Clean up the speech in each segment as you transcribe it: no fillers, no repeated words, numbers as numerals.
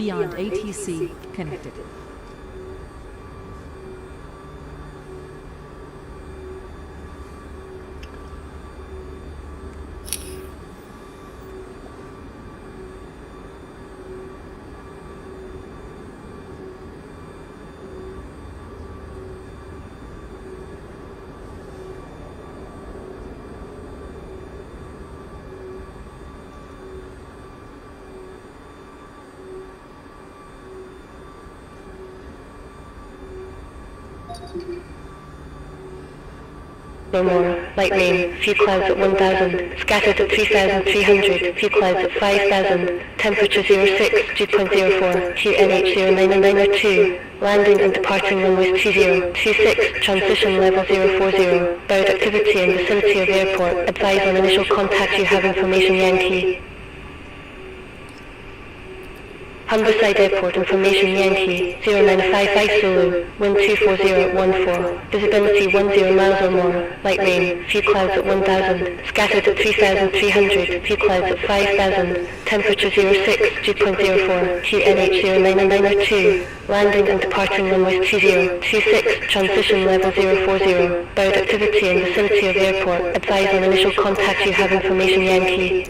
beyond ATC connected. No more. Light rain. Few clouds at 1,000. Scattered at 3,300. Few clouds at 5,000. Temperature 06. Dew point 04. QNH 099902. Landing and departing runways 2026. Transition level 040. Bird activity in vicinity of airport. Advise on initial contact you have information Yankee. Humberside Airport, information Yankee, 0955 Zulu, wind 240 at 14, visibility 10 miles or more, light rain, few clouds at 1,000, scattered at 3,300, few clouds at 5,000, temperature 06, dew point 04, QNH 099902, landing and departing runways 2026, transition level 040, bird activity in vicinity of airport, advise on initial contact you have information Yankee.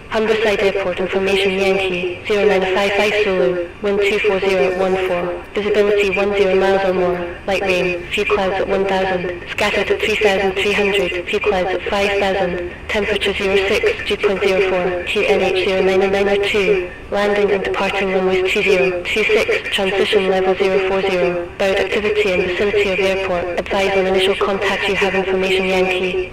Humberside Airport, information Yankee, 0955 Zulu, wind 240 at 14, visibility 10 miles or more, light rain, few clouds at 1,000, scattered at 3,300, few clouds at 5,000, temperature 06, dew point 04, QNH 099902, landing and departing runways 2026, transition level 040, bird activity in vicinity of airport, advise on initial contact you have information Yankee.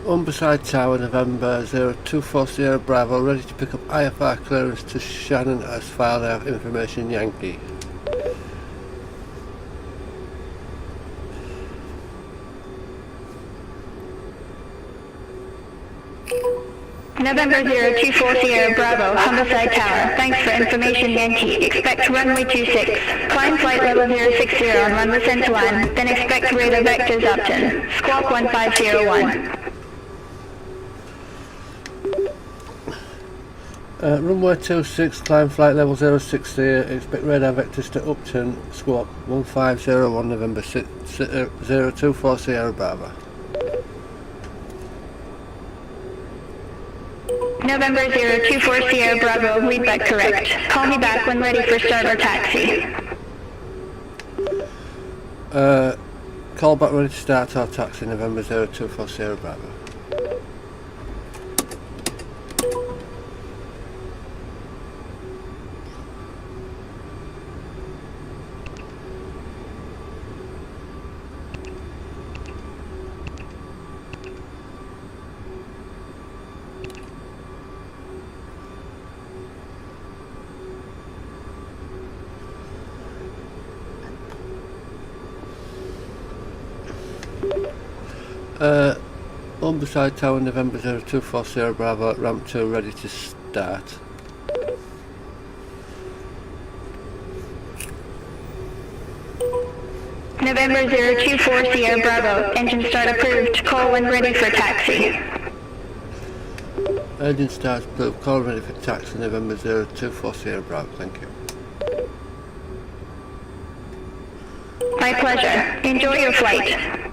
Humberside Tower, November 024 Sierra Bravo, ready to pick up IFR clearance to Shannon as filed out information Yankee. November 024 Sierra Bravo, Humberside Tower. Thanks for information Yankee. Expect runway 26. Climb flight level 060 on runway center 1, then expect radar vectors Upton. Squawk 1501. Runway 26, climb flight level 060, expect radar vectors to Upton, squawk 1501, November 024 Sierra Bravo. November 024 Sierra Bravo, read that correct. Call me back when ready for start or taxi. Call back ready to start our taxi, November 024 Sierra Bravo. Humberside Tower, November 024 Sierra Bravo, ramp 2 ready to start. November 024 Sierra Bravo, engine start approved. Call when ready for taxi. Engine start approved, call ready for taxi, November 024 Sierra Bravo, thank you. My pleasure. Enjoy your flight.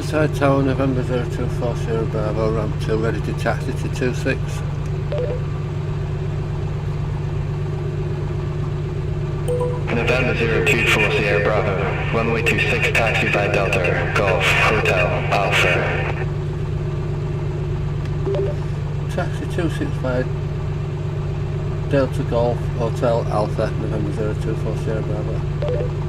Humberside Tower, November 0240 Bravo, ramp 2, ready to taxi to 26. November 0240 Bravo, runway 26 taxi by Delta, Golf, Hotel, Alpha. Taxi 265 Delta Golf, Hotel Alpha, November 0240 Bravo.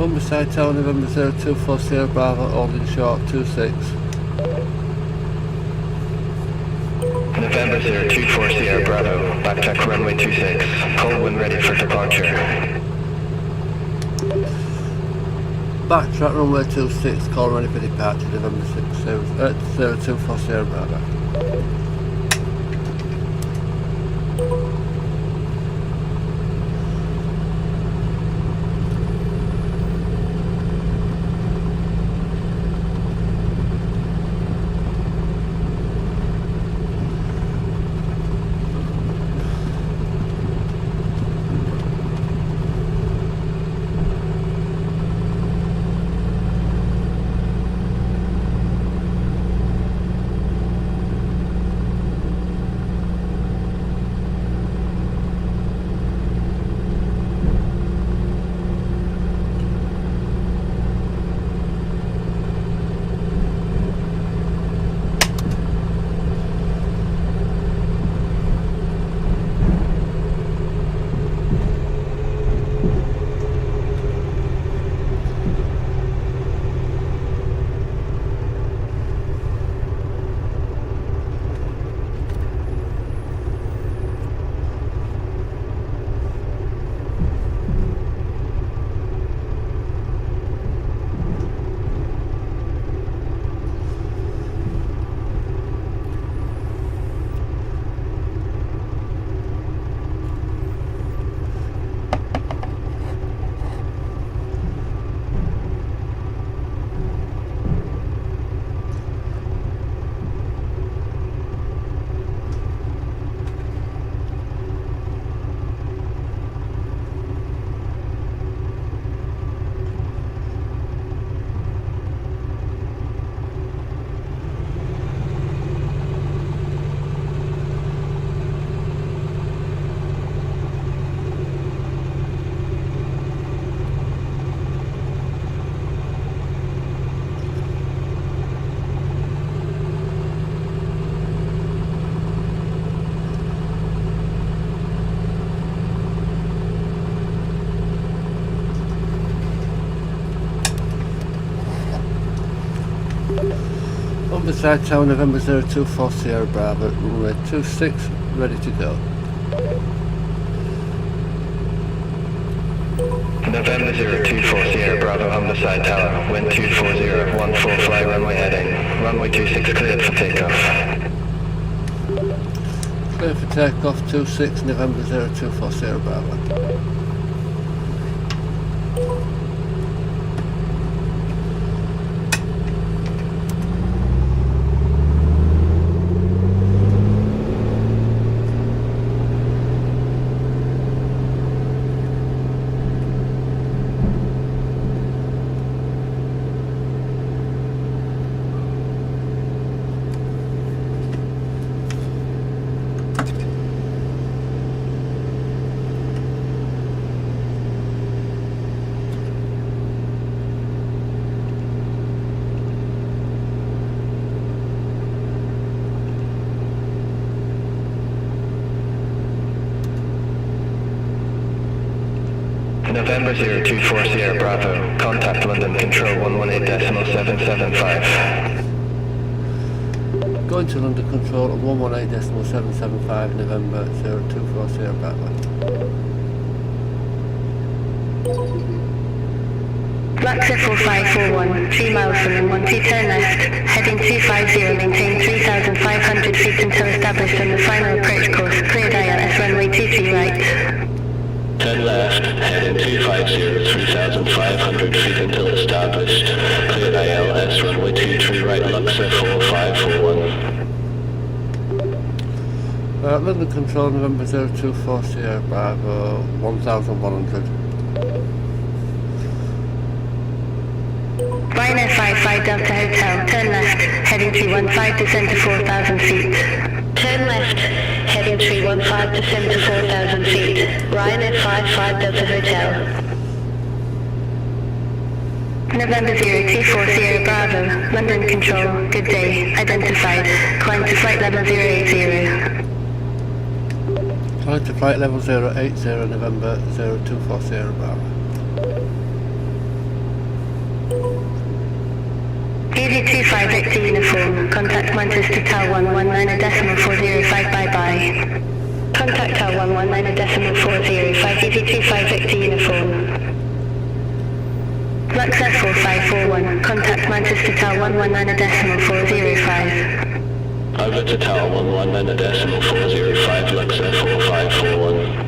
Humberside Tower, November 0240 Sierra Bravo, holding short 26. November 024 Sierra Bravo, backtrack runway 26, hold when ready for departure. Backtrack runway 26, call ready for departure, November 024 Sierra Bravo. Humberside Tower, November 024 Sierra Bravo, runway 26, ready to go. November 024 Sierra Bravo, Humberside Tower, wind 24014, fly runway heading, runway 26 cleared for takeoff. Clear for takeoff 26, November 024 Sierra Bravo. November 024 Sierra Bravo, contact London Control 118.775. Going to London Control at 118.775, November 024 Sierra Bravo. Blackset 4541, 3 miles from runway 12, turn left, heading 250, maintain 3,500 feet until established on the final approach course, cleared ILS runway 23 right. Turn left, heading 250, 3,500 feet until established. Cleared ILS, runway 23 right, Luxor 4541. London Control, November 024 Sierra Bravo, 1,100. Ryanair 55 Delta Hotel, turn left, heading 315, descend to 4,000 feet. Turn left, heading 315, descend to 4,000 feet. Ryanair 55 Delta Hotel. November 024 Sierra Bravo, London Control, good day, identified. Climb to flight level 080. Climb to flight level 080, November 024 Sierra Bravo. EV25 Victor Uniform, contact Manchester Tower 119.405 bye-bye. Contact Tower 119.405 EV25 Victor Uniform. Lux F4541, contact Manchester Tower 119.405. Over to Tower 119.405, Lux F4541.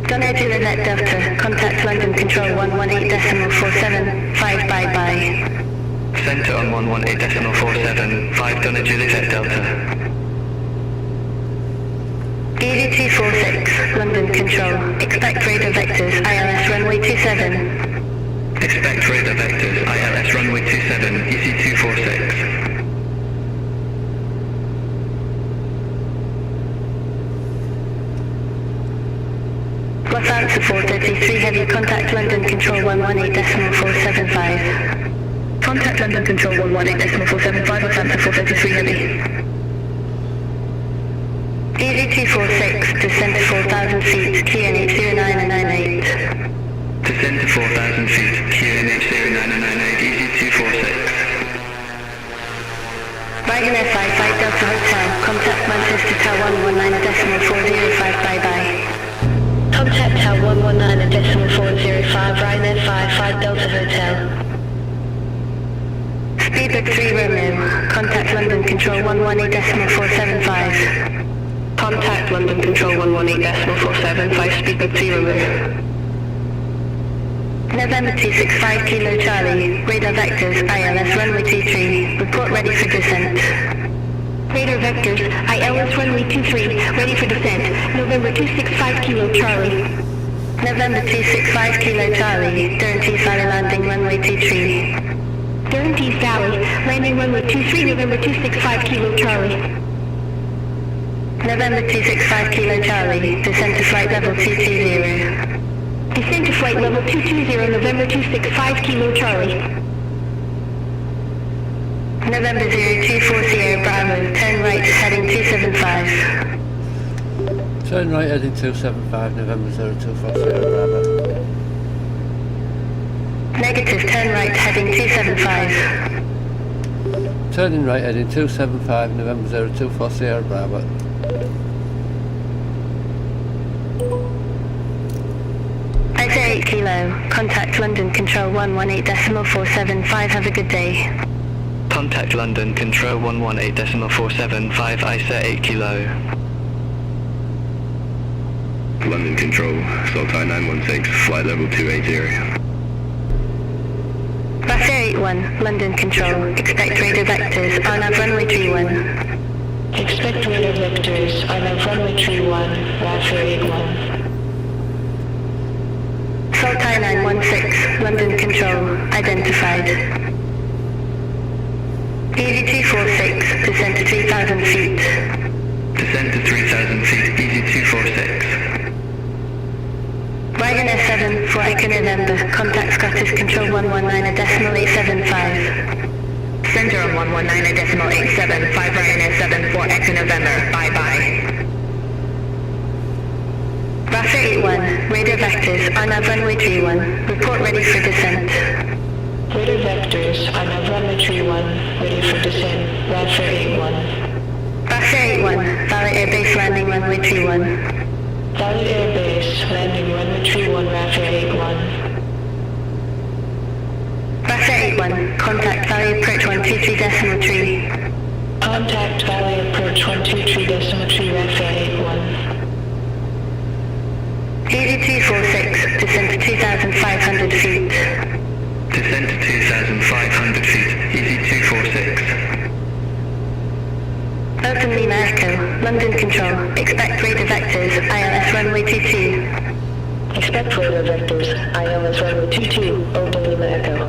Gunner Juliet Delta, contact London Control 118.475 bye-bye. Centre on 118.475, Gunner Juliet Delta. EV246, London Control, expect radar vectors, ILS runway 27. Expect radar vectors, ILS runway 27, EC246. What's answer 433 heavy, contact London Control 118.475. Contact London Control 118.475, what's answer 433 heavy. EV246, descend to 4,000 feet, QNH 0998. Descend to 4,000 feet, QNH 0998, EC246. Ryanair 55 Delta Hotel, contact Manchester Tower 119.405 bye-bye. Contact Tower 119.405, Ryanair 55 Delta Hotel. Speedbird 3 Romeo, contact London Control 118.475. Contact London Control 118.475, Speedbird 3 Romeo. November 265 Kilo Charlie, radar vectors, ILS runway 23, report ready for descent. Radar vectors, ILS runway 23, ready for descent, November 265 Kilo Charlie. November 265 Kilo Charlie, Durham Tees Valley landing runway 23. Durham Tees Valley, landing runway 23, November 265 Kilo Charlie. November 265 Kilo Charlie, descend to flight level 220. Descend to flight level 220, November 265 Kilo Charlie. November 0240 Sierra Bravo, turn right heading 275. Turn right heading 275, November 0240 Bravo. Negative, turn right heading 275. Turning right heading 275, November 024 Sierra Bravo. ISA 8 Kilo, contact London Control 118.475, have a good day. Contact London Control 118.475, ISA 8 Kilo. London Control, Sultai 916, flight level 280. Brasser 81, London Control, expect radar vectors, RNAV runway 31. Expect radar vectors, RNAV runway 31, Brasser 81. Sultai 916, London Control, identified. EV246, descend to 3,000 feet. Descend to 3,000 feet, EC246. Ryanair 7, for Echo November, contact Scottish Control 119.875. Center on 119.875, Ryanair 7 for Echo November, bye-bye. Brasser 81, radar vectors, RNAV runway 31, report ready for descent. Radar vectors, RNAV runway 31, ready for descent, Brasser 81. Brasser 81, Valley Air Base landing runway 31. Valley Air Base, landing runway 31, Brasser 81. Brasser 81, contact Valley Approach 123.3. Contact Valley Approach 123.3, Brasser 81. EV246, descend to 2,500 feet. Descend to 2,500 feet, EC246. Open Lima Echo, London Control, expect radar vectors, ILS runway 22. Expect radar vectors, ILS runway 22, open Lima Echo.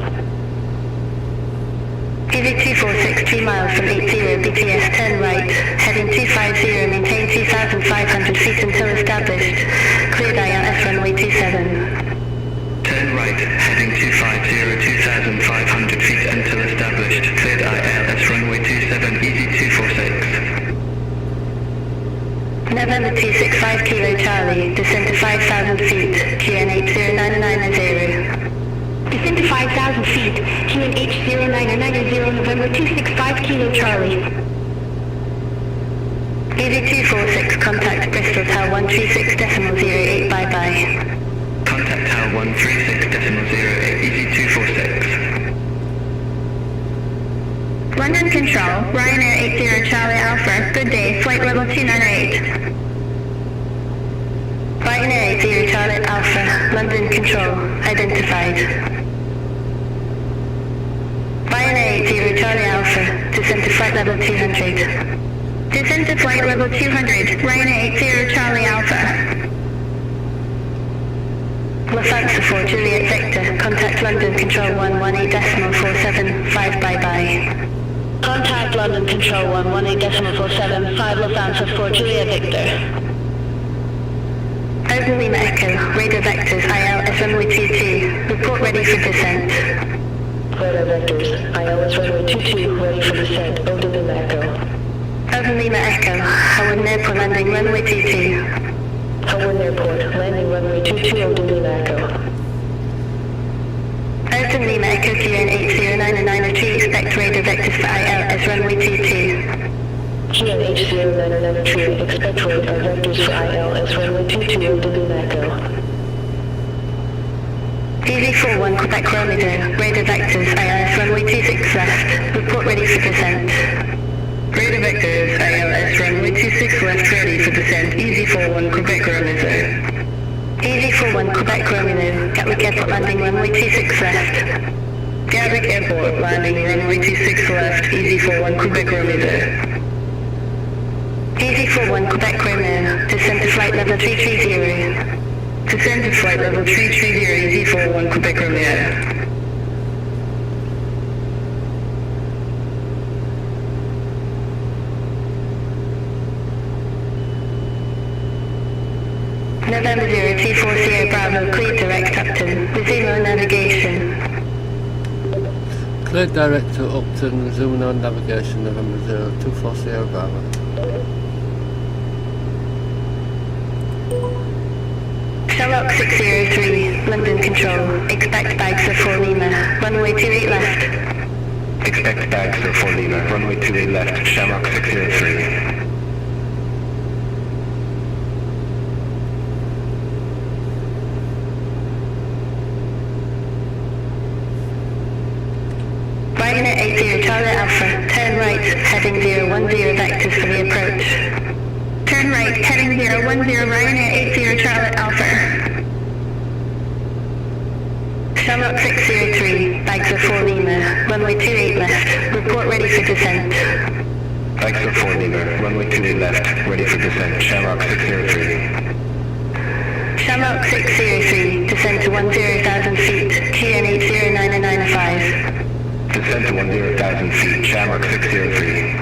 EV246, 2 miles from 80 BTS, turn right, heading 250, maintain 2,500 feet until established. Cleared ILS runway 27. Turn right, heading 250, 2,500 feet until established. Cleared ILS runway 27, EC246. November 265 Kilo Charlie, descend to 5,000 feet, QNH 0990. Descend to 5,000 feet. QNH 0990 November 265 Kilo Charlie. EV246, contact Bristol Tower 136.08, bye-bye. Contact Tower 136.08, EV246. London Control, Ryanair 80 Charlie Alpha, good day, flight level 298. Ryanair 80 Charlie Alpha, London Control, identified. Ryanair 80 Charlie Alpha, descend to flight level 200. Descend to flight level 200, Ryanair 80 Charlie Alpha. Lufthansa 4 Juliet Victor, contact London Control 118.475, bye-bye. Contact London Control 118.475 Lufthansa 4 Juliet Victor. Open Lima Echo, radar vectors ILS runway 22, report ready for descent. Radar vectors, ILS runway 22, ready for descent, Open Lima Echo. Open Lima Echo, Howard Airport landing runway 22. Howard Airport, landing runway 22, Open Lima Echo. Open Lima Echo QN809903, expect radar vectors for ILS runway 22. QNH 0993, expect radar vectors for ILS runway 22, Open Lima Echo. DV41 Quebec Romeo, radar vectors ILS runway 26 left, report ready for descent. Radar vectors, ILS runway 26 left ready for descent, EV41 Quebec Romeo. DV41 Quebec Romeo, Gatwick Airport landing runway 26 left. Gatwick Airport landing runway 26 left, EV41 Quebec Romeo. DV41 Quebec Romeo, descend to flight level 330. Descend to flight level 330, EV41 Quebec Romeo. November 0240 Bravo, cleared direct Upton, resume on navigation. Cleared direct to Upton, resuming on navigation, November 0240 Bravo. Sherlock 603, London Control, expect bags of 4 Lima, runway 28 left. Expect bags for Lima, runway 28 left, Shamrock 603. Ryanair 80 Charlie Alpha, turn right, heading 010 vectors for the approach. Turn right, heading 010 Ryanair 80 Charlie Alpha. Shamrock 603, bags of 4 Lima, runway 28 left, report ready for descent. Bags for Lima, runway 28 left, ready for descent, Shamrock 603. Shamrock 603, descend to 10,000 feet, QNH 0995. Descend to 10,000 feet, Shamrock 603.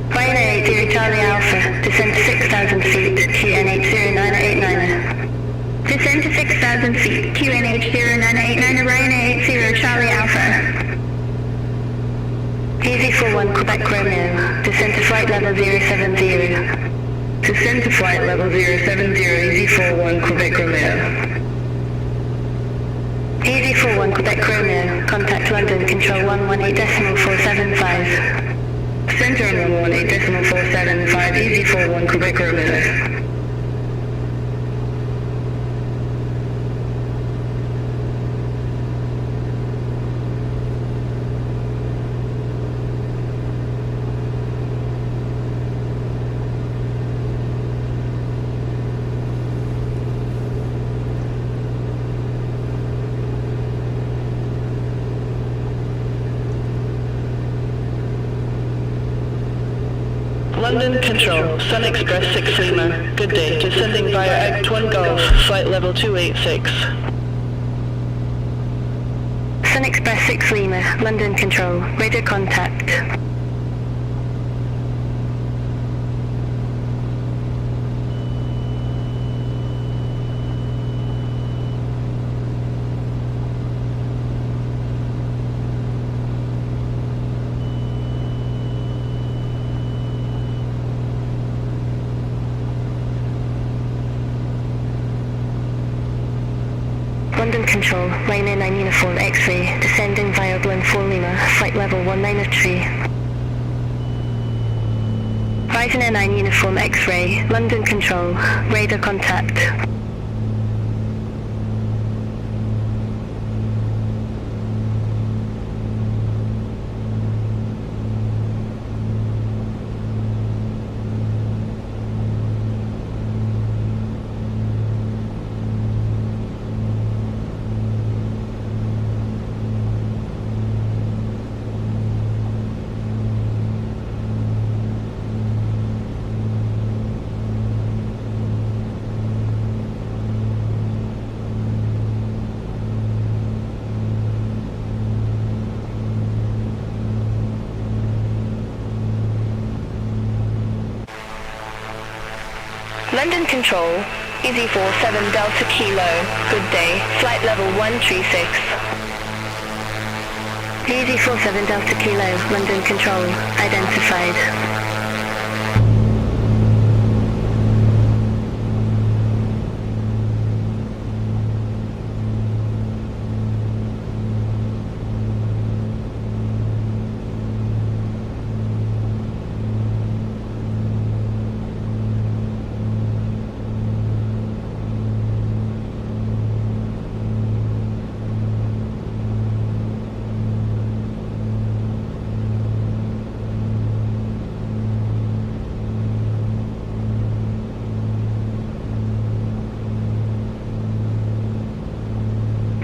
Ryanair 80 Charlie Alpha, descend to 6,000 feet, QNH 0989. Descend to 6,000 feet, QNH 0989, Ryanair 80 Charlie Alpha. EV41 Quebec Romeo, descend to flight level 070. Descend to flight level 070, EV41 Quebec Romeo. EV41 Quebec Romeo, contact London Control 118.475. Center on 118.475, EV41 Quebec Romeo. London Control, Sun Express 6 Lima. Good day, descending via Act 1 Golf, flight level 286. Sun Express 6 Lima, London Control, radar contact. London Control, Ryanair 9 Uniform X-ray, descending via Glen 4 Lima, flight level 1903. Ryanair 9 Uniform X-ray, London Control, radar contact. London Control, Easy 47 Delta Kilo, good day, flight level 136. Easy 47 Delta Kilo, London Control, identified.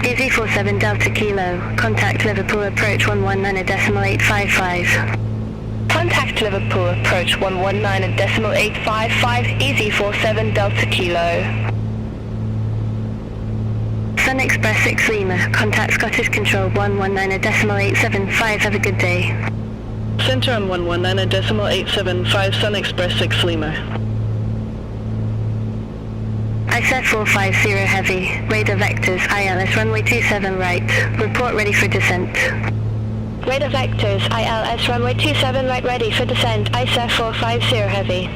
Easy 47 Delta Kilo, contact Liverpool approach 119.855. Contact Liverpool approach 119.855, Easy 47 Delta Kilo. Sun Express 6 Lima, contact Scottish Control 119.875, have a good day. Centre on 119.875, Sun Express 6 Lima. ISET 450 Heavy, radar vectors, ILS runway 27 right, report ready for descent. Radar vectors, ILS runway 27 right ready for descent, ISET 450 Heavy.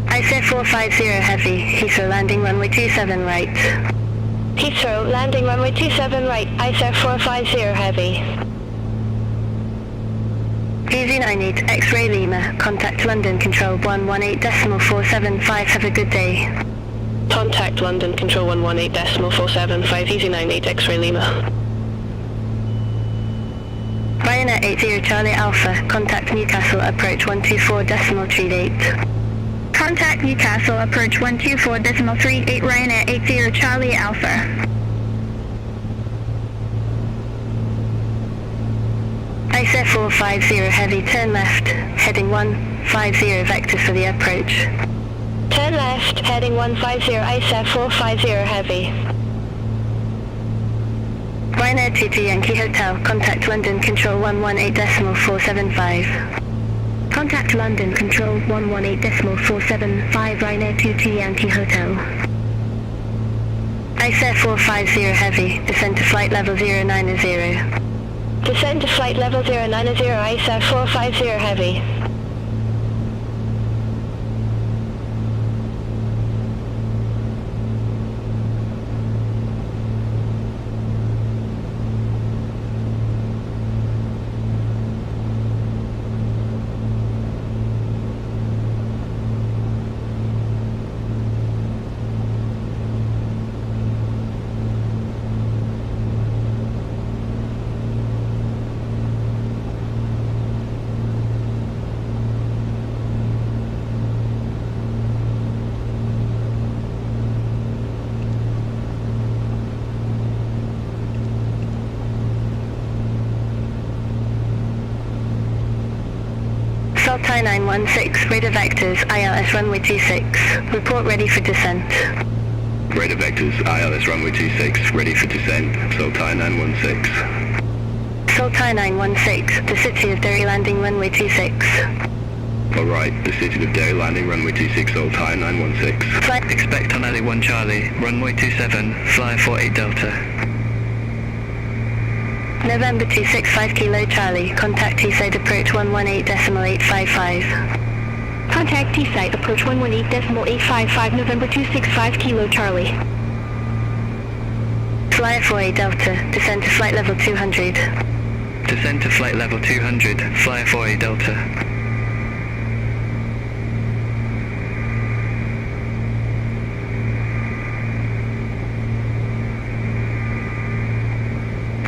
ISET 450 Heavy, Heathrow landing runway 27 right. Heathrow landing runway 27 right, ISET 450 Heavy. Easy 98 X-ray Lima, contact London Control 118.475, have a good day. Contact London Control 118.475, Easy 98 X-ray Lima. Ryanair 80 Charlie Alpha, contact Newcastle approach 124.38. Contact Newcastle approach 124.38, Ryanair 80 Charlie Alpha. ISET 450 Heavy, turn left, heading 150 vector for the approach. Turn left, heading 150, ISET 450 Heavy. Ryanair 22 Yankee Hotel, contact London Control 118.475. Contact London Control 118.475, Ryanair 22 Yankee Hotel. ISET 450 Heavy, descend to flight level 090. Descend to flight level 090, ISET 450 Heavy. Thai 916, radar vectors, ILS runway 26, report ready for descent. Radar vectors, ILS runway 26, ready for descent, Thai 916. Thai 916, the city of Derry landing runway 26. Alright, the city of Derry landing runway 26, Thai 916. Flight Expect on Ali 1 Charlie, runway 27, fly 48 Delta. November 265 Kilo Charlie, contact T-side approach 118.855. Contact T-side approach 118.855, November 265 Kilo Charlie. Flyer 4A Delta, descend to flight level 200. Descend to flight level 200, Flyer 4A Delta.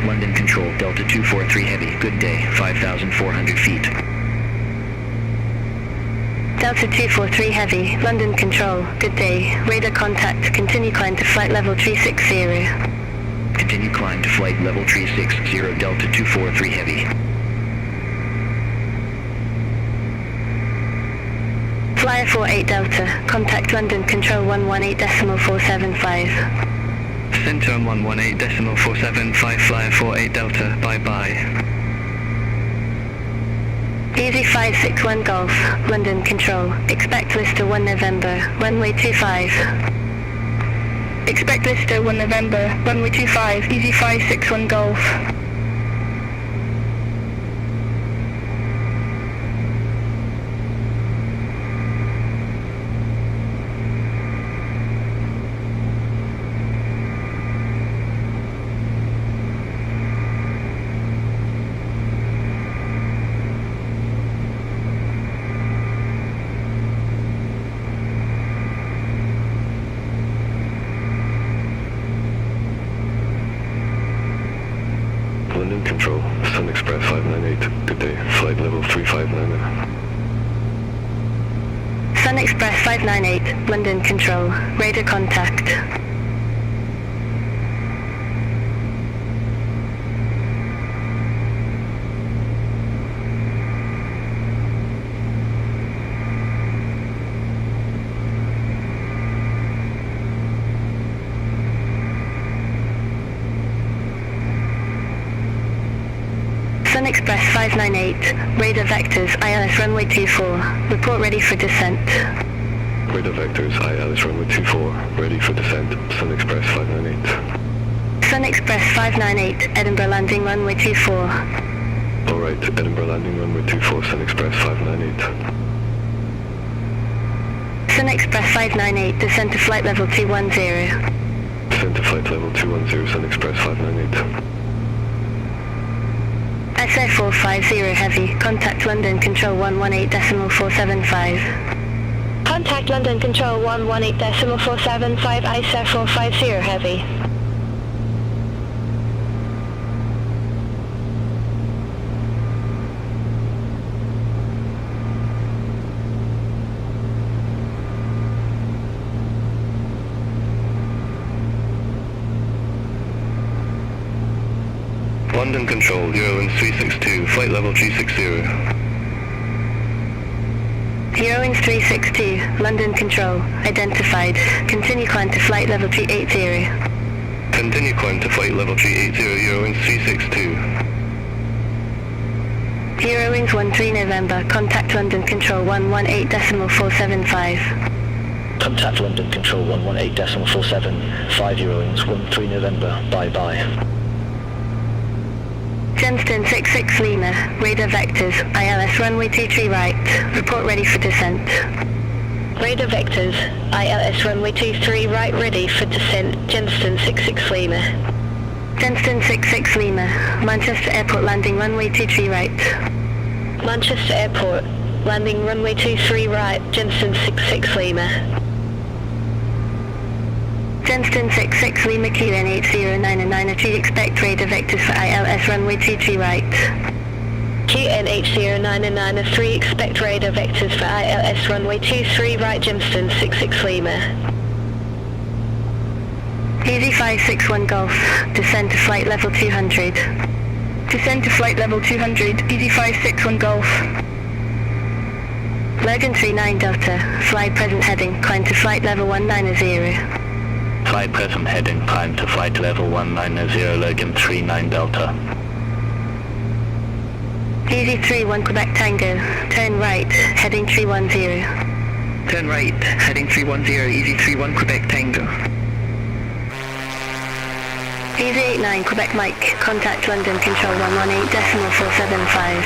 London Control, Delta 243 Heavy, good day, 5,400 feet. Delta 243 Heavy, London Control, good day. Radar contact, continue climb to flight level 360. Continue climb to flight level 360, Delta 243 Heavy. Flyer 48 Delta, contact London Control 118.475. Center on 118.475, Flyer 48 Delta, bye-bye. Easy 561 Golf, London Control, expect Lister 1 November, runway 25. Expect Lister 1 November, runway 25, easy 561 Golf. London Control, Sun Express 598, good day, flight level 359. Sun Express 598, London Control, radar contact. Sun Express 598, radar vectors, ILS runway 24, report ready for descent. Radar vectors, ILS runway 24, ready for descent, Sun Express 598. Sun Express 598, Edinburgh landing runway 24. Alright, Edinburgh landing runway 24, Sun Express 598. Sun Express 598, descend to flight level 210. Descent to flight level 210, Sun Express 598. SF450 Heavy, contact London Control 118.475. Contact London Control 118.475, SF450 Heavy. London Control, Eurowings 362, flight level 360. Eurowings 362, London Control, identified. Continue climb to flight level 380. Continue climb to flight level 380, Eurowings 362. Eurowings 13 November, contact London Control 118.475. Contact London Control 118.475, Eurowings 13 November, bye-bye. Johnston 66 Lima, radar vectors, ILS runway 23 right, report ready for descent. Radar vectors, ILS runway 23 right ready for descent, Johnston 66 Lima. Johnston 66 Lima, Manchester Airport landing runway 23 right. Manchester Airport, landing runway 23 right, Johnston 66 Lima. Johnston 66 Lima QN8099, expect radar vectors for ILS runway 23 right. QN8099 expect radar vectors for ILS runway 23 right, Johnston 66 Lima. Easy 561 Golf, descend to flight level 200. Descend to flight level 200, easy 561 Golf. Logan 39 Delta, fly present heading, climb to flight level 190. Flight present heading, climb to flight level 190, Logan 39 Delta. Easy 31 Quebec Tango, turn right, heading 310. Turn right, heading 310, easy 31 Quebec Tango. Easy 89 Quebec Mike, contact London Control 118.475.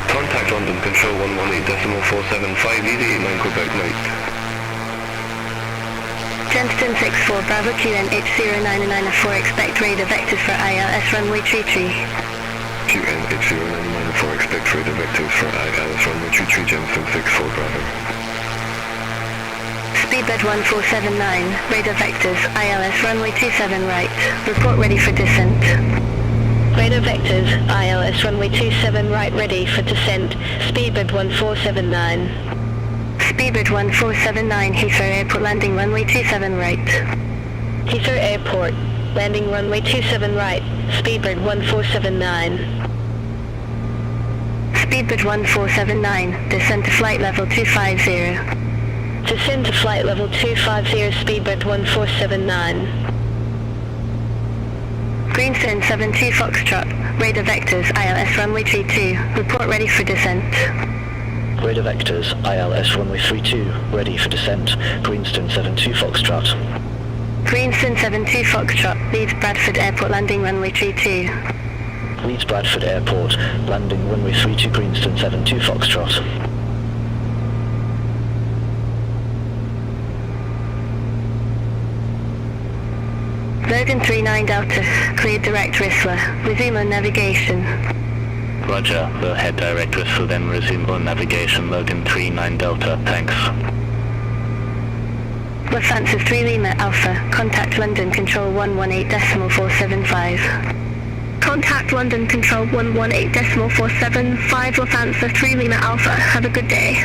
Contact London Control 118.475, easy 89 Quebec Mike. Jensen 64 Bravo QNH0994, expect radar vectors for ILS runway 33. QNH0994, expect radar vectors for ILS runway 33, Jensen 64 Bravo. Speedbird 1479, radar vectors, ILS runway 27 right. Report ready for descent. Radar vectors, ILS runway 27 right ready for descent, Speedbird 1479. Speedbird 1479, Heathrow Airport landing runway 27 right. Heathrow Airport, landing runway 27 right, Speedbird 1479. Speedbird 1479, descend to flight level 250. Descend to flight level 250, Speedbird 1479. Greenstone 72 Foxtrot, radar vectors, ILS runway 32, report ready for descent. Radar vectors, ILS runway 32, ready for descent, Greenstone 72 Foxtrot. Greenstone 72 Foxtrot, Leeds Bradford Airport landing runway 32. Leeds Bradford Airport, landing runway 32, Greenstone 72 Foxtrot. Logan 39 Delta, cleared direct Whistler, resume on navigation. Roger, we'll head direct Whistler, then resume on navigation, Logan 39 Delta, thanks. Lufthansa 3 Lima Alpha, contact London Control 118.475. Contact London Control 118.475, Lufthansa 3 Lima Alpha. Have a good day.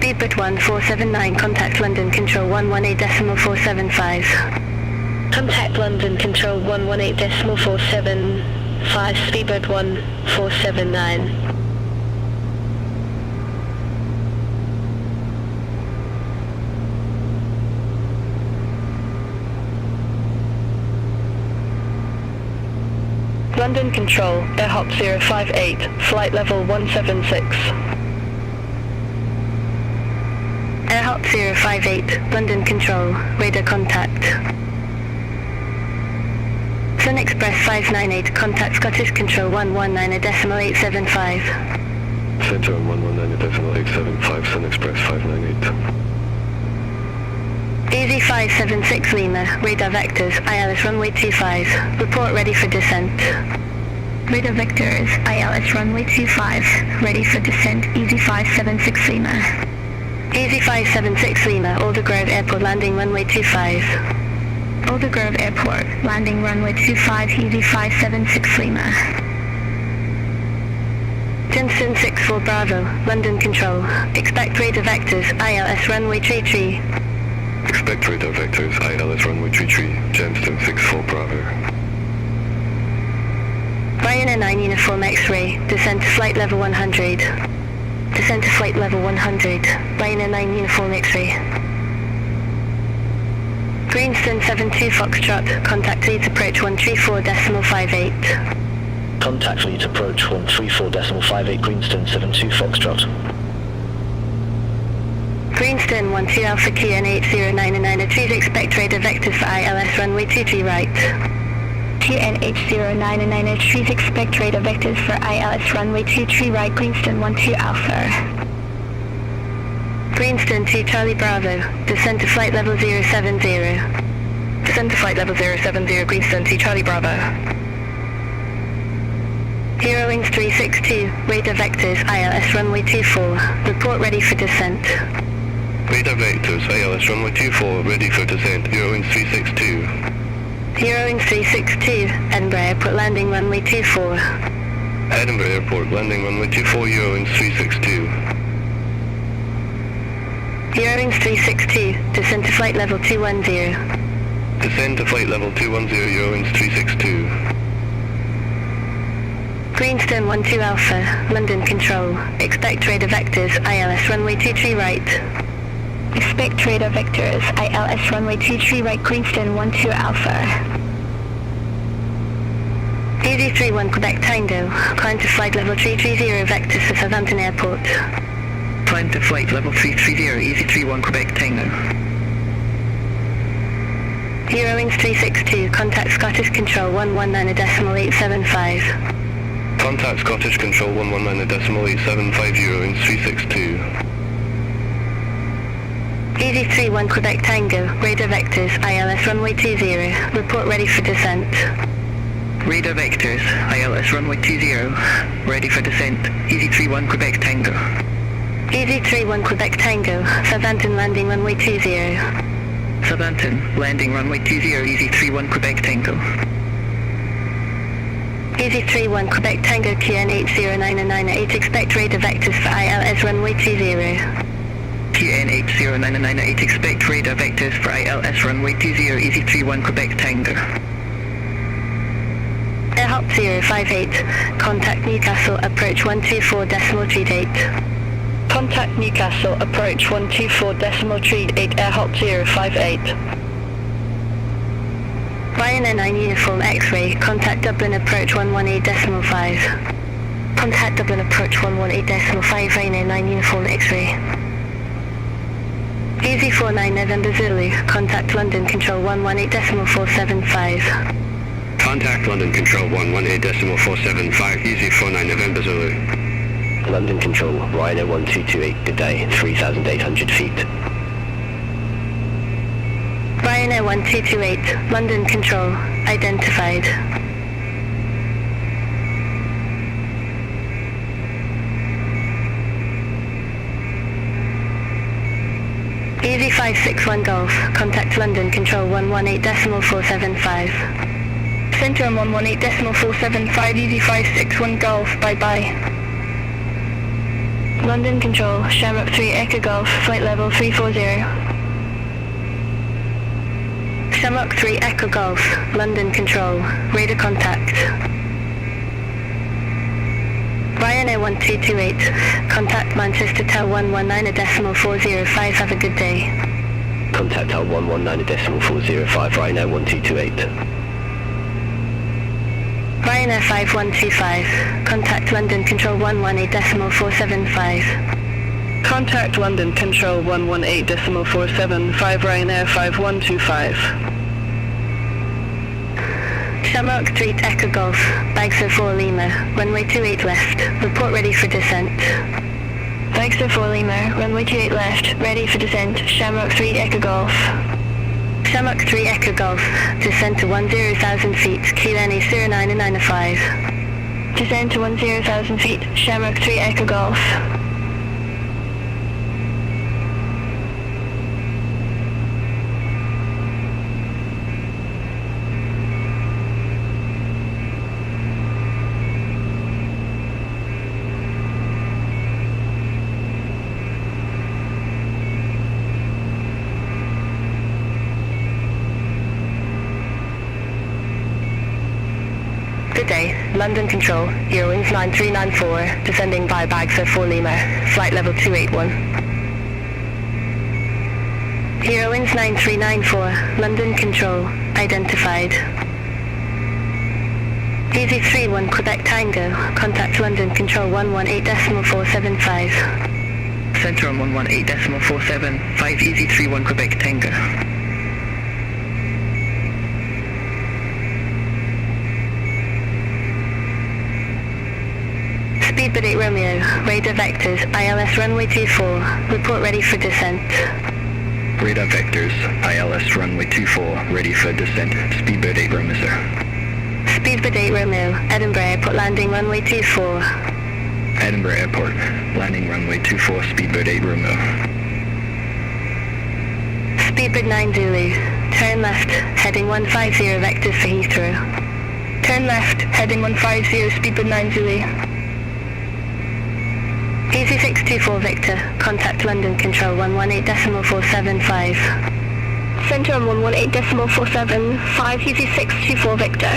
Speedbird 1479, contact London Control 118.475. Contact London Control 118.475, Speedbird 1479. London Control, AirHop 058, flight level 176. AirHop 058, London Control, radar contact. Sun Express 598, contact Scottish Control 119.875. Center 119.875, Sun Express 598. Easy 576 Lima, radar vectors, ILS runway 25, report ready for descent. Radar vectors, ILS runway 25, ready for descent, Easy 576 Lima. Easy 576 Lima, Aldergrove Airport landing runway 25. Aldergrove Airport, landing runway 25, Easy 576 Lima. Jensen 64 Bravo, London Control, expect radar vectors, ILS runway 33. Expect radar vectors, ILS runway 33, Jensen 64 Bravo. Ryanair 9 Uniform X-ray, descend to flight level 100. Descend to flight level 100, Ryanair 9 Uniform X-ray. Greenstone 72 Foxtrot, contact leads approach 134.58. Contact leads approach 134.58, Greenstone 72 Foxtrot. Greenstone 12 Alpha QNH0999, choose expect radar vectors for ILS runway 23 right. QNH0999, choose expect radar vectors for ILS runway 23 right, Greenstone 12 Alpha. Greenstone 2 Charlie Bravo, descend to flight level 070. Descend to flight level 070, Greenstone 2 Charlie Bravo. Hero Wings 362, radar vectors, ILS runway 24, report ready for descent. Radar vectors, ILS runway 24, ready for descent, Hero Wings 362. Hero Wings 362, Edinburgh Airport landing runway 24. Edinburgh Airport, landing runway 24, Hero Wings 362. Hero Wings 362, descend to flight level 210. Descend to flight level 210, Hero Wings 362. Greenstone 12 Alpha, London Control, expect radar vectors, ILS runway 23 right. Expect radar vectors, ILS runway 23 right, Greenstone 12 Alpha. Easy 31 Quebec Tyndale, climb to flight level 330 vectors for Southampton Airport. Climb to flight level 330, easy 31 Quebec Tango. Eurowings 362, contact Scottish Control 119.875. Contact Scottish Control 119.875 Eurowings 362. Easy 31 Quebec Tango, radar vectors, ILS runway 20, report ready for descent. Radar vectors, ILS runway 20, ready for descent, easy 31 Quebec Tango. Easy 31 Quebec Tango, Southampton landing runway 20. Southampton, landing runway 20, easy 31 Quebec Tango. Easy 31 Quebec Tango QN 80998, expect radar vectors for ILS runway 20. QN 80998, expect radar vectors for ILS runway 20, easy 31 Quebec Tango. Airhop 058, contact Newcastle, approach 124.38. Contact Newcastle, approach 124.38, airhop 058. Ryanair 9 Uniform X-ray, contact Dublin, approach 118.5. Contact Dublin, approach 118.5, Ryanair 9 Uniform X-ray. Easy 49 November Zulu, contact London Control 118.475. Contact London Control 118.475, easy 49 November Zulu. London Control, Ryanair 1228, good day, 3,800 feet. Ryanair 1228, London Control, identified. Easy 561 Golf, contact London Control 118.475. Center on 118.475, easy 561 Golf, bye-bye. London Control, Shamrock 3 Echo Golf, flight level 340. Shamrock 3 Echo Golf, London Control, radar contact. Ryanair 1228, contact Manchester Tel 119.405, have a good day. Contact L 119.405, Ryanair 1228. Ryanair 5125, contact London Control 118.475. Contact London Control 118.475, Ryanair 5125. Shamrock 3 Echo Golf, Bags 04 Lima, runway 28 left, report ready for descent. Bags 04 Lima, runway 28 left, ready for descent, Shamrock 3 Echo Golf. Shamrock 3 Echo Golf, descent to 10,000 feet, QNA 0995. Descent to 10,000 feet, Shamrock 3 Echo Golf. Good day, London Control, Eurowings 9394, descending by Bags 04 Lima, flight level 281. Eurowings 9394, London Control, identified. Easy 31 Quebec Tango, contact London Control 118.475. Center on 118.475, easy 31 Quebec Tango. Speedbird 8 Romeo, radar vectors, ILS runway 24, report ready for descent. Radar vectors, ILS runway 24, ready for descent, Speedbird 8 Romeo, sir. Speedbird 8 Romeo, Edinburgh Airport landing runway 24. Edinburgh Airport, landing runway 24, Speedbird 8 Romeo. Speedbird 9 Zulu, turn left, heading 150 vectors for Heathrow. Turn left, heading 150, Speedbird 9 Zulu. Easy 624 Victor, contact London Control 118.475. Center on 118.475, easy 624 Victor.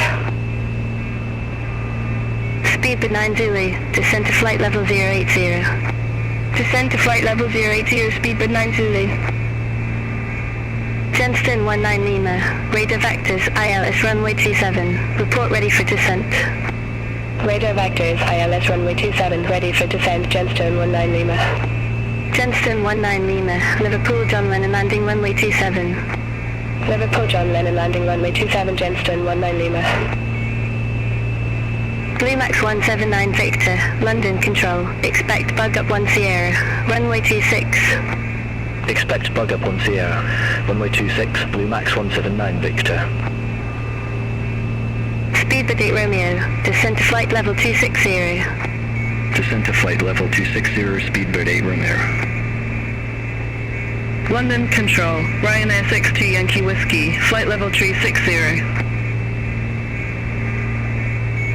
Speedbird 9 Zulu, descend to flight level 080. Descend to flight level 080, Speedbird 9 Zulu. Genston 19 Lima, radar vectors, ILS runway 27, report ready for descent. Radar vectors, ILS runway 27, ready for descent, Genston 19 Lima. Jenston 19 Lima, Liverpool John Lennon landing runway 27. Liverpool John Lennon landing runway 27, Jenston 19 Lima. Blue Max 179 Victor, London Control, expect bug up 1 Sierra, runway 26. Expect bug up 1 Sierra, runway 26, Blue Max 179 Victor. Speedbird 8 Romeo, descend to flight level 260. Descent to flight level 260, Speedbird 8 Romeo. London Control, Ryanair 6T Yankee Whiskey, flight level 360.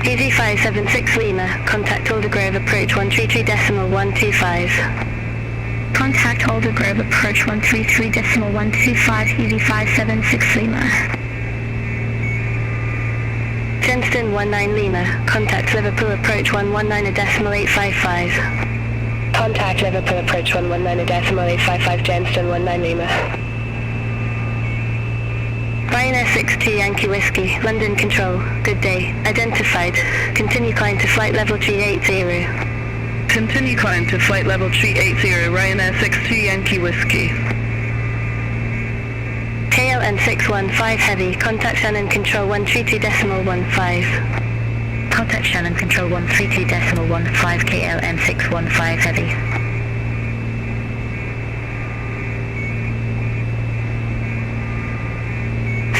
Easy 576 Lima, contact Aldergrove approach 133.125. Contact Aldergrove approach 133.125, Easy 576 Lima. Jenston 19 Lima, contact Liverpool approach 119.855. Contact Liverpool approach 119.855, Jenston 19 Lima. Ryanair 6T Yankee Whiskey, London Control, good day, identified, continue climb to flight level 380. Continue climb to flight level 380, Ryanair 6T Yankee Whiskey. KLM 615 Heavy, contact Shannon Control 132.15. Contact Shannon Control 132.15, KLM 615 Heavy.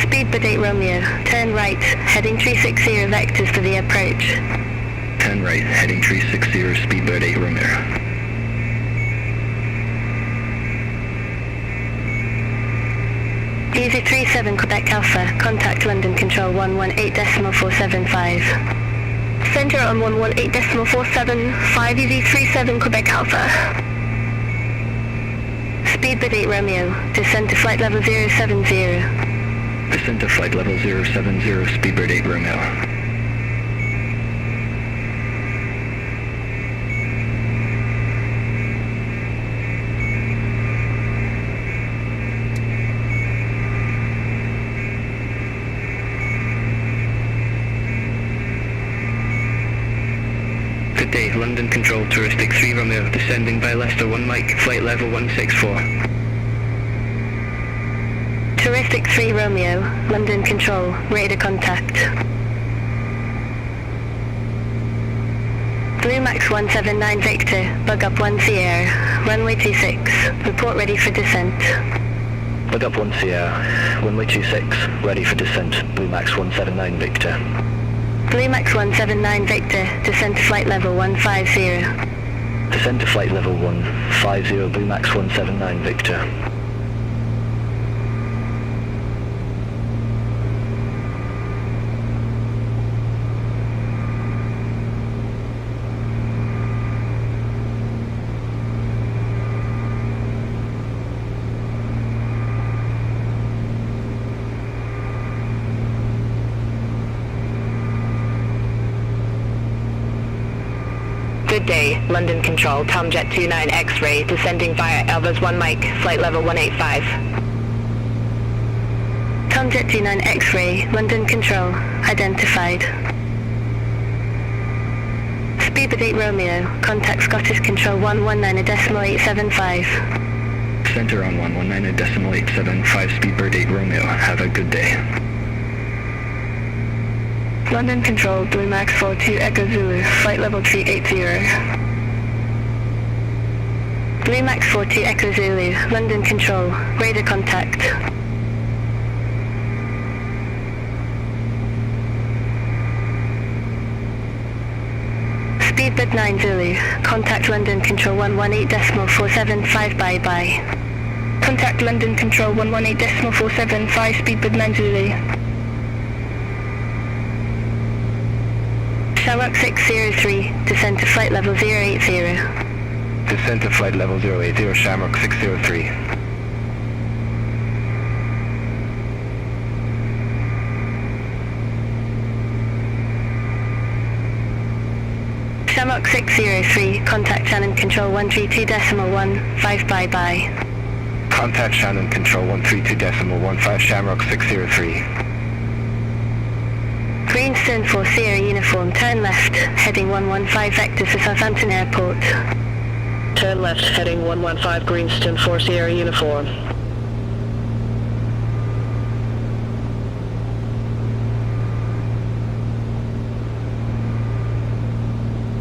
Speedbird 8 Romeo, turn right, heading 360 vectors for the approach. Turn right, heading 360, Speedbird 8 Romeo. Easy 37 Quebec Alpha, contact London Control 118.475. Center on 118.475, Easy 37 Quebec Alpha. Speedbird 8 Romeo, descend to flight level 070. Descent to flight level 070, Speedbird 8 Romeo. Good day, London Control, Touristic 3 Romeo, descending by Leicester 1 Mike, flight level 164. Touristic 3 Romeo, London Control, radar contact. Blue Max 179 Victor, bug up 1 Sierra, runway 26, report ready for descent. Bug up 1 Sierra, runway 26, ready for descent, Blue Max 179 Victor. Blue Max 179 Victor, descend to flight level 150. Descend to flight level 150, Blue Max 179 Victor. Good day, London Control, Tomjet 29 X-Ray, descending via Elvas 1 Mike, flight level 185. Tomjet 29 X-Ray, London Control, identified. Speedbird 8 Romeo, contact Scottish Control 119.875. Center on 119.875, Speedbird 8 Romeo. Have a good day. London Control, Blue Max 42 Echo Zulu, flight level 380. Blue Max 42 Echo Zulu, London Control, radar contact. Speedbird 9 Zulu, contact London Control 118.475 bye-bye. Contact London Control 118.475, Speedbird 9 Zulu. Shamrock 603, descend to flight level 080. Descend to flight level 080, Shamrock 603. Shamrock 603, contact Shannon Control 132.15 bye-bye. Contact Shannon Control 132.15, Shamrock 603. Greenstone 4 Sierra Uniform, turn left, heading 115 vectors to Southampton Airport. Turn left, heading 115 Greenston, 4 Sierra Uniform.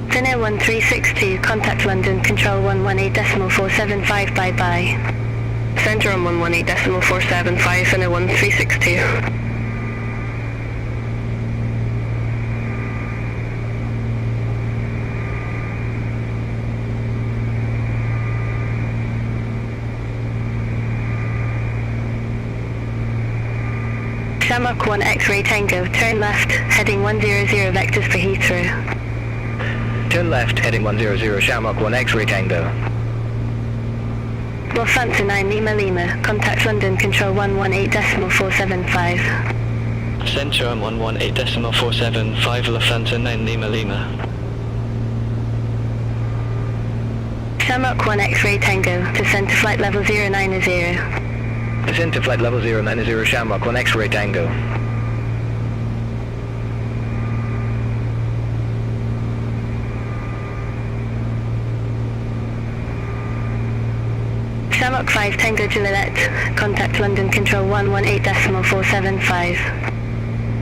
Dinner 1362, contact London, control 118.475, bye-bye. Centre on 118.475, dinner 1362. Shamrock 1 X-ray Tango, turn left, heading 100 vectors for Heathrow. Turn left, heading 100 Shamrock 1 X-ray Tango. Lufthansa 9 Lima Lima, contact London, control 118.475. Centre on 118.475, Lufthansa 9 Lima Lima. Shamrock 1 X-ray Tango, descend to flight level 090. Descend to flight level 090 Shamrock 1 X-ray Tango. Shamrock 5 Tango Juliet, contact London, control 118.475.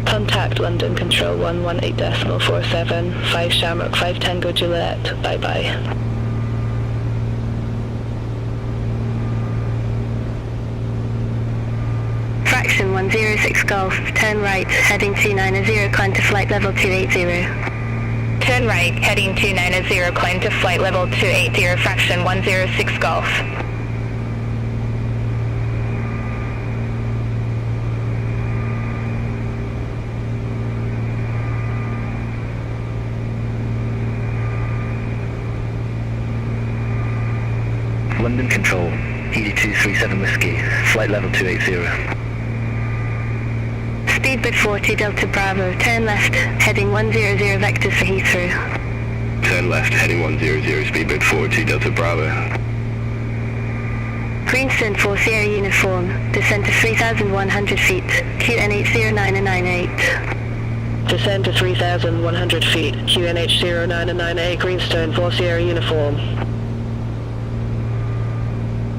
Contact London Control 118.475, Shamrock 5 Tango Juliet, bye-bye. Fraction 106 Golf, turn right, heading 290, climb to flight level 280. Turn right, heading 290, climb to flight level 280, fraction 106 Golf. London Control, Easy 237 Whiskey, flight level 280. Speedbird 40 Delta Bravo, turn left, heading 100 vectors for Heathrow. Turn left, heading 100 Speedbird 40 Delta Bravo. Greenston 4 Sierra Uniform, descend to 3,100 feet, QNH 0998. Descend to 3,100 feet, QNH 0998, Greenstone, 4 Sierra Uniform.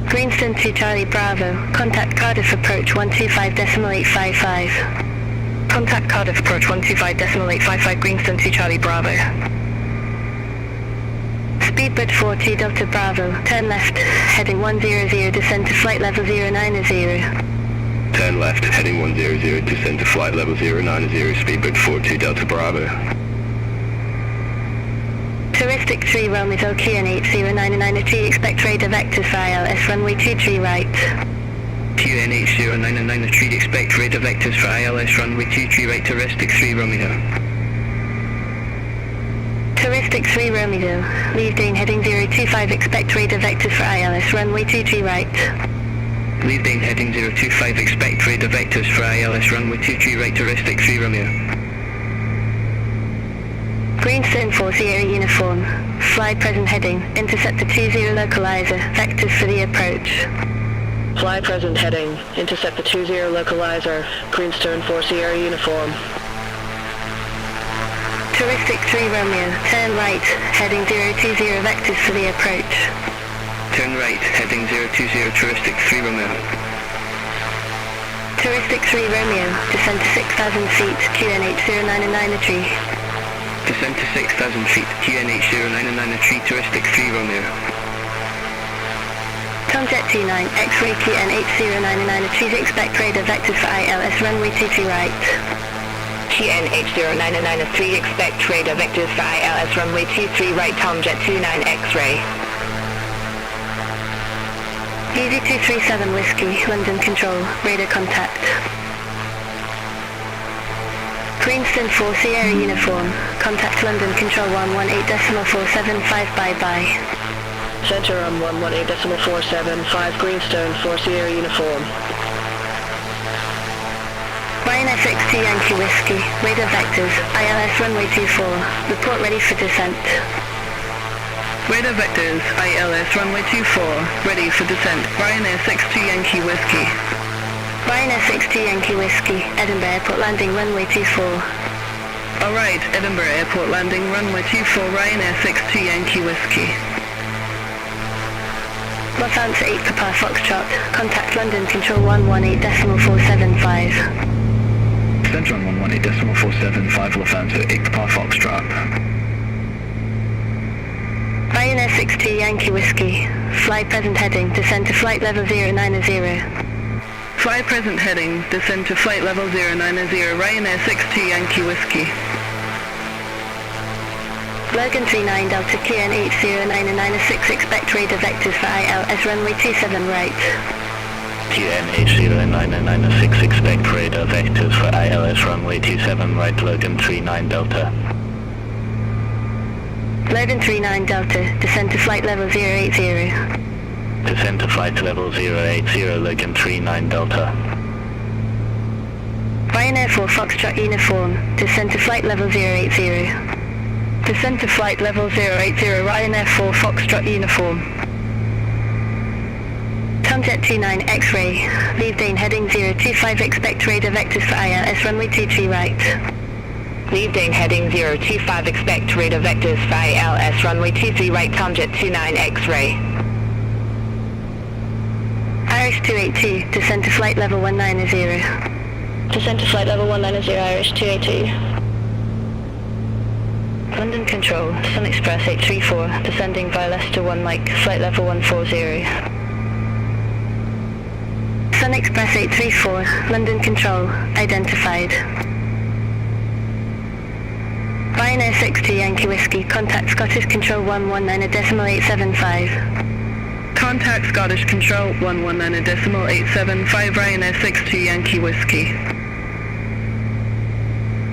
Greenston 2 Charlie Bravo, contact Cardiff approach 125.855. Contact Cardiff approach 125.855, Greenston 2 Charlie Bravo. Speedbird 40 Delta Bravo, turn left, heading 100, descend to flight level 090. Turn left, heading 100, descend to flight level 090, Speedbird 42 Delta Bravo. Touristic 3 Romeo QNH 099, expect radar vectors for ILS runway 23 right. QNH 099, expect radar vectors for ILS runway 23 right, Touristic 3 Romeo. Touristic 3 Romeo, leave Dane heading 025, expect radar vectors for ILS runway 23 right. Leave Dane heading 025, expect radar vectors for ILS runway 23 right, Touristic 3 Romeo. Greenston 4 Sierra Uniform, fly present heading, interceptor 20 localizer, vectors for the approach. Fly present heading, interceptor 20 localizer, Greenstone, 4 Sierra Uniform. Touristic 3 Romeo, turn right, heading 020, vectors for the approach. Turn right, heading 020, Touristic 3 Romeo. Touristic 3 Romeo, descend to 6,000 feet, QNH 099. Descend to 6,000 feet, QNH 099, Touristic 3 Romeo. Tomjet 29, X-ray QNH 099, expect radar vectors for ILS runway 23 right. QNH 099, expect radar vectors for ILS runway 23 right, Tomjet 29 X-ray. Easy 237 Whiskey, London Control, radar contact. Greenston 4 Sierra Uniform, contact London Control 118.475, bye-bye. Centre on 118.475, Greenstone, 4 Sierra Uniform. Ryanair 62 Yankee Whiskey, radar vectors, ILS runway 24, report ready for descent. Radar vectors, ILS runway 24, ready for descent, Ryanair 62 Yankee Whiskey. Ryanair 62 Yankee Whiskey, Edinburgh Airport landing runway 24. Alright, Edinburgh Airport landing runway 24, Ryanair 62 Yankee Whiskey. Lufthansa 8 Papa Foxtrot, contact London Control 118.475. Central 118.475 Lufthansa 8 Papa Foxtrot. Ryanair 62 Yankee Whiskey, fly present heading, descend to flight level 090. Fly present heading, descend to flight level 090, Ryanair 62 Yankee Whiskey. Logan 39 Delta QNH0996, expect radar vectors for ILS runway 27 right. QNH0996, expect radar vectors for ILS runway 27 right, Logan 39 Delta. Logan 39 Delta, descend to flight level 080. Descend to flight level 080, Logan 39 Delta. Ryanair 4 Foxtrot uniform, descend to flight level 080. Descend to flight level 080, Ryanair 4 Foxtrot uniform. Tomjet 29 X-ray, leave Dane heading 025, expect radar vectors for ILS runway 23 right. Leave Dane heading 025, expect radar vectors for ILS runway 23 right, Tomjet 29 X-ray. Irish 282, descend to flight level 190. Descend to flight level 190, Irish 282. London Control, Sun Express 834, descending via Leicester 1 Mike, flight level 140. Sun Express 834, London Control, identified. Ryanair 62 Yankee Whiskey, contact Scottish Control 119.875. Contact Scottish Control 119.875, Ryanair 62 Yankee Whiskey.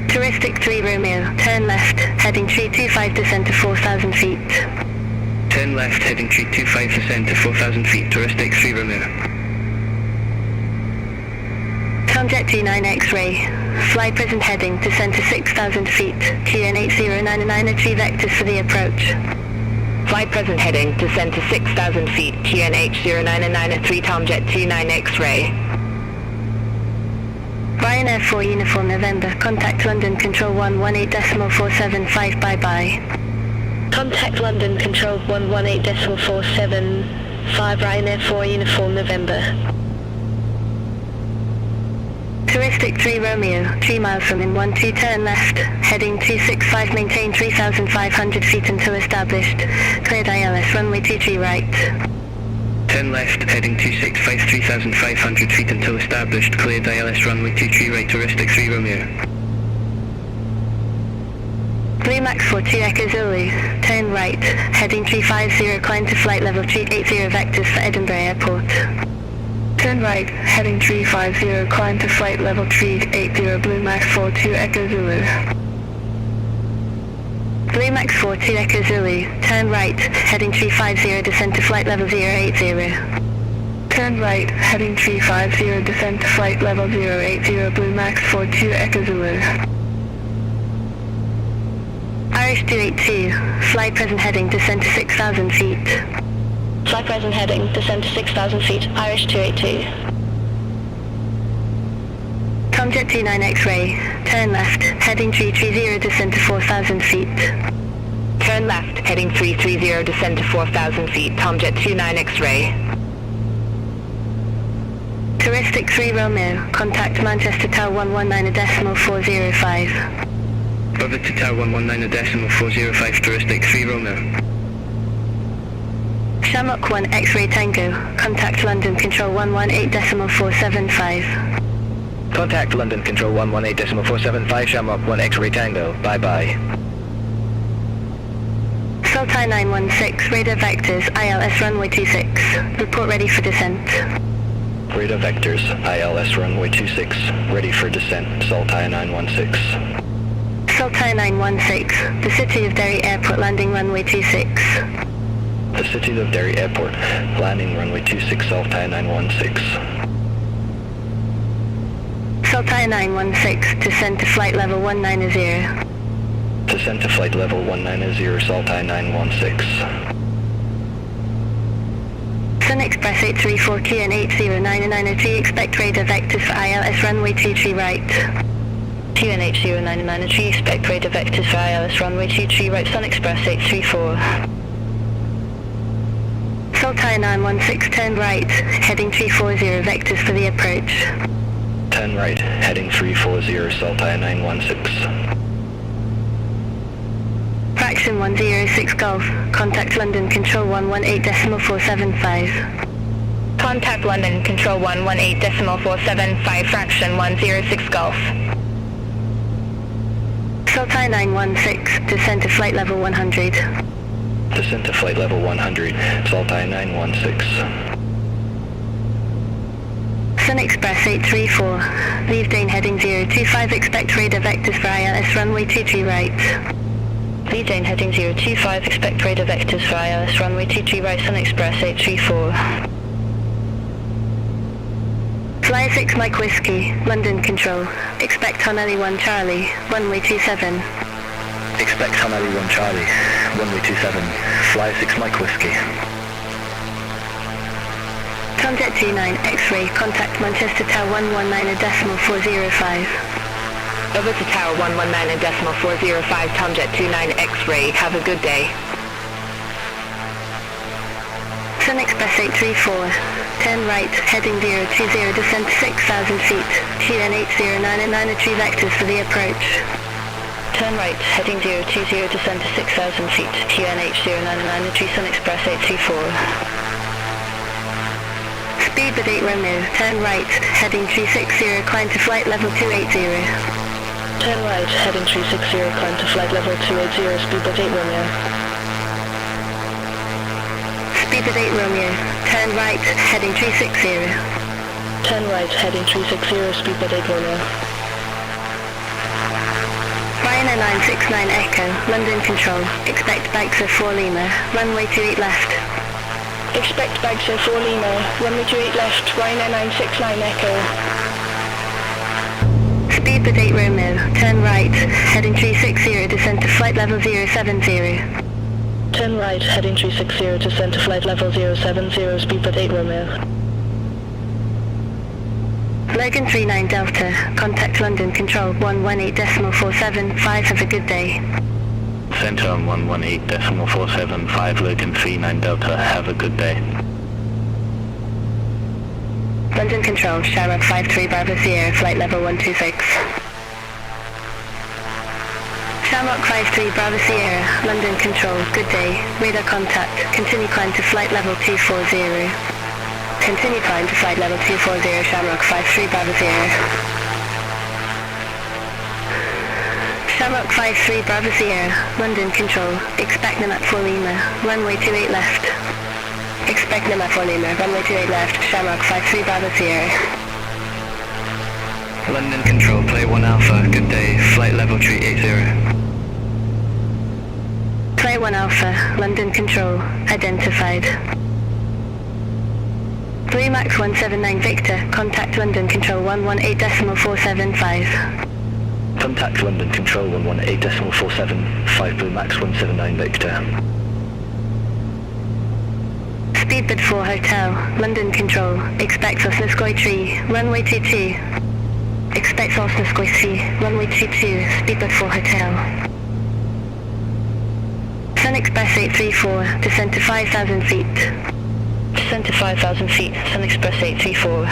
Touristic 3 Romeo, turn left, heading 325, descend to 4,000 feet. Turn left, heading 325, descend to 4,000 feet, touristic 3 Romeo. Tomjet 29 X-ray, fly present heading, descend to 6,000 feet, QN8099, 3 vectors for the approach. Fly present heading, descend to 6,000 feet, QNH0993, Tomjet 29 X-ray. Ryanair 4 Uniform November, contact London Control 118.475, bye-bye. Contact London Control 118.475, Ryanair 4 Uniform November. Touristic 3 Romeo, 3 miles from in 12, turn left, heading 265, maintain 3,500 feet until established, cleared ILS runway 23 right. Turn left, heading 265, 3,500 feet until established, cleared ILS runway 23 right, touristic 3 Romeo. Blue Max 42 Echo Zulu, turn right, heading 350, climb to flight level 380, vectors for Edinburgh Airport. Turn right, heading 350, climb to flight level 380, Blue Max 42 Echo Zulu. Blue Max 42 Echo Zulu, turn right, heading 350, descend to flight level 080. Turn right, heading 350, descend to flight level 080, Blue Max 42 Echo Zulu. Irish 282, fly present heading, descend to 6,000 feet. Fly present heading, descend to 6,000 feet, Irish 282. Tomjet 29 X-ray, turn left, heading 330, descend to 4,000 feet. Turn left, heading 330, descend to 4,000 feet, Tomjet 29 X-ray. Touristic 3 Romeo, contact Manchester Tower 119.405. Over to Tower 119.405, touristic 3 Romeo. Shamrock 1 X-ray Tango, contact London Control 118.475. Contact London Control 118.475, Shamrock 1 X-ray Tango, bye-bye. Sultai 916, radar vectors, ILS runway 26, report ready for descent. Radar vectors, ILS runway 26, ready for descent, Sultai 916. Sultai 916, the City of Derry Airport landing runway 26. The City of Derry Airport, landing runway 26, Sultai 916. Sultai 916, descend to flight level 190. Descend to flight level 190, Sultai 916. Sun Express 834 QN809903, expect radar vectors for ILS runway 23 right. QNH0993, expect radar vectors for ILS runway 23 right, Sun Express 834. Saltire 916, turn right, heading 340, vectors for the approach. Turn right, heading 340, Saltire 916. Fraction 106 Golf, contact London Control 118.475. Contact London Control 118.475, fraction 106 Golf. Saltire 916, descend to flight level 100. Descent to flight level 100, Saltire 916. Sun Express 834, leave Dane heading 025, expect radar vectors for ILS runway 23 right. Leave Dane heading 025, expect radar vectors for ILS runway 23 right, Sun Express 834. Flyer 6 Mike Whiskey, London Control, expect Honelli 1 Charlie, runway 27. Expect Honelli 1 Charlie, runway 27, Flyer 6 Mike Whiskey. Tomjet 29 X-ray, contact Manchester Tower 119.405. Over to Tower 119.405, Tomjet 29 X-ray, have a good day. Sun Express 834, turn right, heading 020, descend to 6,000 feet, QN8099 tree vectors for the approach. Turn right, heading 020, descend to 6,000 feet, QN8099 tree, Sun Express 834. Speed with 8 Romeo, turn right, heading 360, climb to flight level 280. Turn right, heading 360, climb to flight level 280, speed with 8 Romeo. Speed with 8 Romeo, turn right, heading 360. Turn right, heading 360, speed with 8 Romeo. Ryanair 969 Echo, London Control, expect bags of 4 Lima, runway 28 left. Expect bags of 4 Lima, runway 28 left, Ryanair 969 Echo. Speed with 8 Romeo, turn right, heading 360, descend to flight level 070. Turn right, heading 360, descend to flight level 070, speed with 8 Romeo. Logan 39 Delta, contact London Control 118.475, have a good day. Center on 118.475, Logan 39 Delta, have a good day. London Control, Shamrock 53 Bravo Sierra, flight level 126. Shamrock 53 Bravo Sierra, London Control, good day, radar contact, continue climb to flight level 240. Continue climb to flight level 240, Shamrock 53 Bravo Sierra. Shamrock 53 Bravo Sierra, London Control, expect them at 4 Lima, runway 28 left. Expect them at 4 Lima, runway 28 left, Shamrock 53 Bravo Sierra. London Control, play 1 Alpha, good day, flight level 380. Play 1 Alpha, London Control, identified. 3 Max 179 Victor, contact London Control 118.475. Contact London Control 118.475, Blue Max 179 Victor. Speedbird 4 Hotel, London Control, expect Osnaskoy Tree, runway 22. Expect Osnaskoy Tree, runway 22, Speedbird 4 Hotel. Sun Express 834, descend to 5,000 feet. Descend to 5,000 feet, Sun Express 834.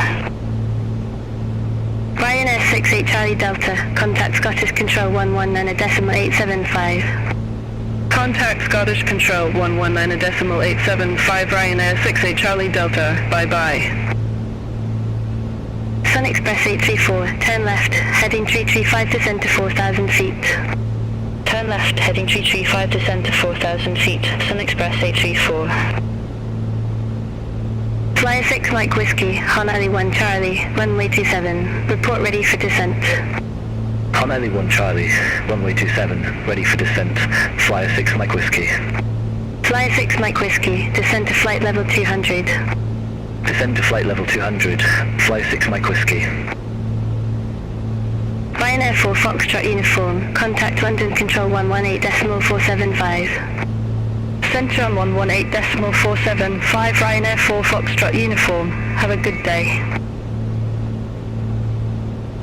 Ryanair 68 Charlie Delta, contact Scottish Control 119.875. Contact Scottish Control 119.875, Ryanair 68 Charlie Delta, bye-bye. Sun Express 834, turn left, heading 335, descend to 4,000 feet. Turn left, heading 335, descend to 4,000 feet, Sun Express 834. Flyer 6 Mike Whiskey, Honelli 1 Charlie, runway 27, report ready for descent. Honelli 1 Charlie, runway 27, ready for descent, Flyer 6 Mike Whiskey. Flyer 6 Mike Whiskey, descend to flight level 200. Descend to flight level 200, Flyer 6 Mike Whiskey. Ryanair 4 Foxtrot uniform, contact London Control 118.475. Center on 118.475, Ryanair 4 Foxtrot uniform, have a good day.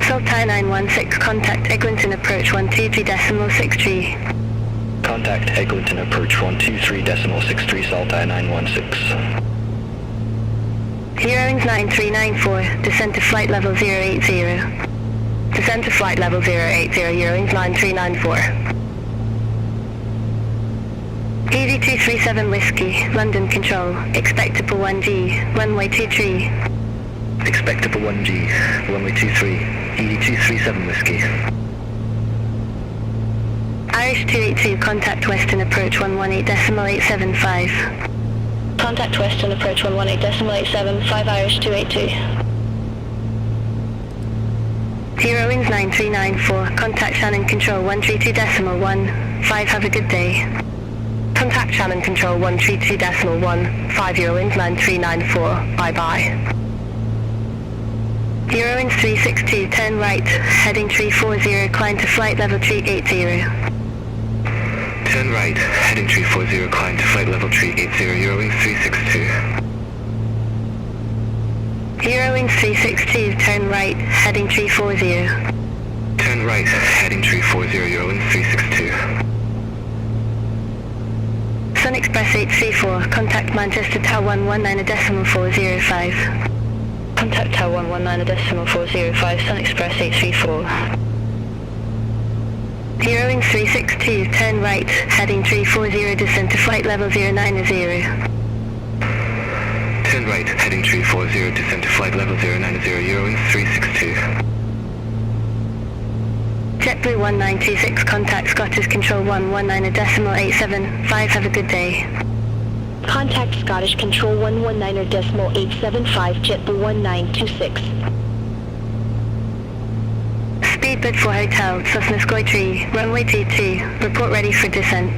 Saltire 916, contact Eglinton approach 123.63. Contact Eglinton approach 123.63, Saltire 916. Heroings 9394, descend to flight level 080. Descend to flight level 080, Eurowings 9394. Easy 237 Whiskey, London Control, expect to pull 1G, runway 23. Expect to pull 1G, runway 23, Easy 237 Whiskey. Irish 282, contact Western approach 118.875. Contact Western approach 118.875 Irish 282. Zero Wings 9394, contact Shannon Control 132.15, have a good day. Contact Shannon Control 132.15, Eurowings 9394, bye-bye. Zero Wings 362, turn right, heading 340, climb to flight level 380. Turn right, heading 340, climb to flight level 380, Eurowings 362. Zero Wings 362, turn right, heading 340. Turn right, heading 340, Eurowings 362. Sun Express 834, contact Manchester Tower 119.405. Contact Tower 119.405, Sun Express 834. Zero Wings 362, turn right, heading 340, descend to flight level 090. Turn right, heading 340, descend to flight level 090, Eurowings 362. JetBlue 1926, contact Scottish Control 119.875, have a good day. Contact Scottish Control 119.875 JetBlue 1926. Speedbird 4 Hotel, Sosnoskoye 3, runway 22, report ready for descent.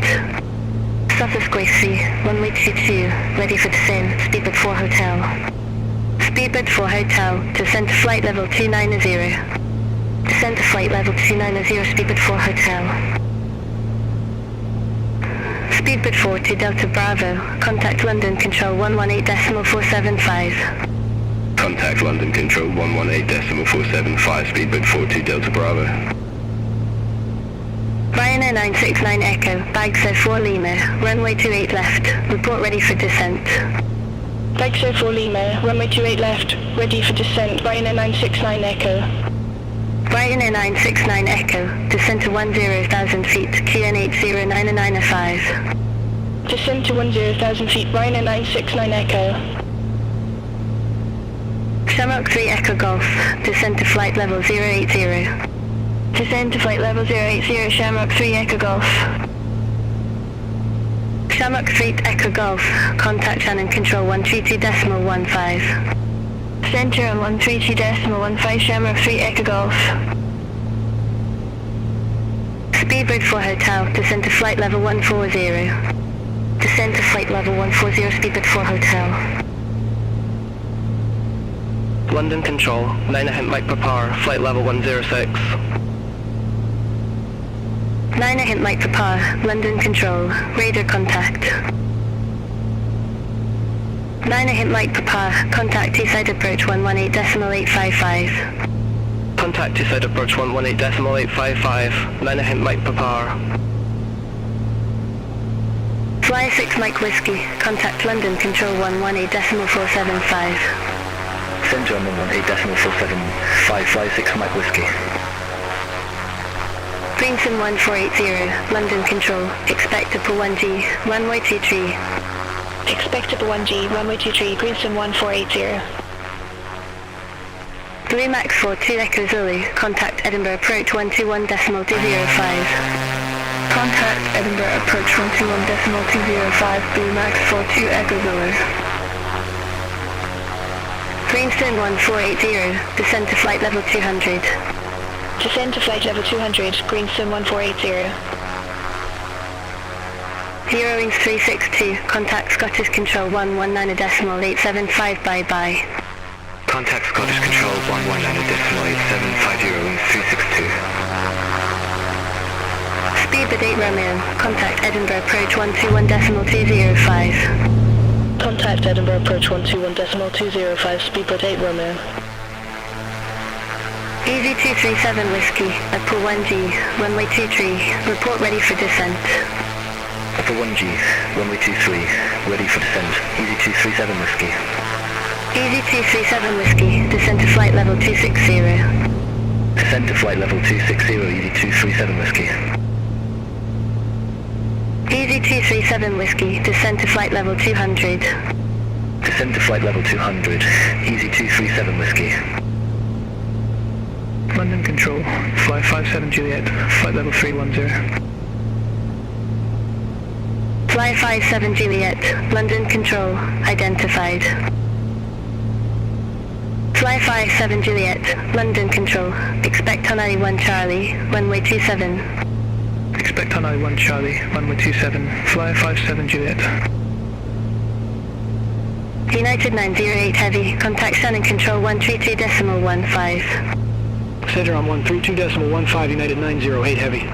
Sosnoskoye 3, runway 22, ready for descent, Speedbird 4 Hotel. Speedbird 4 Hotel, descend to flight level 290. Descend to flight level 290, Speedbird 4 Hotel. Speedbird 4 to Delta Bravo, contact London Control 118.475. Contact London Control 118.475, Speedbird 42 Delta Bravo. Ryanair 969 Echo, Bagso 4 Lima, runway 28 left, report ready for descent. Bagso 4 Lima, runway 28 left, ready for descent, Ryanair 969 Echo. Ryanair 969 Echo, descend to 10,000 feet, QN80995. Descend to 10,000 feet, Ryanair 969 Echo. Shamrock 3 Echo Golf, descend to flight level 080. Descend to flight level 080, Shamrock 3 Echo Golf. Shamrock 3 Echo Golf, contact Shannon Control 132.15. Center on 132.15, Shamrock 3 Echo Golf. Speedbird 4 Hotel, descend to flight level 140. Descend to flight level 140, Speedbird 4 Hotel. London Control, 9 hint Mike per power, flight level 106. 9 hint Mike per power, London Control, radar contact. 9 hint Mike per power, contact Teesside approach 118.855. Contact Teesside approach 118.855, 9 hint Mike per power. Fly 6 Mike Whiskey, contact London Control 118.475. Center on 118.475, fly 6 Mike Whiskey. Greenson 1480, London Control, expect to pull 1G, runway 23. Expect to pull 1G, runway 23, Greenson 1480. Blue Max 42 Echo Zulu, contact Edinburgh approach 121.205. Contact Edinburgh approach 121.205, Blue Max 42 Echo Zulu. Greenstone 1480, descend to flight level 200. Descend to flight level 200, Greenstone 1480. Zero Wings 362, contact Scottish Control 119.875, bye-bye. Contact Scottish Control 119.875, Eurowings 362. Speedbird 8 Romeo, contact Edinburgh approach 121.205. Contact Edinburgh approach 121.205, Speedbird 8 Romeo. Easy 237 Whiskey, at pull 1G, runway 23, report ready for descent. Upper 1G, runway 23, ready for descent, Easy 237 Whiskey. Easy 237 Whiskey, descend to flight level 260. Descend to flight level 260, Easy 237 Whiskey. Easy 237 Whiskey, descend to flight level 200. Descend to flight level 200, Easy 237 Whiskey. London Control, fly 57 Juliet, flight level 310. Fly 57 Juliet, London Control, identified. Fly 57 Juliet, London Control, expect on I1 Charlie, runway 27. Expect on I1 Charlie, runway 27, fly 57 Juliet. United 908 Heavy, contact Shannon Control 132.15. Center on 132.15, United 908 Heavy.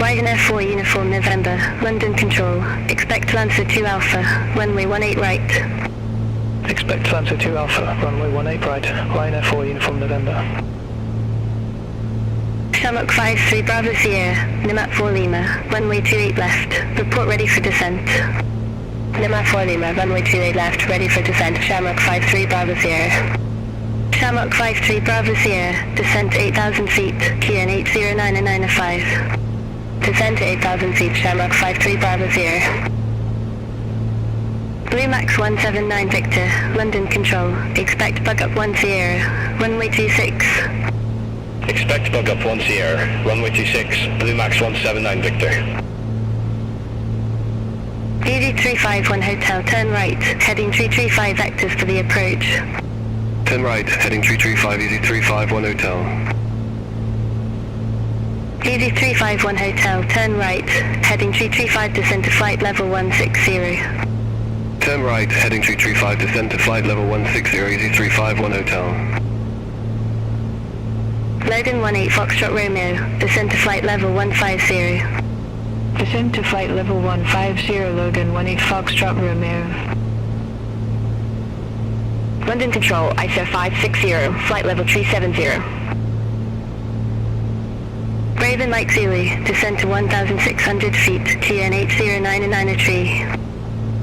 Ryanair 4 Uniform November, London Control, expect Lancer 2 Alpha, runway 18 right. Expect Lancer 2 Alpha, runway 18 right, Ryanair 4 Uniform November. Shamrock 53 Bravo Sierra, Nimat 4 Lima, runway 28 left, report ready for descent. Nimat 4 Lima, runway 28 left, ready for descent, Shamrock 53 Bravo Sierra. Shamrock 53 Bravo Sierra, descent to 8,000 feet, QN 80995. Descend to 8,000 feet, Shamrock 53 Bravo Sierra. Blue Max 179 Victor, London Control, expect bug up 1 Sierra, runway 26. Expect bug up 1 Sierra, runway 26, Blue Max 179 Victor. EV 351 Hotel, turn right, heading 335 vectors for the approach. Turn right, heading 335, Easy 351 Hotel. EV 351 Hotel, turn right, heading 335 descend to flight level 160. Turn right, heading 335, descend to flight level 160, Easy 351 Hotel. Logan 18 Foxtrot Romeo, descend to flight level 150. Descend to flight level 150, Logan 18 Foxtrot Romeo. London Control, ISO 560, flight level 370. Raven Mike Zulu, descend to 1,600 feet, QN 80993.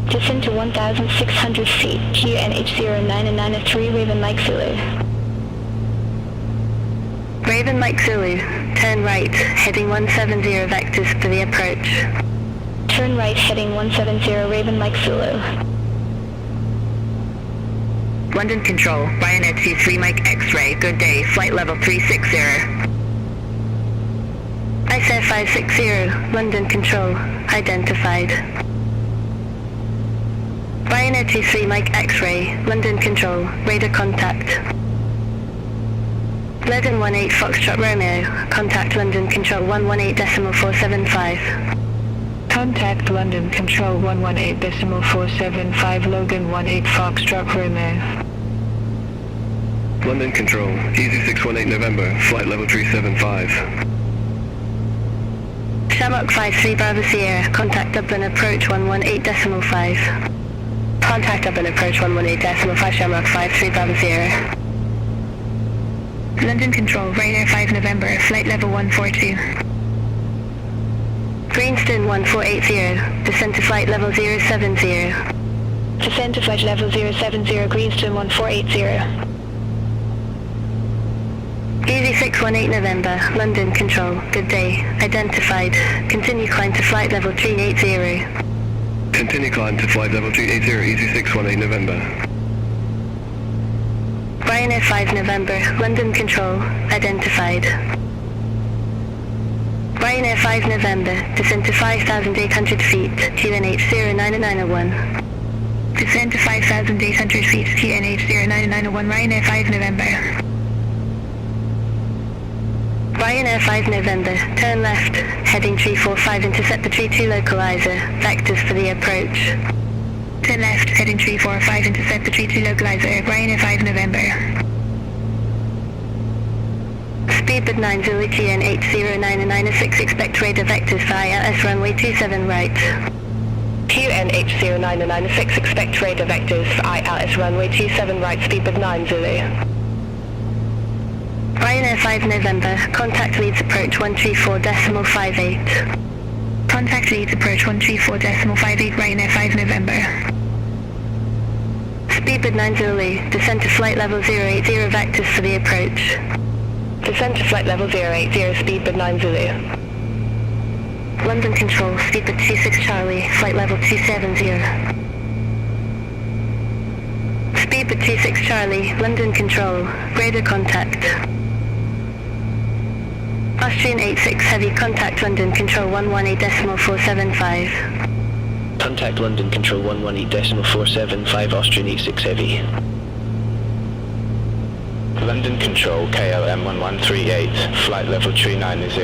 Descend to 1,600 feet, QN 80993, Raven Mike Zulu. Raven Mike Zulu, turn right, heading 170 vectors for the approach. Turn right, heading 170, Raven Mike Zulu. London Control, Ryanair 23 Mike X-Ray, good day, flight level 360. ISO 560, London Control, identified. Ryanair 23 Mike X-Ray, London Control, radar contact. Logan 18 Foxtrot Romeo, contact London Control 118.475. Contact London Control 118.475, Logan 18 Foxtrot Romeo. London Control, Easy 618 November, flight level 375. Shamrock 53 Bravo Sierra, contact Dublin approach 118.5. Contact Dublin approach 118.5, Shamrock 53 Bravo Sierra. London Control, Ryanair 5 November, flight level 142. Greenstone 1480, descend to flight level 070. Descend to flight level 070, Greenstone 1480. Easy 618 November, London Control, good day, identified. Continue climb to flight level 380. Continue climb to flight level 380, Easy 618 November. Ryanair 5 November, London Control, identified. Ryanair 5 November, descend to 5,800 feet, QN 80901. Descend to 5,800 feet, QN 80901, Ryanair 5 November. Ryanair 5 November, turn left, heading 345, intercept the 32 localizer, vectors for the approach. Turn left, heading 345, intercept the 32 localizer, Ryanair 5 November. Speedbird 9 Zulu QN 80996, expect radar vectors for ILS runway 27 right. QN 80996, expect radar vectors for ILS runway 27 right, Speedbird 9 Zulu. Ryanair 5 November, contact leads approach 134.58. Contact leads approach 134.58, Ryanair 5 November. Speedbird 9 Zulu, descend to flight level 080 vectors for the approach. Descend to flight level 080, Speedbird 9 Zulu. London Control, Speedbird 26 Charlie, flight level 270. Speedbird 26 Charlie, London Control, radar contact. Austrian 86 Heavy, contact London Control 118.475. Contact London Control 118.475, Austrian 86 Heavy. London Control, KLM 1138, flight level 390.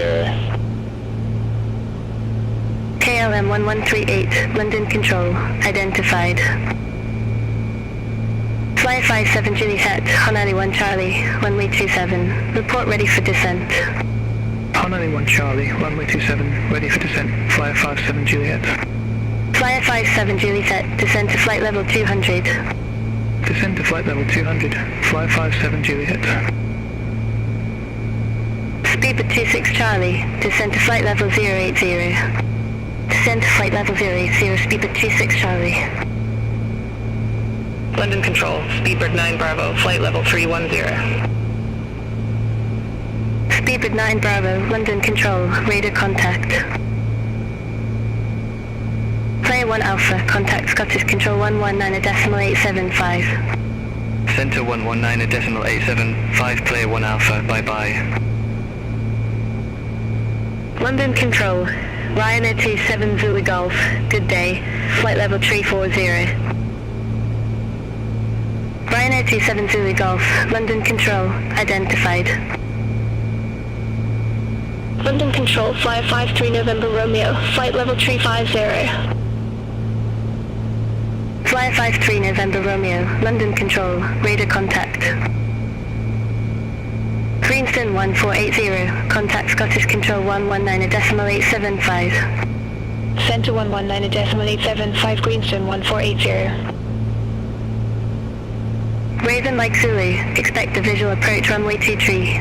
KLM 1138, London Control, identified. Fly 57 Juliet, Honolulu 1 Charlie, runway 27, report ready for descent. Honolulu 1 Charlie, runway 27, ready for descent, flyer 57 Juliet. Flyer 57 Juliet, descend to flight level 200. Descend to flight level 200, flyer 57 Juliet. Speedbird 26 Charlie, descend to flight level 080. Descend to flight level 080, Speedbird 26 Charlie. London Control, Speedbird 9 Bravo, flight level 310. Speedbird 9 Bravo, London Control, radar contact. Player 1 Alpha, contact Scottish Control 119.875. Center 119.875, player 1 Alpha, bye-bye. London Control, Ryanair 27 Zulu Golf, good day, flight level 340. Ryanair 27 Zulu Golf, London Control, identified. London Control, flyer 53 November Romeo, flight level 350. Flyer 53 November Romeo, London Control, radar contact. Greenstone 1480, contact Scottish Control 119.875. Center 119.875, Greenstone 1480. Raven Mike Zulu, expect a visual approach runway 23.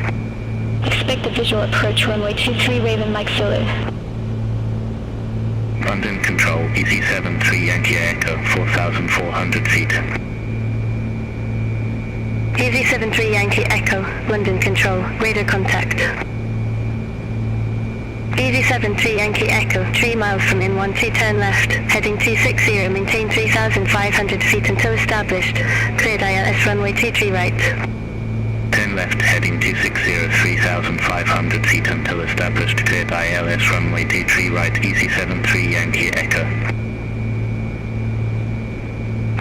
Expect a visual approach runway 23, Raven Mike Zulu. London Control, EC73 Yankee Echo, 4,400 feet. Easy 73 Yankee Echo, London Control, radar contact. Easy 73 Yankee Echo, 3 miles from in-12, turn left, heading 260, maintain 3,500 feet until established, cleared ILS runway 23 right. Turn left, heading 260, 3,500 feet until established, cleared ILS runway 23 right, EC73 Yankee Echo.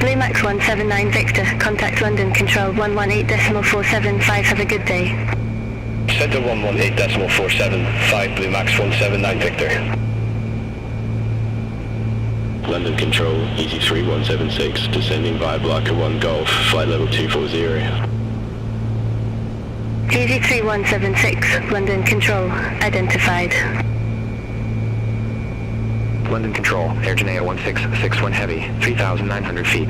Blue Max 179 Victor, contact London Control 118.475, have a good day. Center 118.475, Blue Max 179 Victor. London Control, EC3 176, descending via Blocker 1 Golf, flight level 240. Easy 3176, London Control, identified. London Control, Air Janea 1661 Heavy, 3,900 feet.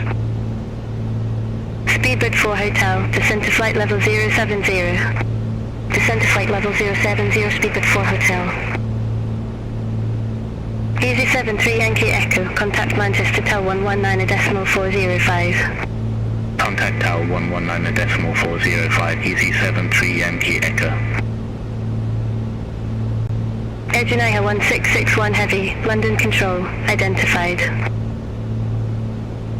Speedbird 4 Hotel, descend to flight level 070. Descend to flight level 070, Speedbird 4 Hotel. Easy 73 Yankee Echo, contact Manchester Tower 119.405. Contact Tower 119.405, Easy 73 Yankee Echo. Air Janea 1661 Heavy, London Control, identified.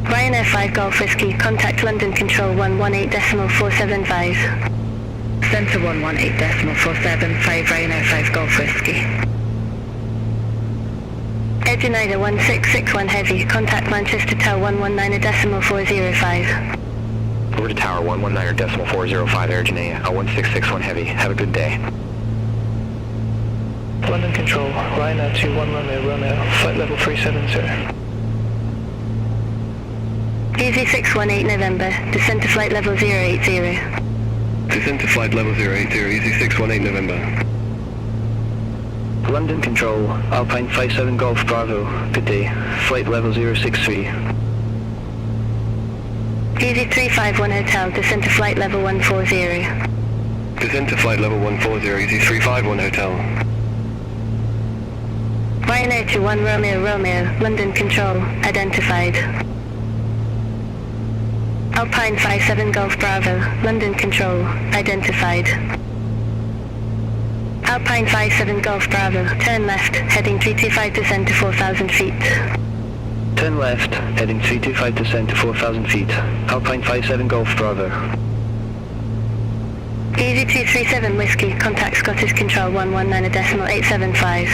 Ryanair 5 Golf Whiskey, contact London Control 118.475. Center 118.475, Ryanair 5 Golf Whiskey. Air Janea 1661 Heavy, contact Manchester Tower 119.405. Over to Tower 119.405, Air Janea, 1661 Heavy. Have a good day. London Control, Ryanair 21 Romeo, flight level 370. Easy 618 November, descend to flight level 080. Descend to flight level 080, Easy 618 November. London Control, Alpine 57 Golf Bravo, good day, flight level 063. Easy 351 Hotel, descend to flight level 140. Descend to flight level 140, Easy 351 Hotel. Ryanair 21 Romeo Romeo, London Control, identified. Alpine 57 Golf Bravo, London Control, identified. Alpine 57 Golf Bravo, turn left, heading 325 descend to 4,000 feet. Turn left, heading 325 descend to 4,000 feet. Alpine 57 Golf Bravo. Easy 237 Whiskey, contact Scottish Control 119.875.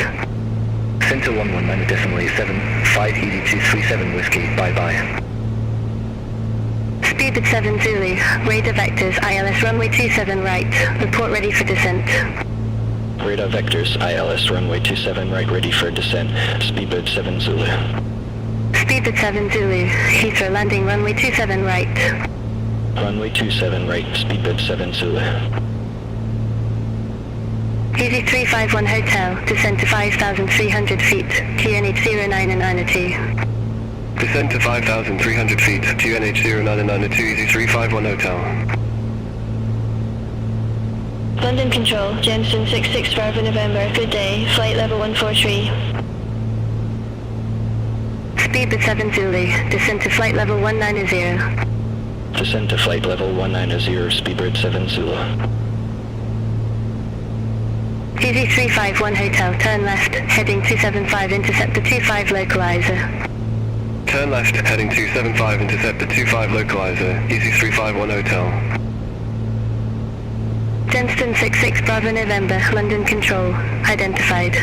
Center 119.875, Easy 237 Whiskey, bye-bye. Speedbird 7 Zulu, radar vectors, ILS runway 27 right, report ready for descent. Radar vectors, ILS runway 27 right, ready for descent. Speedbird 7 Zulu. Speedbird 7 Zulu, Heathrow landing runway 27 right. Runway 27 right, Speedbird 7 Zulu. Easy 351 Hotel, descend to 5,300 feet, QNH 09 and 902. Descend to 5,300 feet, QNH 09 and 902, Easy 351 Hotel. London Control, Jameson 66 Bravo November, good day, flight level 143. Speedbird 7 Zulu, descend to flight level 190. Descend to flight level 190, Speedbird 7 Zulu. Easy 351 Hotel, turn left, heading 275, interceptor 25 localizer. Turn left, heading 275, interceptor 25 localizer, Easy 351 Hotel. Johnston 66 Bravo November, London Control, identified.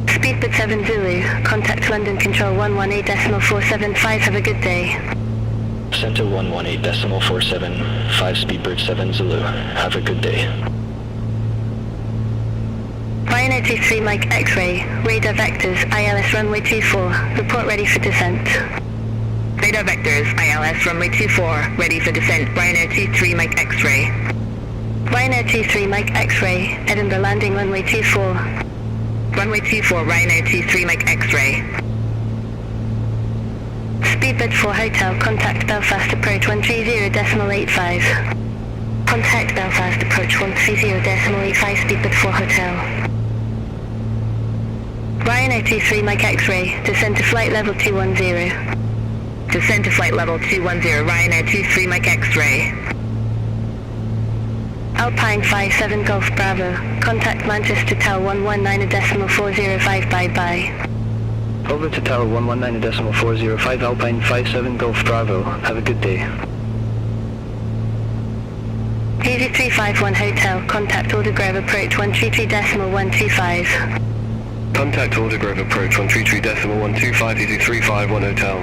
Speedbird 7 Zulu, contact London Control 118.475, have a good day. Center 118.475, Speedbird 7 Zulu. Have a good day. Ryanair 23 Mike X-ray, radar vectors, ILS runway 24, report ready for descent. Radar vectors, ILS runway 24, ready for descent. Ryanair 23 Mike X-ray. Ryanair 23 Mike X-ray, Edinburgh landing runway 24. Runway 24, Ryanair 23 Mike X-ray. Speedbird 4 Hotel, contact Belfast approach 130.85. Contact Belfast approach 130.85, Speedbird 4 Hotel. Ryanair 23 Mike X-ray, descend to flight level 210. Descend to flight level 210, Ryanair 23 Mike X-ray. Alpine 57 Golf Bravo, contact Manchester Tower 119.405, bye-bye. Over to Tower 119.405, Alpine 57 Golf Bravo. Have a good day. Easy 351 Hotel, contact Aldergrove approach 133.125. Contact Aldergrove approach 133.125, Easy 351 Hotel.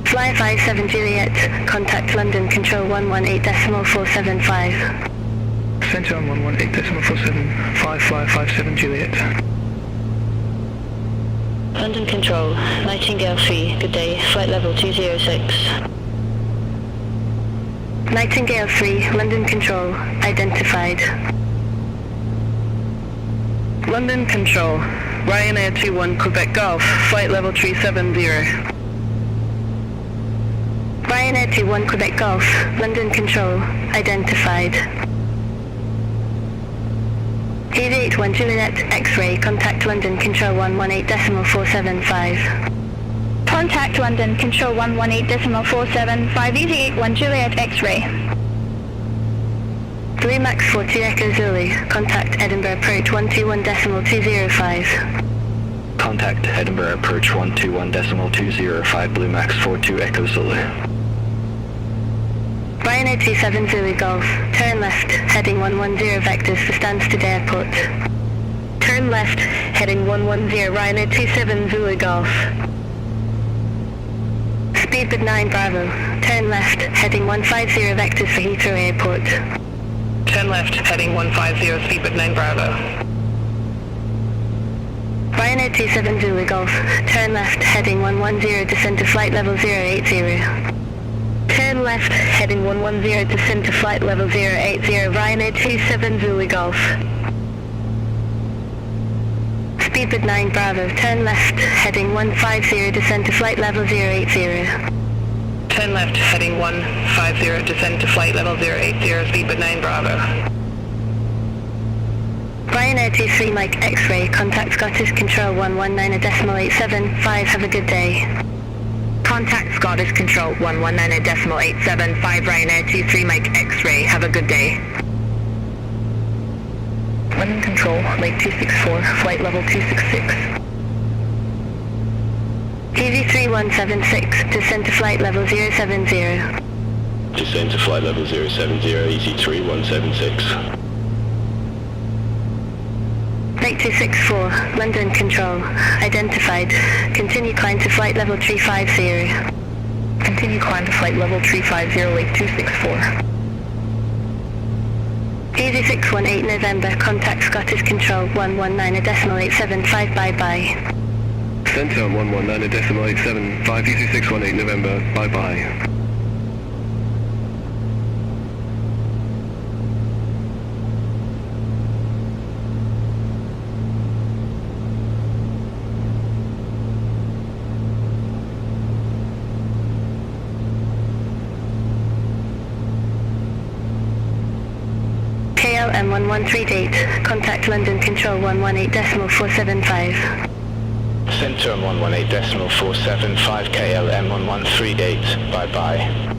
Fly 57 Juliet, contact London Control 118.475. Center on 118.475, fly 57 Juliet. London Control, Nightingale 3, good day, flight level 206. Nightingale 3, London Control, identified. London Control, Ryanair 21 Quebec Golf, flight level 370. Ryanair 21 Quebec Golf, London Control, identified. Easy Juliet X-ray, contact London Control 118.475. Contact London Control 118.475, Easy 81 Juliet X-ray. Blue Max 42 Echo Zulu, contact Edinburgh approach 121.205. Contact Edinburgh approach 121.205, Blue Max 42 Echo Zulu. Ryanair 27 Zulu Golf, turn left, heading 110 vectors for Stansted Airport. Turn left, heading 110, Ryanair 27 Zulu Golf. Speedbird 9 Bravo, turn left, heading 150 vectors for Heathrow Airport. Turn left, heading 150, Speedbird 9 Bravo. Ryanair 27 Zulu Golf, turn left, heading 110, descend to flight level 080. Turn left, heading 110, descend to flight level 080, Ryanair 27 Zulu Golf. Speedbird 9 Bravo, turn left, heading 150, descend to flight level 080. Turn left, heading 150, descend to flight level 080, Speedbird 9 Bravo. Ryanair 23 Mike X-ray, contact Scottish Control 119.875, have a good day. Contact Scottish Control 119.875 Ryanair 23 Mike X-ray, have a good day. London Control, Lake 264, flight level 266. EV3176, descend to flight level 070. Descend to flight level 070, EZ3176. Lake 264, London Control, identified. Continue climb to flight level 350. Continue climb to flight level 350, Lake 264. EZ618 November, contact Scottish Control 119.875, bye-bye. Center 119.875, EZ618 November, bye-bye. KLM 113 date, contact London Control 118.475. Centrum 118.475, KLM 113 date, bye-bye.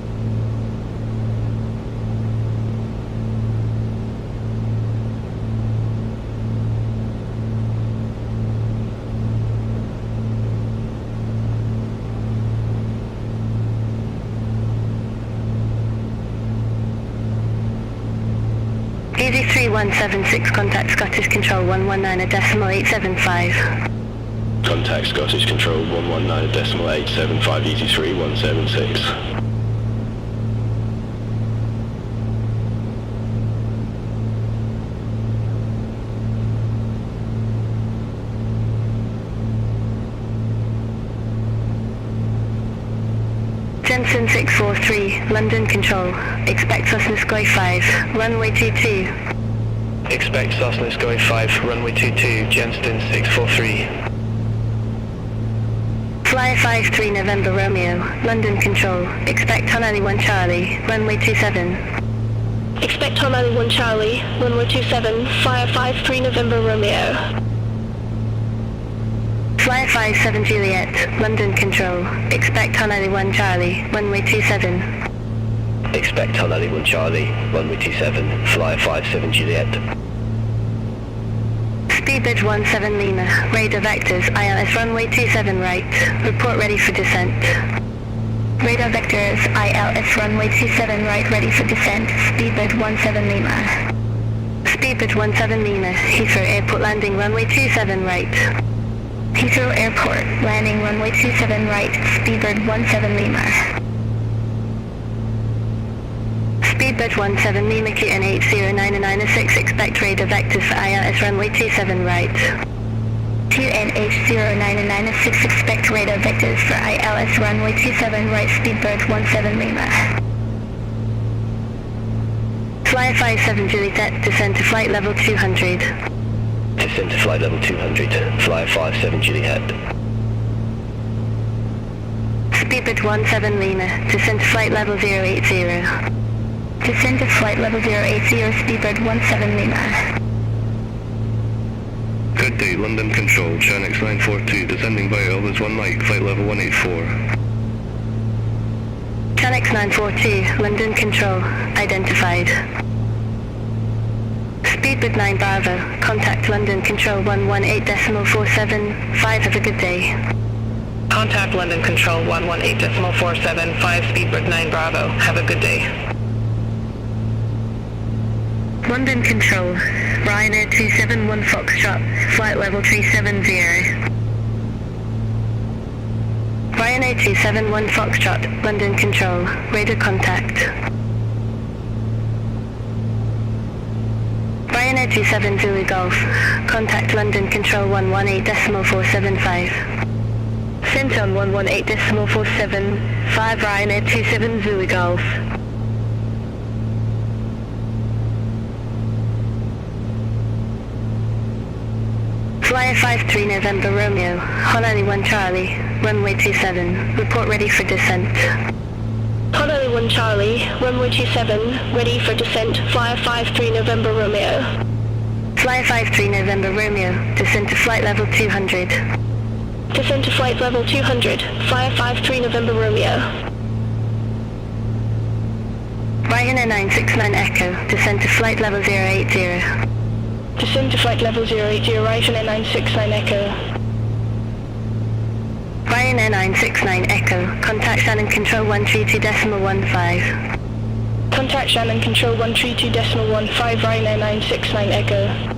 EZ3176, contact Scottish Control 119.875. Contact Scottish Control 119.875, EZ3176. Jensen 643, London Control, expect Cessna Sky 5, runway 22. Expect Cessna Sky 5, runway 22, Jenston 643. Flyer 53 November Romeo, London Control, expect Honolulu 1 Charlie, runway 27. Expect Honolulu 1 Charlie, runway 27, flyer 53 November Romeo. Flyer 57 Juliet, London Control, expect Honolulu 1 Charlie, runway 27. Expect Honolulu 1 Charlie, runway 27, flyer 57 Juliet. Speedbird 17 Lima, radar vectors, ILS runway 27 right, report ready for descent. Radar vectors, ILS runway 27 right, ready for descent, Speedbird 17 Lima. Speedbird 17 Lima, Heathrow Airport landing runway 27 right. Heathrow Airport, landing runway 27 right, Speedbird 17 Lima. Speedbird 17 Lima QNH0996, expect radar vectors for ILS runway 27 right. QNH0996, expect radar vectors for ILS runway 27 right, Speedbird 17 Lima. Flyer 57 Juliet, descend to flight level 200. Descend to flight level 200, flyer 57 Juliet. Speedbird 17 Lima, descend to flight level 080. Descend to flight level 080, Speedbird 17 Lima. Good day, London Control, Shannon 942, descending by Elvis 1 Mike, flight level 184. Challange 942, London Control, identified. Speedbird 9 Bravo, contact London Control 118.475, have a good day. Contact London Control 118.475 Speedbird 9 Bravo, have a good day. London Control, Ryanair 271 Foxtrot, flight level 370. Ryanair 271 Foxtrot, London Control, radar contact. Ryanair 27 Zulu Golf, contact London Control 118.475. Centon 118.475, Ryanair 27 Zulu Golf. Flyer 53 November Romeo, Honolulu 1 Charlie, runway 27, report ready for descent. Honolulu 1 Charlie, runway 27, ready for descent, flyer 53 November Romeo. Fly 53 November Romeo, descend to flight level 200. Descend to flight level 200, Fly 53 November Romeo. Ryanair 969 Echo, descend to flight level 080. Descend to flight level 080, Ryanair 969 Echo. Ryanair 969 Echo, contact Shannon Control 132.15. Contact Shannon Control 132.15, Ryanair 969 Echo.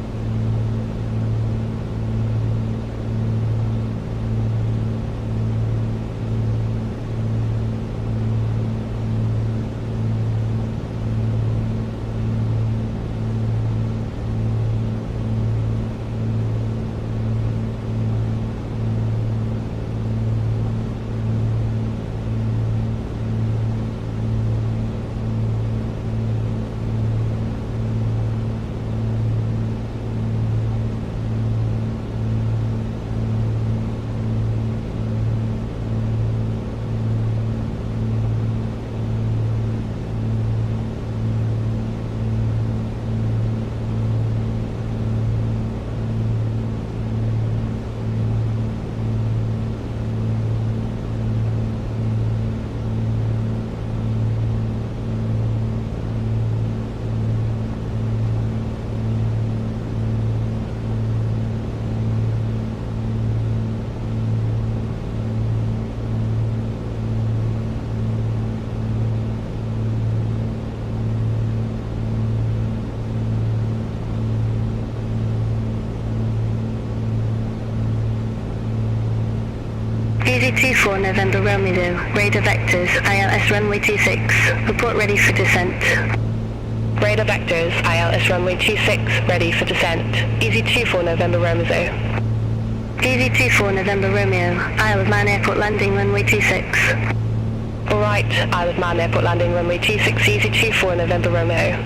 EZ24 November Romeo, radar vectors, ILS runway 26, report ready for descent. Radar vectors, ILS runway 26, ready for descent. EZ24 November Romeo. EZ24 November Romeo, Isle of Man Airport landing runway 26. Alright, Isle of Man Airport landing runway 26, EZ24 November Romeo.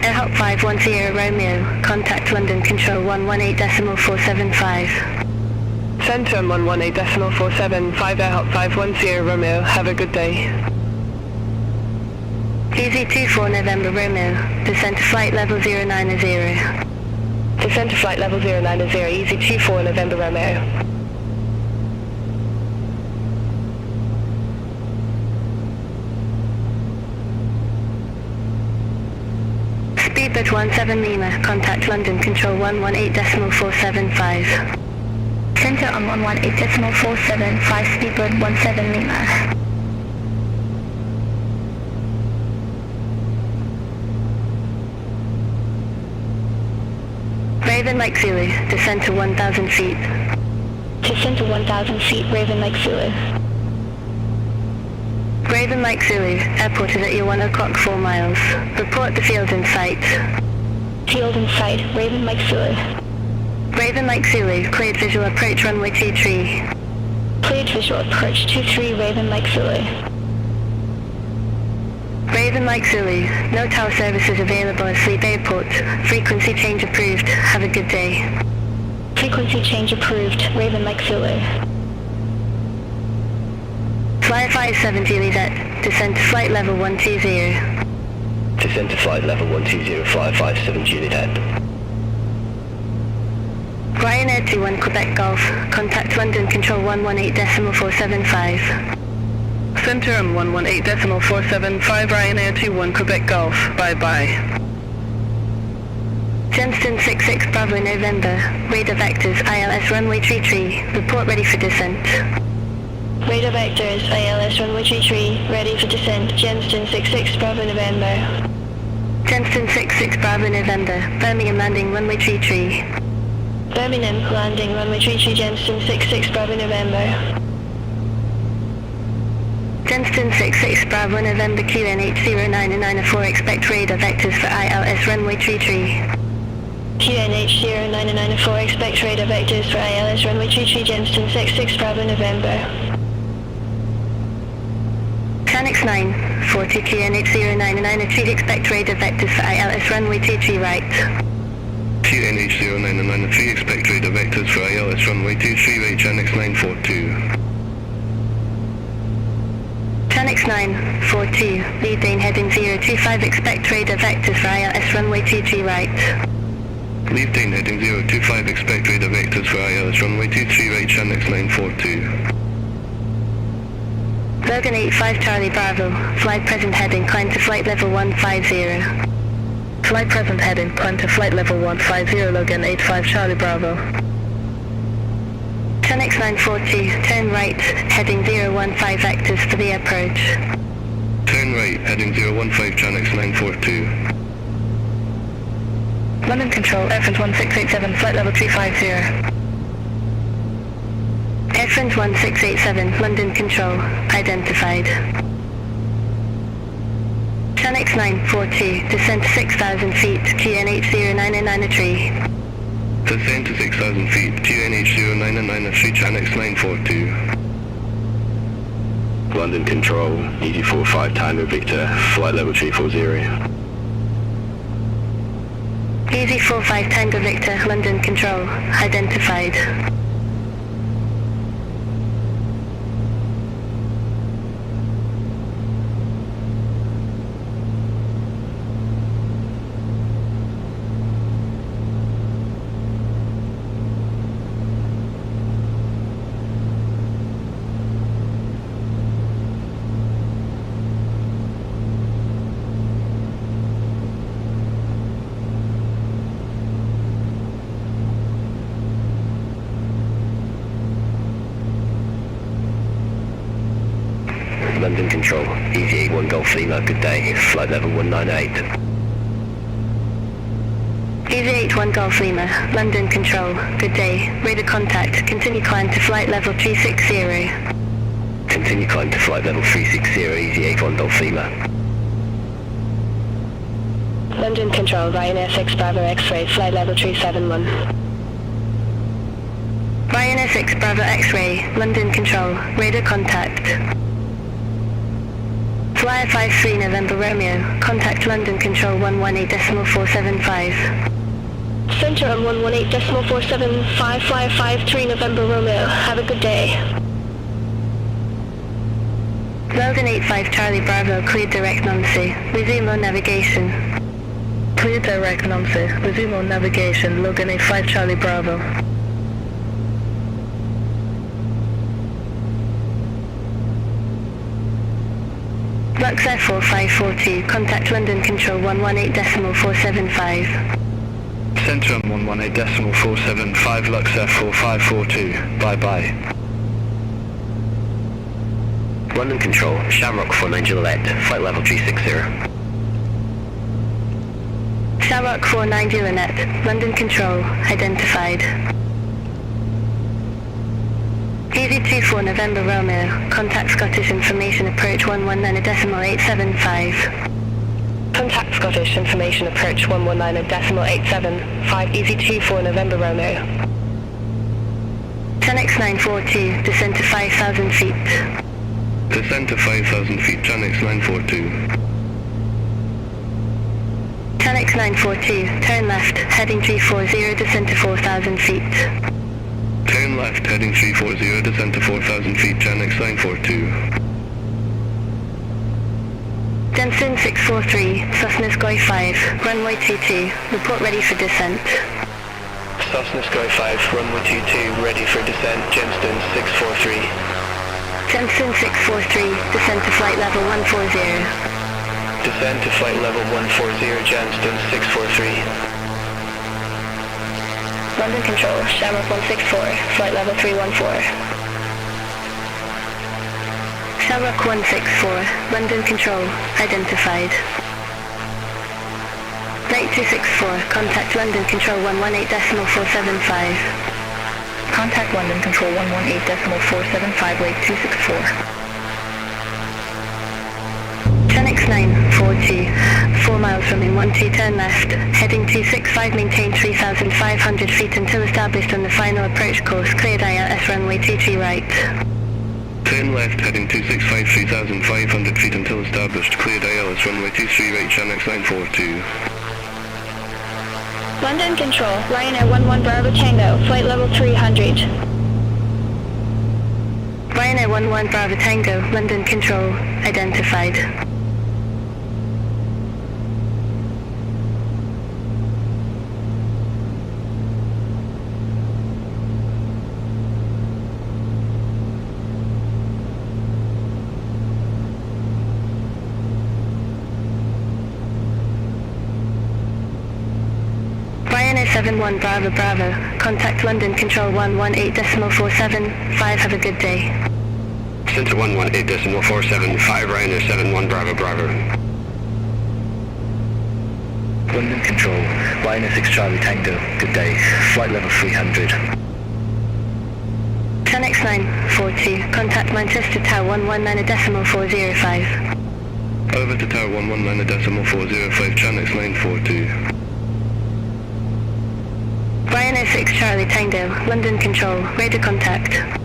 AirHop 510 Romeo, contact London Control 118.475. Centrum 118.475, AirHop 510 Romeo, have a good day. EZ24 November Romeo, descend to flight level 090. Descend to flight level 090, EZ24 November Romeo. Speedbird 17 Lima, contact London Control 118.475. Center on 118.475, Speedbird 17 Lima. Raven Mike Zulu, descend to 1,000 feet. Descend to 1,000 feet, Raven Mike Zulu. Raven Mike Zulu, airport is at your 1 o'clock 4 miles. Report the field in sight. Field in sight, Raven Mike Zulu. Raven Mike Zulu, cleared visual approach runway 23. Cleared visual approach 23, Raven Mike Zulu. Raven Mike Zulu, no tower services available at Sleep Airport. Frequency change approved. Have a good day. Frequency change approved, Raven Mike Zulu. Flyer 570 Juliet, descend to flight level 120. Descend to flight level 120, Flyer 57 Juliet. Ryanair 21 Quebec Golf, contact London Control 118.475. Centrum 118.475, Ryanair 21 Quebec Golf, bye-bye. Johnston 66 Bravo November, radar vectors, ILS runway 33, report ready for descent. Radar vectors, ILS runway 33, ready for descent, Johnston 66 Bravo November. Johnston 66 Bravo November, Birmingham landing runway 33. Birmingham landing runway 33, Johnston 66 Bravo November. Johnston 66 Bravo November QNH0994, expect radar vectors for ILS runway 33. QNH0994, expect radar vectors for ILS runway 33, Johnston 66 Bravo November. Shanix 940 QNH0993, expect radar vectors for ILS runway 23 right. QNH 0993, expect radar vectors for ILS runway 23 right, Shanix 942. Shanix 10x942, lead Dane heading 025, expect radar vectors for ILS runway 23 right. Leave Dane heading 025, expect radar vectors for ILS runway 23 right, Shannon 942. Logan 85 Charlie Bravo, fly present heading, climb to flight level 150. Flight present heading, climb to flight level 150, Logan 85 Charlie Bravo. 10x942, turn right, heading 015 vectors for the approach. Turn right, heading 015, Shannon 942. London Control, Airfront 1687, flight level 350. Airfront 1687, London Control, identified. Shannon 942, descend to 6,000 feet, QNH 0993. Descend to 6,000 feet, QNH 0993, Shannon 942. London Control, Easy 45 Tango Victor, flight level 340. Easy 45 Tango Victor, London Control, identified. London Control, Easy 81 Golf Lima, good day, flight level 198. Easy 81 Golf Lima, London Control, good day, radar contact, continue climb to flight level 360. Continue climb to flight level 360, Easy 81 Golf Lima. London Control, Ryanair 6 Bravo X-ray, flight level 371. Ryanair 6 Bravo X-ray, London Control, radar contact. Flyer 53 November Romeo, contact London Control 118.475. Center on 118.475, Flyer 53 November Romeo, have a good day. Logan 85 Charlie Bravo, cleared direct Nancy, resume on navigation. Clear direct Nancy, resume on navigation, Logan 85 Charlie Bravo. Lux F4 542, contact London Control 118.475. Centre on 118.475, Lux F4 542, bye-bye. London Control, Shamrock 49 Juliet, flight level 360. Shamrock 49 Juliet, London Control, identified. Easy 24 November Romeo, contact Scottish Information approach 119.875. Contact Scottish Information approach 119.875, Easy 24 November Romeo. 10x942, descend to 5,000 feet. Descend to 5,000 feet, Shannon 942. 10x942, turn left, heading 340, descend to 4,000 feet. Turn left, heading 340, descend to 4,000 feet, Shannon 942. Jensen 643, Cessna Sky 5, runway 22, report ready for descent. Cessna Sky 5, runway 22, ready for descent, Jensen 643. Jensen 643, descend to flight level 140. Descend to flight level 140, Jensen 643. London Control, Shamrock 164, flight level 314. Shamrock 164, London Control, identified. Night 264, contact London Control 118.475. Contact London Control 118.475, wait 264. 10x942, 4 miles from in 12, turn left, heading 265, maintain 3,500 feet until established on the final approach course, cleared ILS runway 23 right. Turn left, heading 265, 3,500 feet until established, cleared ILS runway 23 right, Shannon 942. London Control, Ryanair 11 Bravo Tango, flight level 300. Ryanair Ryanair 11 Bravo Tango, London Control, identified. Ryanair 71 Bravo Bravo, contact London Control 118.475, have a good day. Center 118.475, Ryanair 71 Bravo Bravo. London Control, Ryanair 6 Charlie Tango, good day. Flight level 300. Challange 942, contact Manchester Tower 119.405. Over to Tower 119.405, Challange 942. Ryanair 6 Charlie Tango, London Control, radar contact.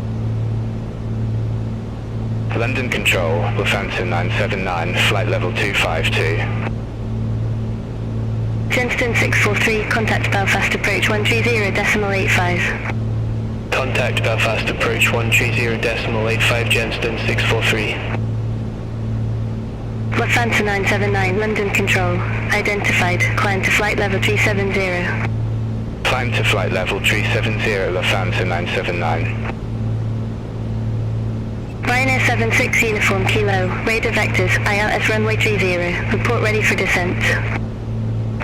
London Control, Lufthansa 979, flight level 252. Genston 643, contact Belfast approach 130.85. Contact Belfast approach 130.85, Genston 643. Lufthansa 979, London Control, identified, climb to flight level 370. Climb to flight level 370, Lufthansa 979. Ryanair 76 Uniform Kilo, radar vectors, ILS runway 30, report ready for descent.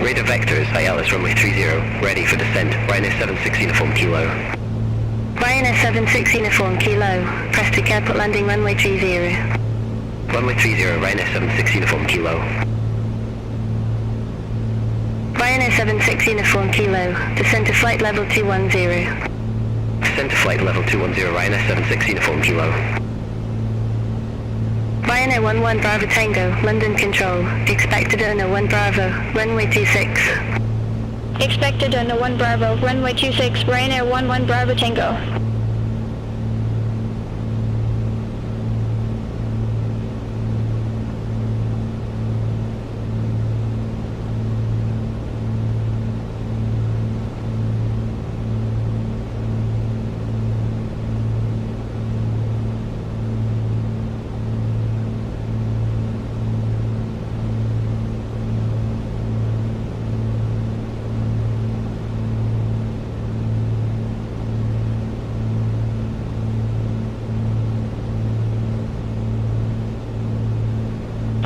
Radar vectors, ILS runway 30, ready for descent, Ryanair 76 Uniform Kilo. Ryanair 76 Uniform Kilo, Prestic Airport landing runway 30. Runway 30, Ryanair 76 Uniform Kilo. Ryanair 76 Uniform Kilo, descent to flight level 210. Descent to flight level 210, Ryanair 76 Uniform Kilo. Ryanair 11 Bravo Tango, London Control, expected owner 1 Bravo, runway 26. Expected owner 1 Bravo, runway 26, Ryanair 11 Bravo Tango.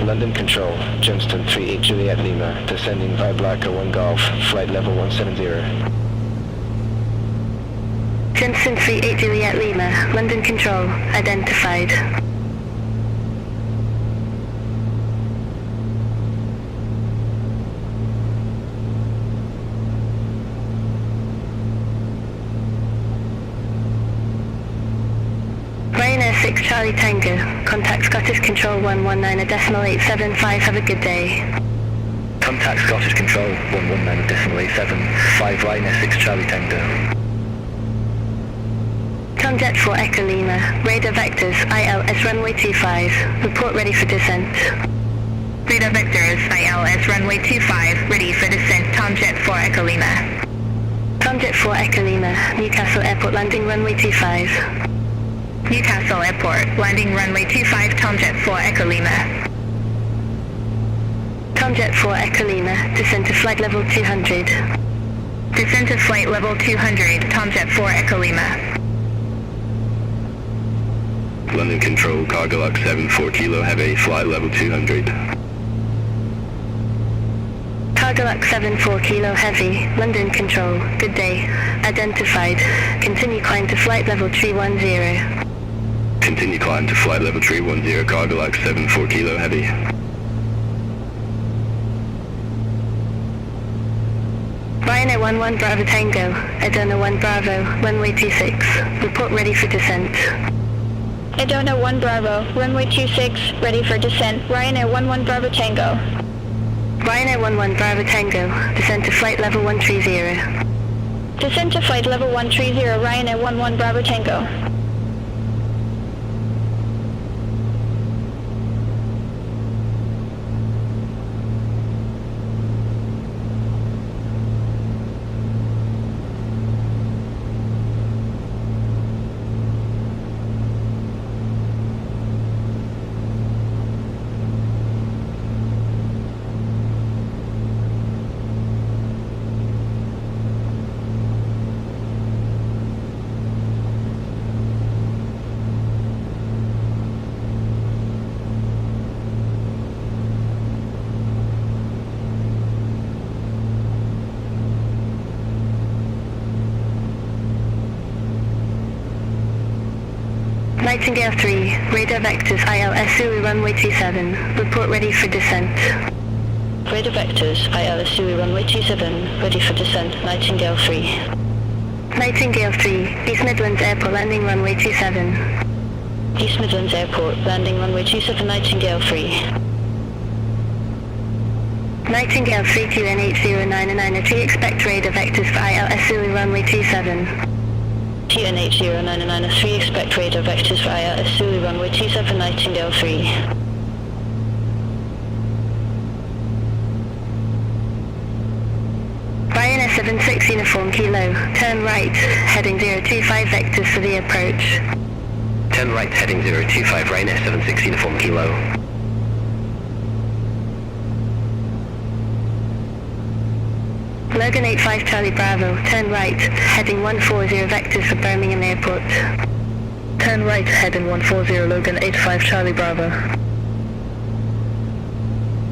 London Control, Genston 38 Juliet Lima, descending via Blanca 1 Golf, flight level 170. Genston 38 Juliet Lima, London Control, identified. Ryanair 6 Charlie Tango, contact Scottish Control 119.875, have a good day. Contact Scottish Control 119.875, Ryanair 6 Charlie Tango. Tomjet 4 Echo Lima, radar vectors, ILS runway 25, report ready for descent. Radar vectors, ILS runway 25, ready for descent, Tomjet 4 Echo Lima. Tomjet 4 Echo Lima, Newcastle Airport landing runway 25. Newcastle Airport, landing runway 25, Tomjet 4 Echo Lima. Tomjet 4 Echo Lima, descent to flight level 200. Descent to flight level 200, Tomjet 4 Echo Lima. London Control, Cargolux 74 Kilo Heavy, flight level 200. Cargolux 74 Kilo Heavy, London Control, good day, identified, continue climb to flight level 310. Continue climb to flight level 310, Cargolux 74 Kilo Heavy. Ryanair 11 Bravo Tango, Edona 1 Bravo, runway 26, report ready for descent. Edona 1 Bravo, runway 26, ready for descent, Ryanair 11 Bravo Tango. Ryanair 11 Bravo Tango, descent to flight level 130. Descent to flight level 130, Ryanair 11 Bravo Tango. Nightingale 3, radar vectors ILS Zulu runway 27, report ready for descent. Radar vectors, ILS Zulu runway 27, ready for descent, Nightingale 3. Nightingale 3, East Midlands Airport landing runway 27. East Midlands Airport, landing runway 27, Nightingale 3. Nightingale 3 QNH0999, expect radar vectors for ILS Zulu runway 27. QNH0993, expect radar vectors for ILS Zulu runway 27, Nightingale 3. Ryanair 76 uniform kilo, turn right, heading 025 vectors for the approach. Turn right, heading 025, Ryanair 76 uniform kilo. Logan 85 Charlie Bravo, turn right, heading 140 vectors for Birmingham Airport. Turn right, heading 140 Logan 85 Charlie Bravo.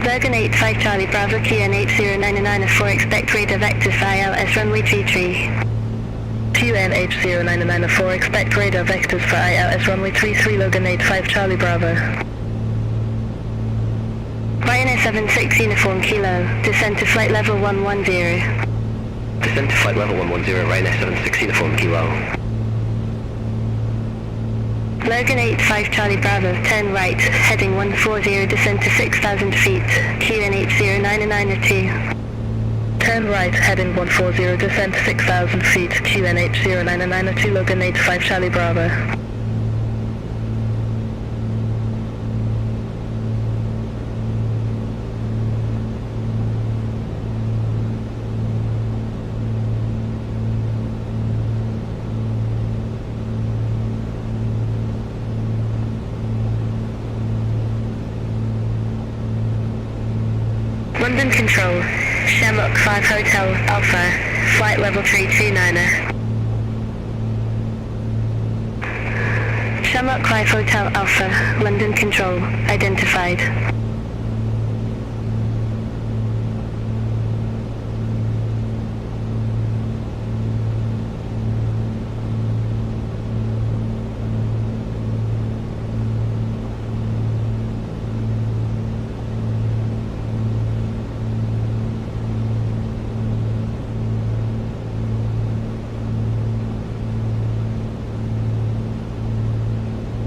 Logan 85 Charlie Bravo QNH0994, expect radar vectors for ILS runway 33. QNH0994, expect radar vectors for ILS runway 33 Logan 85 Charlie Bravo. Ryanair 76 uniform kilo, descend to flight level 110. Descend to flight level 110, Ryanair 76 uniform kilo. Logan 85 Charlie Bravo, turn right, heading 140, descend to 6,000 feet, QNH0992. Turn right, heading 140, descend to 6,000 feet, QNH0992 Logan 85 Charlie Bravo. London Control, Shamrock 5 Hotel Alpha, flight level 329er. Shamrock 5 Hotel Alpha, London Control, identified.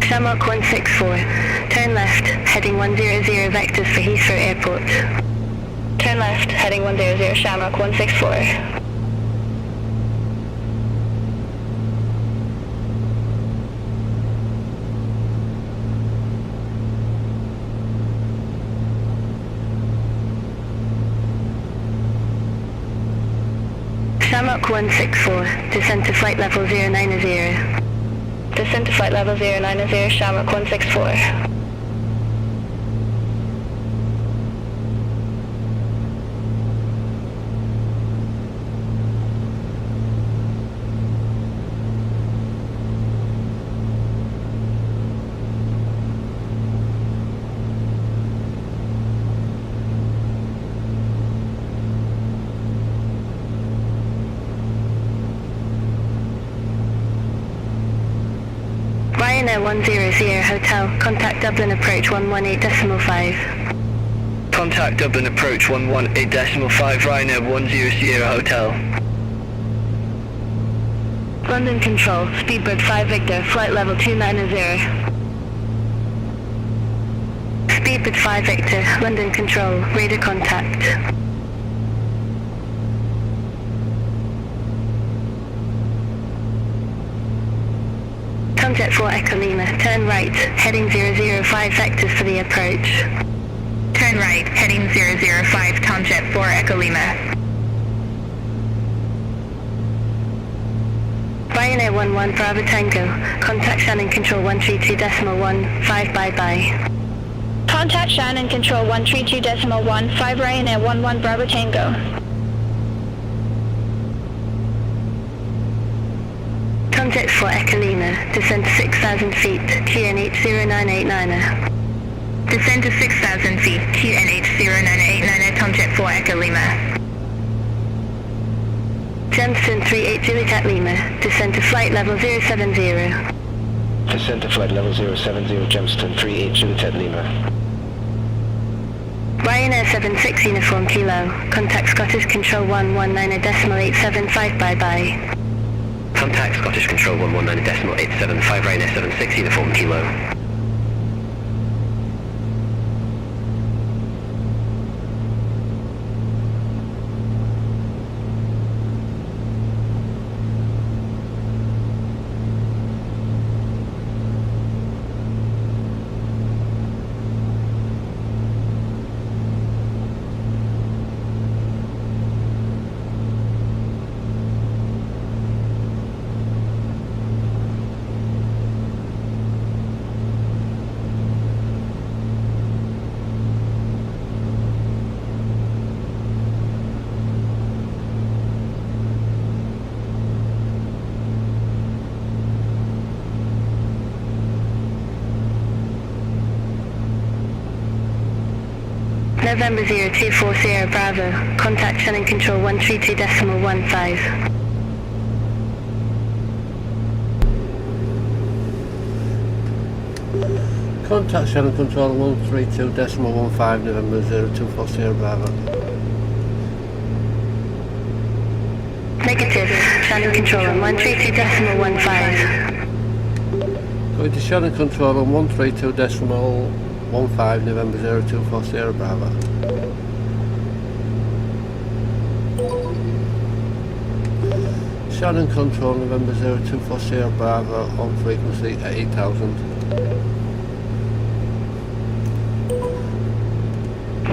Shamrock 164, turn left, heading 100 vectors for Heathrow Airport. Turn left, heading 100, Shamrock 164. Shamrock 164, descend to flight level 090. Descend to flight level 090, Shamrock 164. Ryanair 100 Hotel, contact Dublin approach 118.5. Contact Dublin approach 118.5, Ryanair 100 Hotel. London Control, Speedbird 5 Victor, flight level 290. Speedbird 5 Victor, London Control, radar contact. Tomjet 4 Echo Lima, turn right, heading 005 vectors for the approach. Turn right, heading 005, Tomjet 4 Echo Lima. Ryanair 11 Bravo Tango, contact Shannon Control 132.15, bye-bye. Contact Shannon Control 132.15, Ryanair 11 Bravo Tango. Tomjet 4 Echo Lima, descend to 6,000 feet, QNH0989er. Descend to 6,000 feet, QNH0989, Tomjet 4 Echo Lima. Jamson 38 Juliet Lima, descend to flight level 070. Descend to flight level 070, Gemston 38 Juliet Lima. Ryanair 76 Uniform Kilo. Contact Scottish Control 119.875 bye-bye. Contact Scottish Control 119.875 Ryanair 76 Uniform Kilo. November 0240 Bravo. Contact Shannon Control 132.15. Contact Shannon Control 132.15 November 0240 Bravo. Negative. Shannon Control on 132.15. Going to Shannon Control on 132.15 November 0240 Bravo. Shannon Control November 0240 Bravo on frequency at 8000.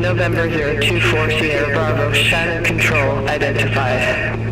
November 0240 Bravo, Shannon Control identified.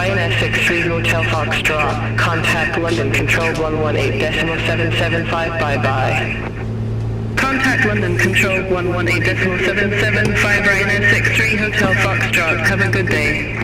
Ryanair 63 Hotel Foxtrot, contact London Control 118.775 bye-bye. Contact London Control 118.775 Ryanair 63 Hotel Foxtrot. Have a good day.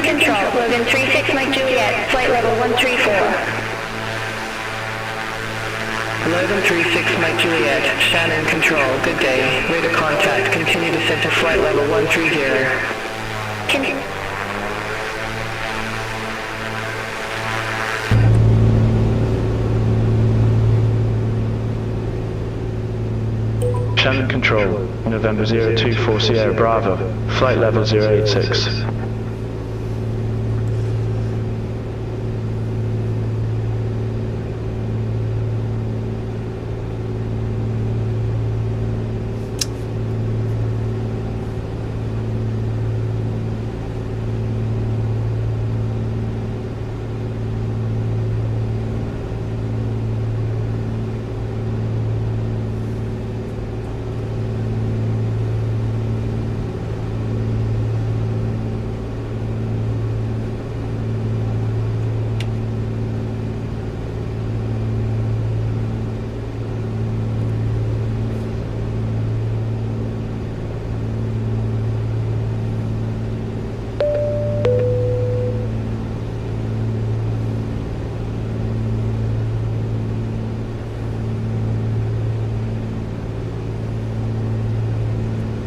Control, Logan 36 Mike Juliet, flight level 134. Logan 36 Mike Juliet, Shannon Control, good day. Radar contact, continue descent to flight level 130. Shannon Control, November 024 Sierra Bravo, flight level 086.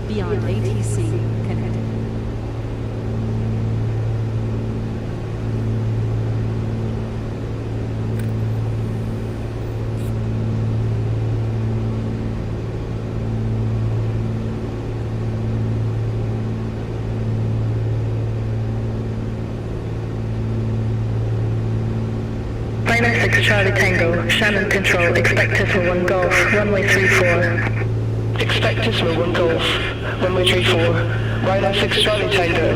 Beyond ATC connected. Minor 6 Charlie Tango, Shannon Control, expect Tisla 1 Golf, runway 34. Expect Tisla 1 Golf, runway 34. Minor 6 Charlie Tango.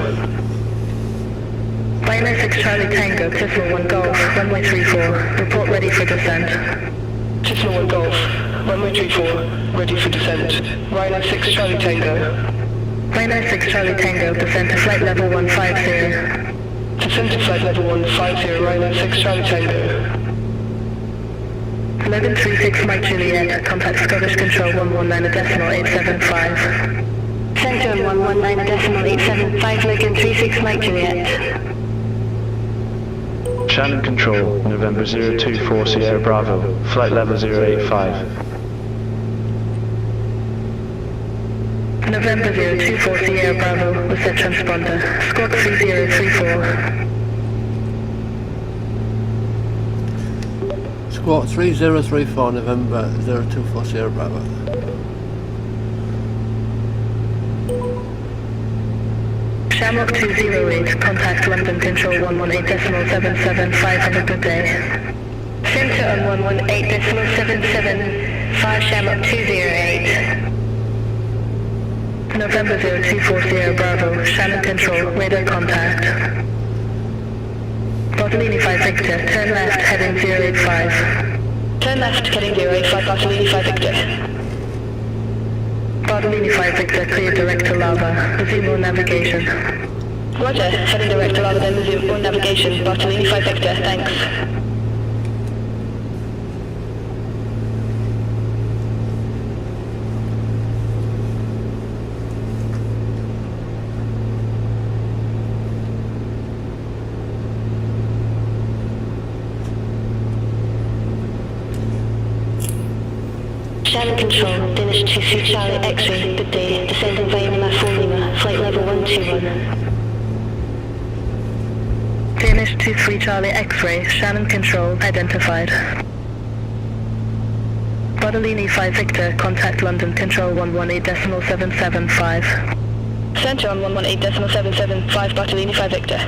Minor 6 Charlie Tango, Tisla 1 Golf, runway 34. Report ready for descent. Tisla 1 Golf, runway 34, ready for descent. Minor 6 Charlie Tango. Minor 6 Charlie Tango, descent to flight level 150. Descent to flight level 150, Minor 6 Charlie Tango. Logan 36 Mike Juliet, contact Scottish Control 119.875. Center 119.875, Logan 36 Mike Juliet. Shannon Control, November 024 Sierra Bravo, flight level 085. November 024 Sierra Bravo, with set transponder, squawk 3034. Squawk 3034 November 024 Sierra Bravo. Shamrock 208, contact London Control 118.775, good day. Center on 118.775, Shamrock 208. November 024 Sierra Bravo, Shannon Control, radar contact. Bartolini 5 Victor, turn left, heading 085. Turn left, heading 085, Bartolini 5 Victor. Bartolini 5 Victor, clear direct to lava, resume all navigation. Roger, heading direct to lava, then resume all navigation, Bartolini 5 Victor, thanks. Shannon Control, Danish 23 Charlie X-ray, good day, descending via Lima 4 Lima, flight level 121. Danish 23 Charlie X-ray, Shannon Control, identified. Bartolini 5 Victor, contact London Control 118.775. Center on 118.775, Bartolini 5 Victor.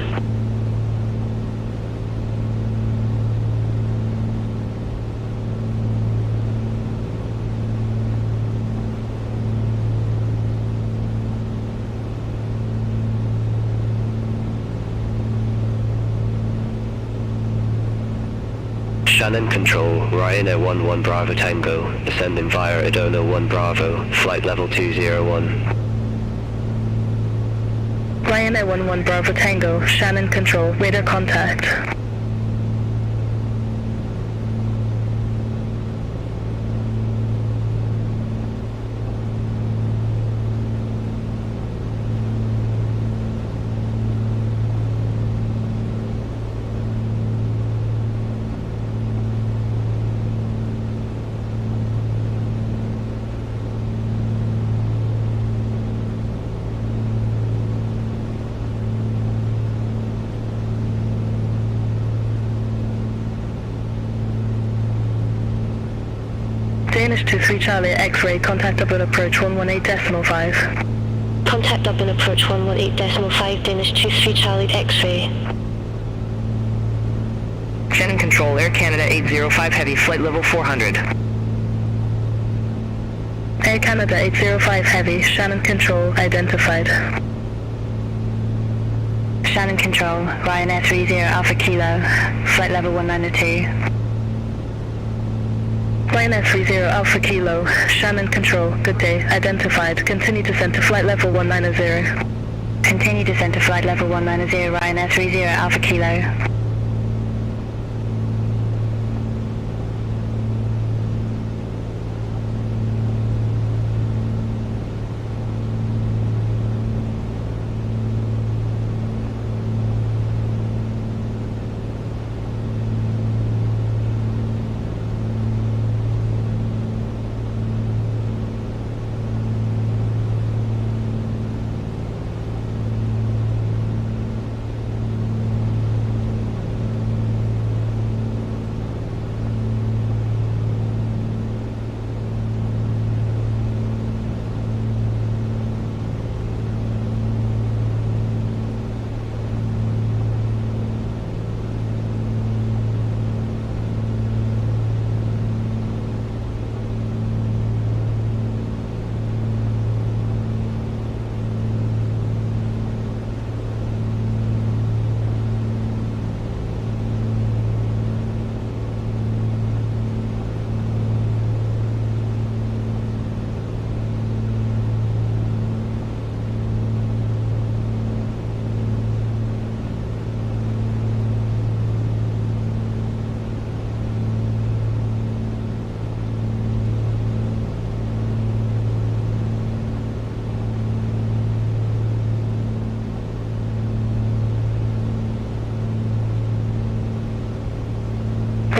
Shannon Control, Ryanair 11 Bravo Tango, descending via Adona 1 Bravo, flight level 201. Ryanair 11 Bravo Tango, Shannon Control, radar contact. Danish 23 Charlie X-ray, contact up and approach 118.5. Contact up and approach 118.5, Danish 23 Charlie X-ray. Shannon Control, Air Canada 805 Heavy, flight level 400. Air Canada 805 Heavy, Shannon Control, identified. Shannon Control, Ryanair 30 Alpha Kilo, flight level 192. Ryanair 30 Alpha Kilo, Shannon Control, good day, identified. Continue descent to flight level 190. Continue descent to flight level 190, Ryanair 30 Alpha Kilo.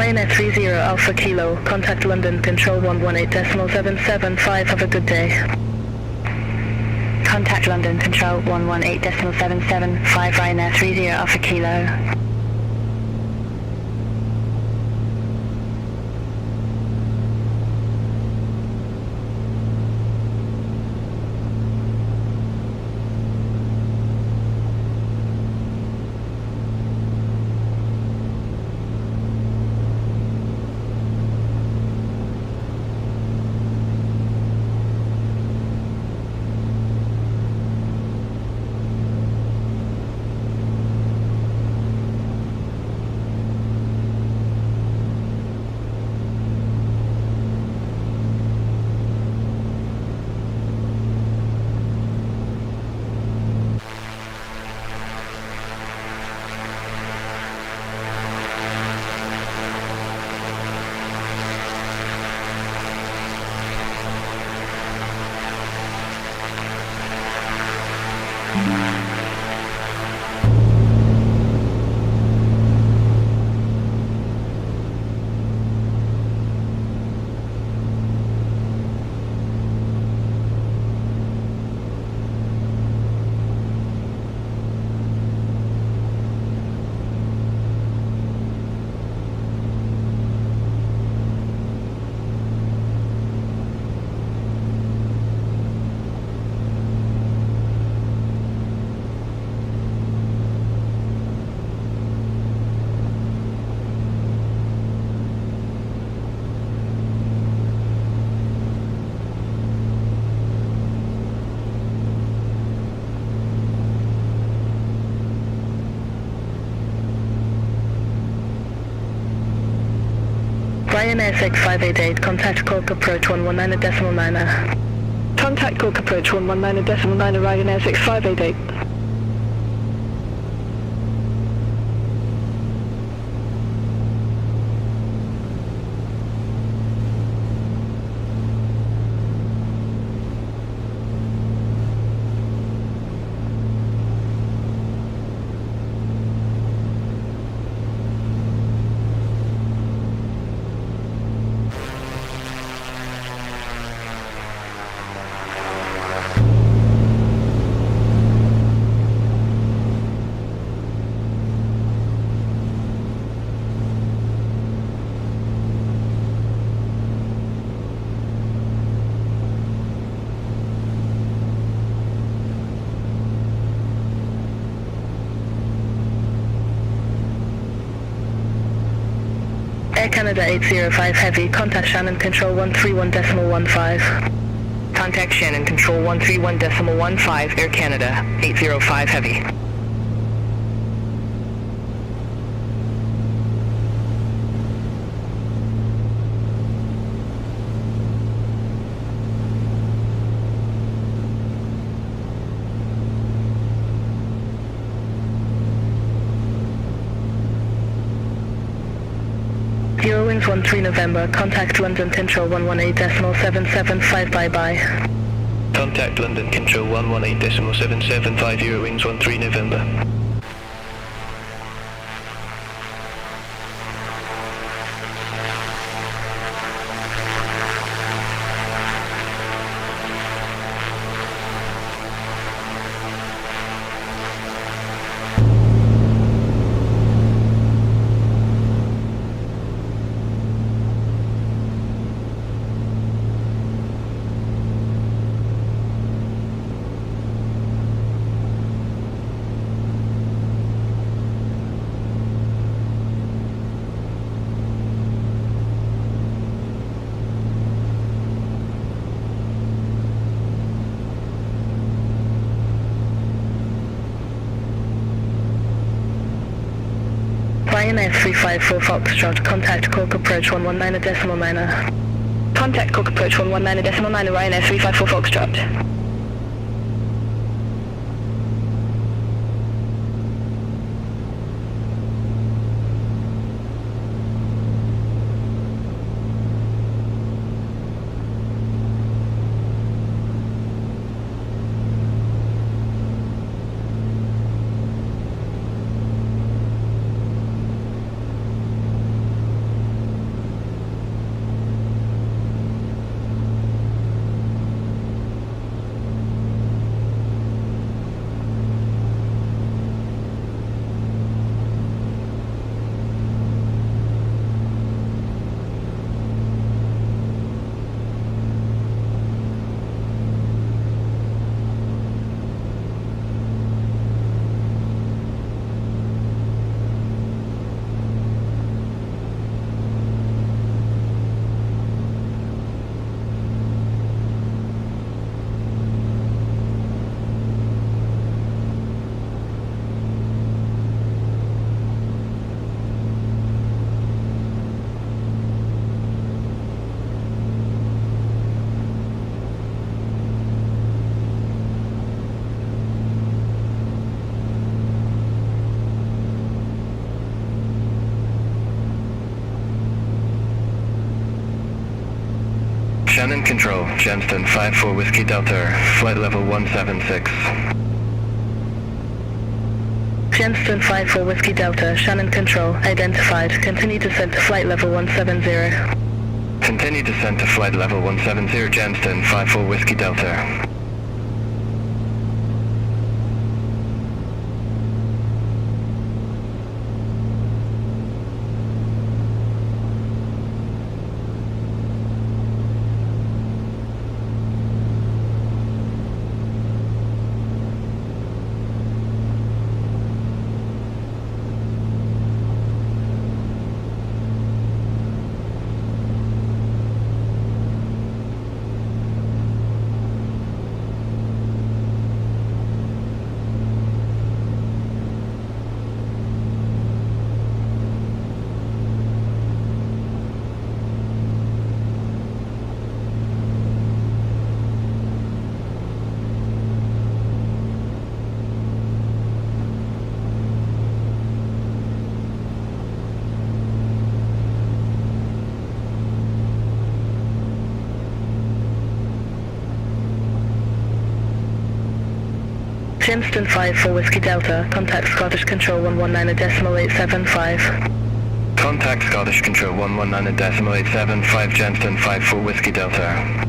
Ryanair 30 Alpha Kilo, contact London, control 118.775, have a good day. Contact London, control 118.775, Ryanair 30 Alpha Kilo. Ryanair 6588, contact Cork approach 119.9. Contact Cork approach 119.9, Ryanair 6588. Air Canada 805 Heavy, contact Shannon Control 131.15. Contact Shannon Control 131.15, Air Canada 805 Heavy. Eurowings 13 November, contact London Control 118.775, bye-bye. Contact London Control 118.775, Eurowings 13 November. Ryanair 354 Foxtrot, contact Cork Approach 119.9. Contact Cork Approach 119.9, Ryanair 354 Foxtrot. Shannon Control, Jenston 54 Whiskey Delta, flight level 176. Jenston 54 Whiskey Delta, Shannon Control, identified. Continue descent to flight level 170. Continue descent to flight level 170, Jenston 54 Whiskey Delta. Jenston 54 Whiskey Delta, contact Scottish Control 119.875. Contact Scottish Control 119.875, Jenston 54 Whiskey Delta.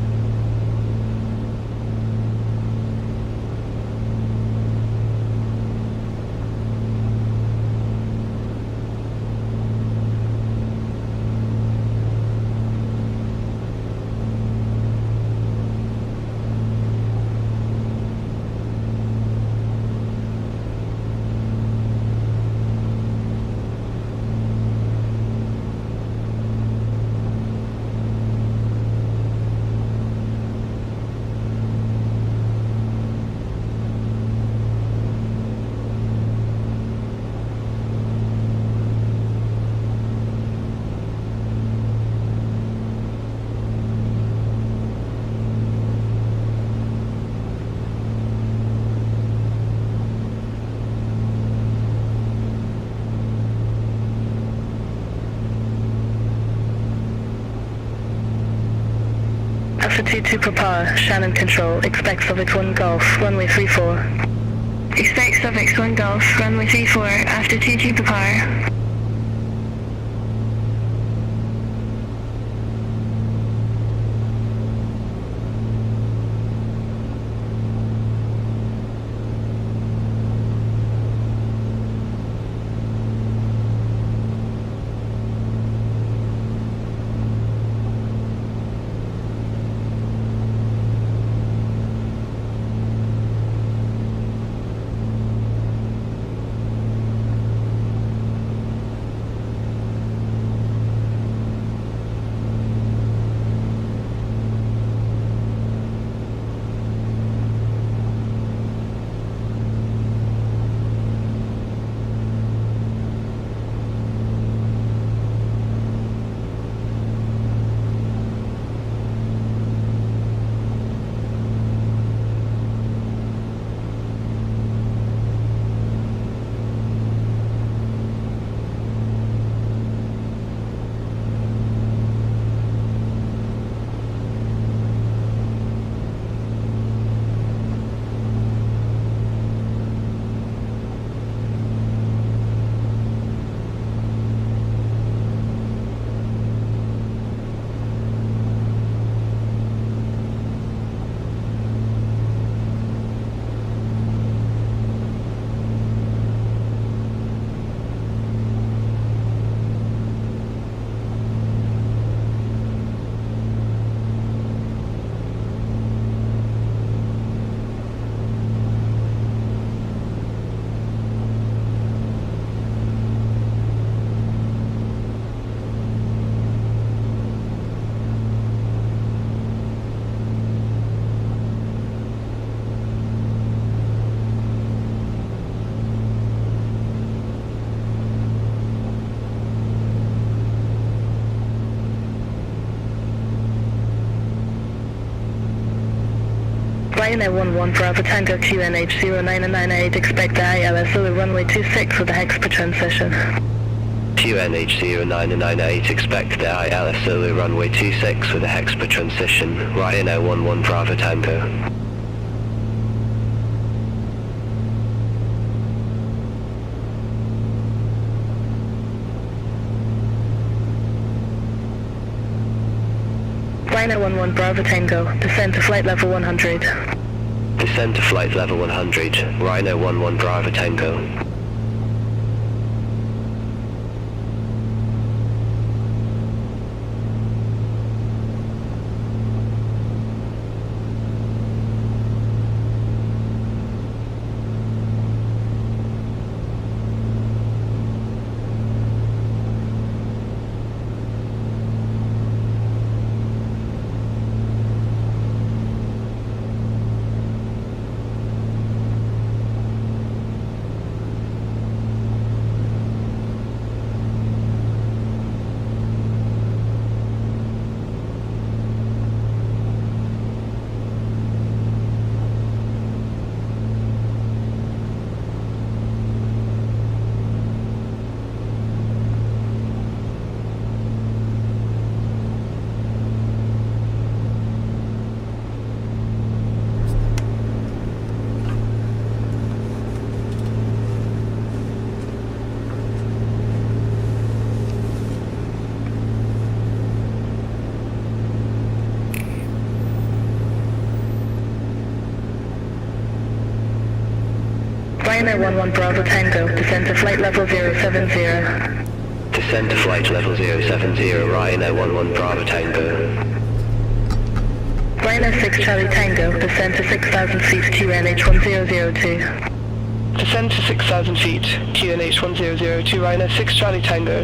22 per power, Shannon control, expect Suffix 1 Golf, runway 34. Expect suffix 1 Golf, runway 34, after 22 per power. Ryanair 11 Bravo Tango QNH 0998, expect ILS Zulu runway 26 with a hex per transition. QNH 0998, expect the ILS Zulu runway 26 with a hex per transition. Ryanair 11 Bravo Tango. Ryanair 11 Bravo Tango, descend to flight level 100. Descend to flight level 100, Ryanair 11 Bravo Tango. Ryanair 11 Bravo Tango, descend to flight level 070. Descend to flight level 070, Ryanair 11 Bravo Tango. Ryanair 6 Charlie Tango, descend to 6,000 feet QNH 1002. Descend to 6,000 feet, QNH 1002, Ryanair 6 Charlie Tango.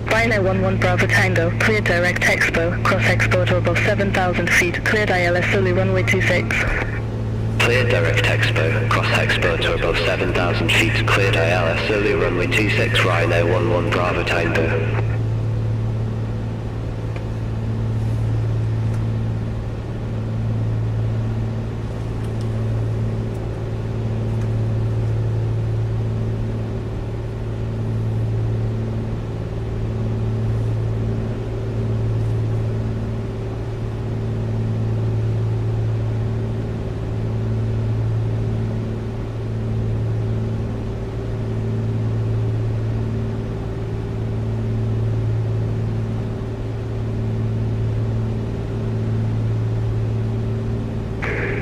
Ryanair 11 Bravo Tango, cleared direct expo, cross expo to above 7,000 feet, cleared ILS Zulu runway 26. Cleared direct expo, cross expo to above 7,000 feet, cleared ILS Zulu runway 26, Ryanair 11 Bravo Tango.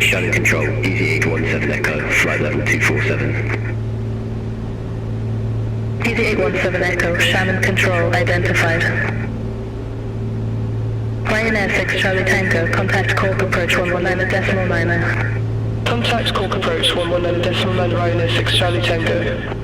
Shannon Control, Easy 817 Echo, flight level 247. Easy 817 Echo, Shannon Control identified. Ryanair 6 Charlie Tango, contact Cork approach 119.9. Contact Cork approach 119.9 Ryanair 6 Charlie Tango.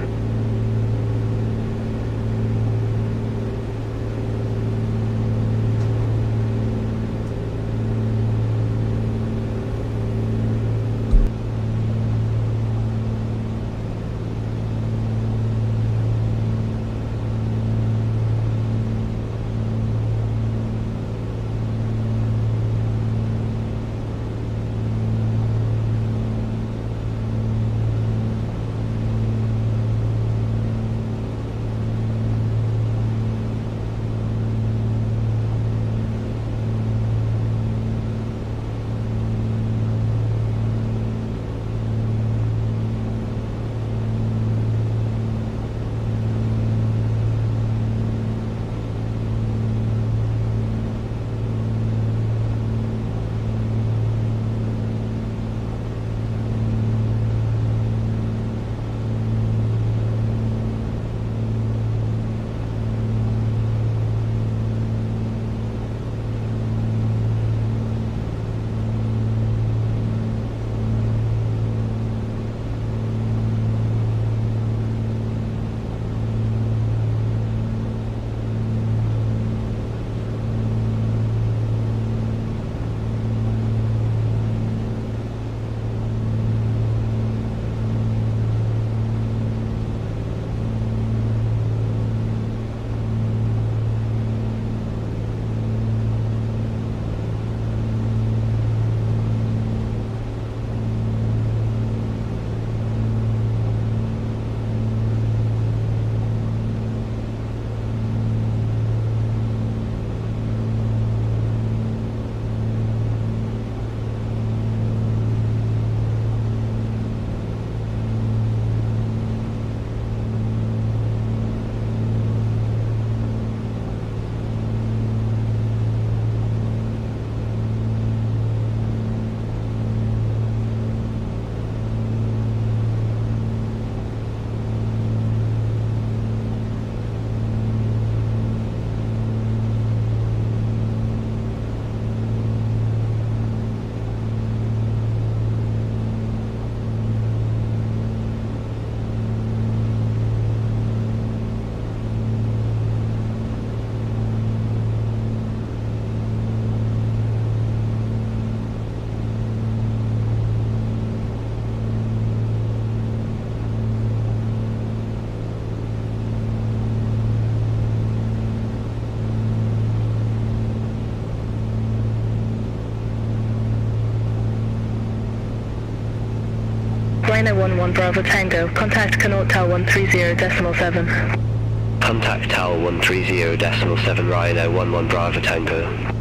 Ryanair 11 Bravo Tango, contact Connaught Tower 130.7. Contact Tower 130.7 Ryanair 11 Bravo Tango.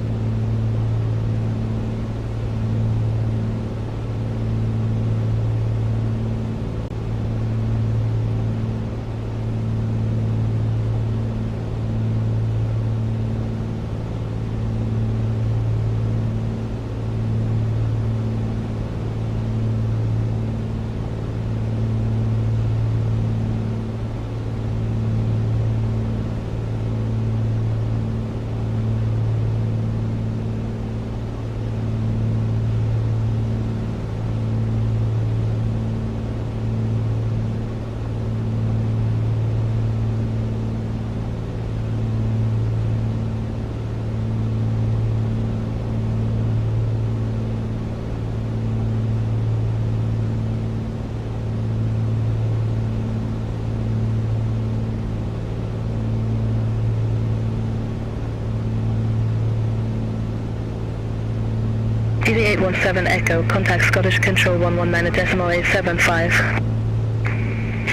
Easy 817 Echo, contact Scottish Control 119.875.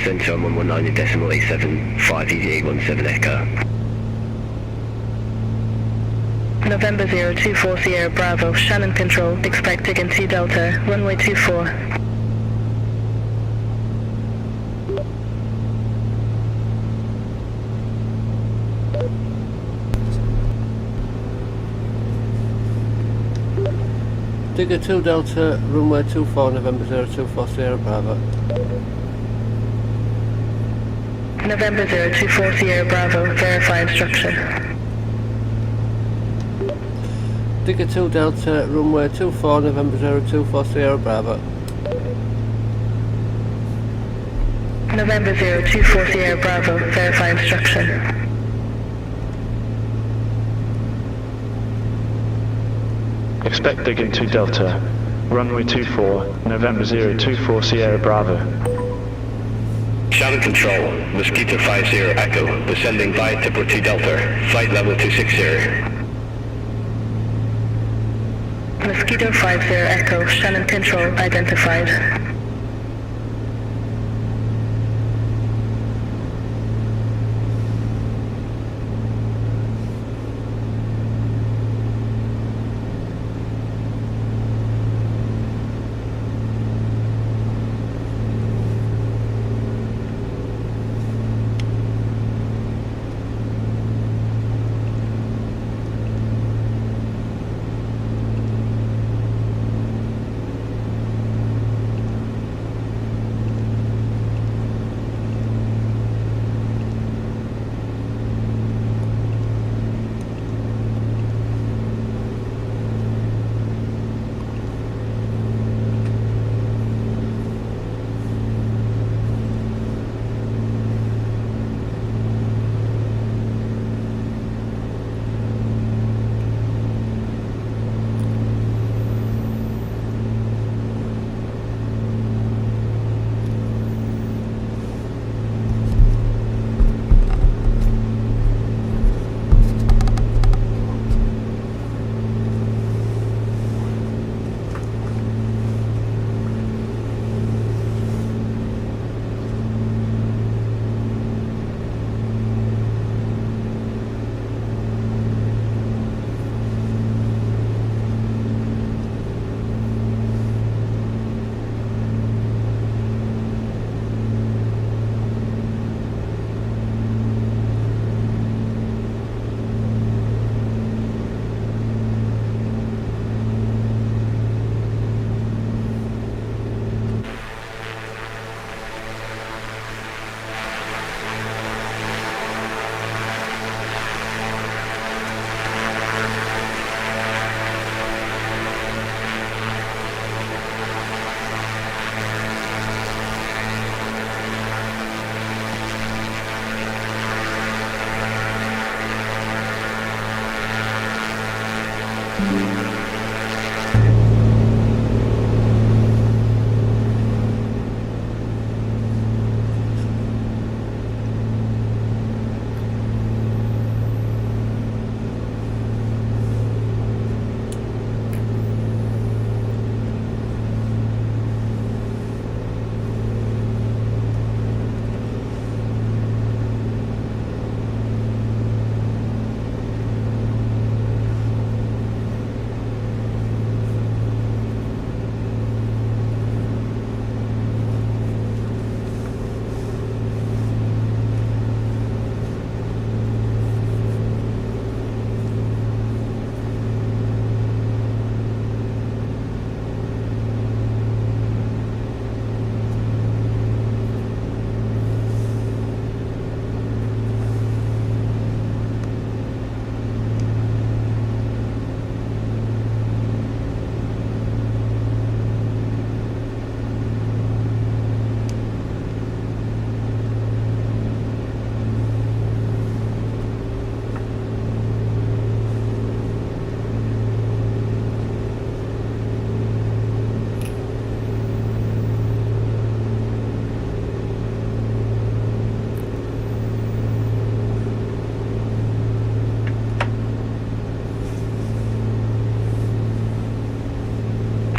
Centre on 119.875, Easy 817 Echo. November 024 Sierra Bravo, Shannon Control, expecting in T Delta, runway 24. Digger 2 Delta, runway 24, November 024 Sierra Bravo. November 024 Sierra Bravo, verify instruction. Digger 2 Delta, runway 24, November 024 Sierra Bravo. November 024 Sierra Bravo, verify instruction. Expect digging 2 Delta, runway 24, November 024 Sierra Bravo. Shannon Control, Mosquito 50 Echo, descending via Tipper 2 Delta, flight level 260. Mosquito 50 Echo, Shannon Control identified.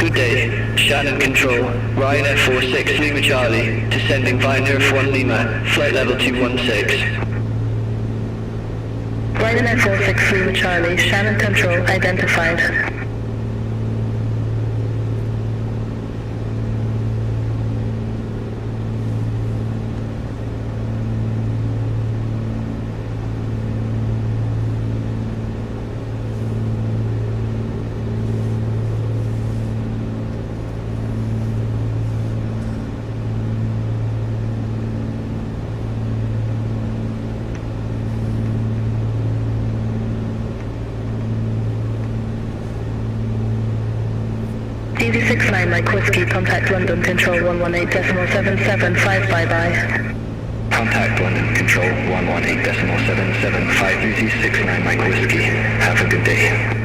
Good day, Shannon Control, Ryan F46 Lima Charlie, descending via Nerf 1 Lima, flight level 216. Ryan F46 Lima Charlie, Shannon Control identified. Easy 69 Mike Whiskey, contact London Control 118.775, bye-bye. Contact London Control 118.775 Easy 69 Mike Whiskey. Have a good day.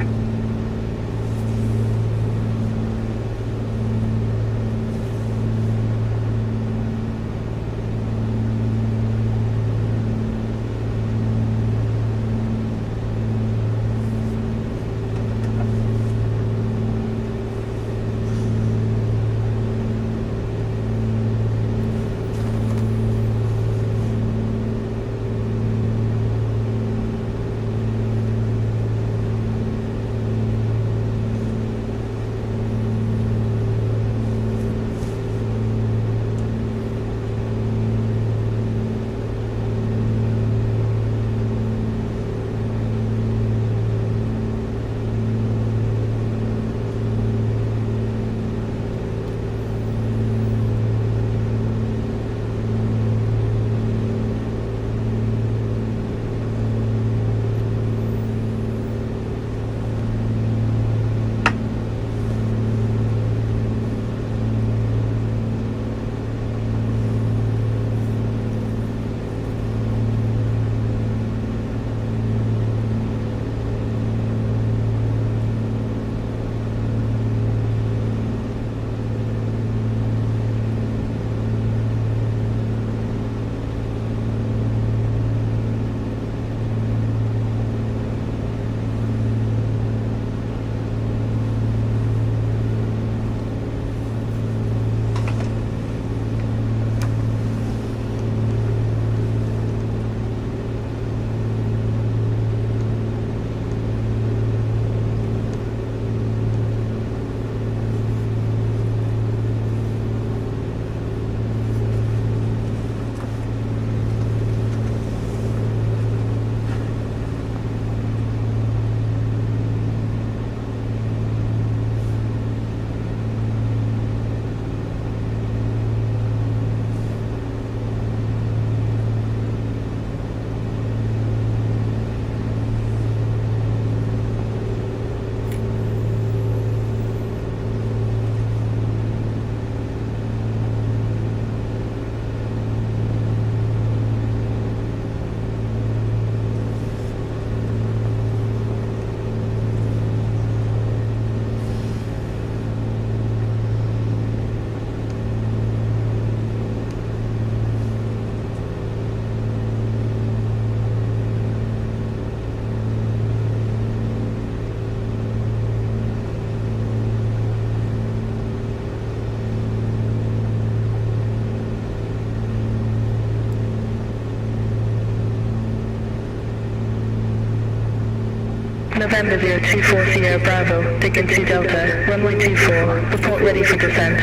November 024 Sierra Bravo, Dignity Delta, runway 24, report ready for descent.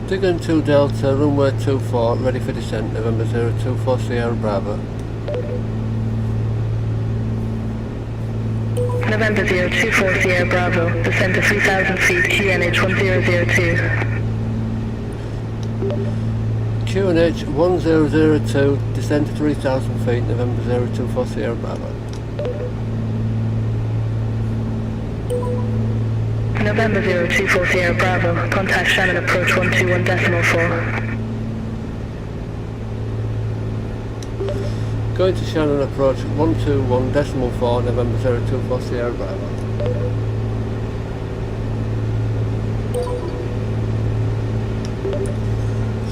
Digging 2 Delta, runway 24, ready for descent, November 024 Sierra Bravo. November 024 Sierra Bravo, descend to 3,000 feet, QNH 1002. QNH 1002, descend to 3,000 feet, November 024 Sierra Bravo. November 024 Sierra Bravo, contact Shannon approach 121.4. Going to Shannon approach 121.4, November 024 Sierra Bravo.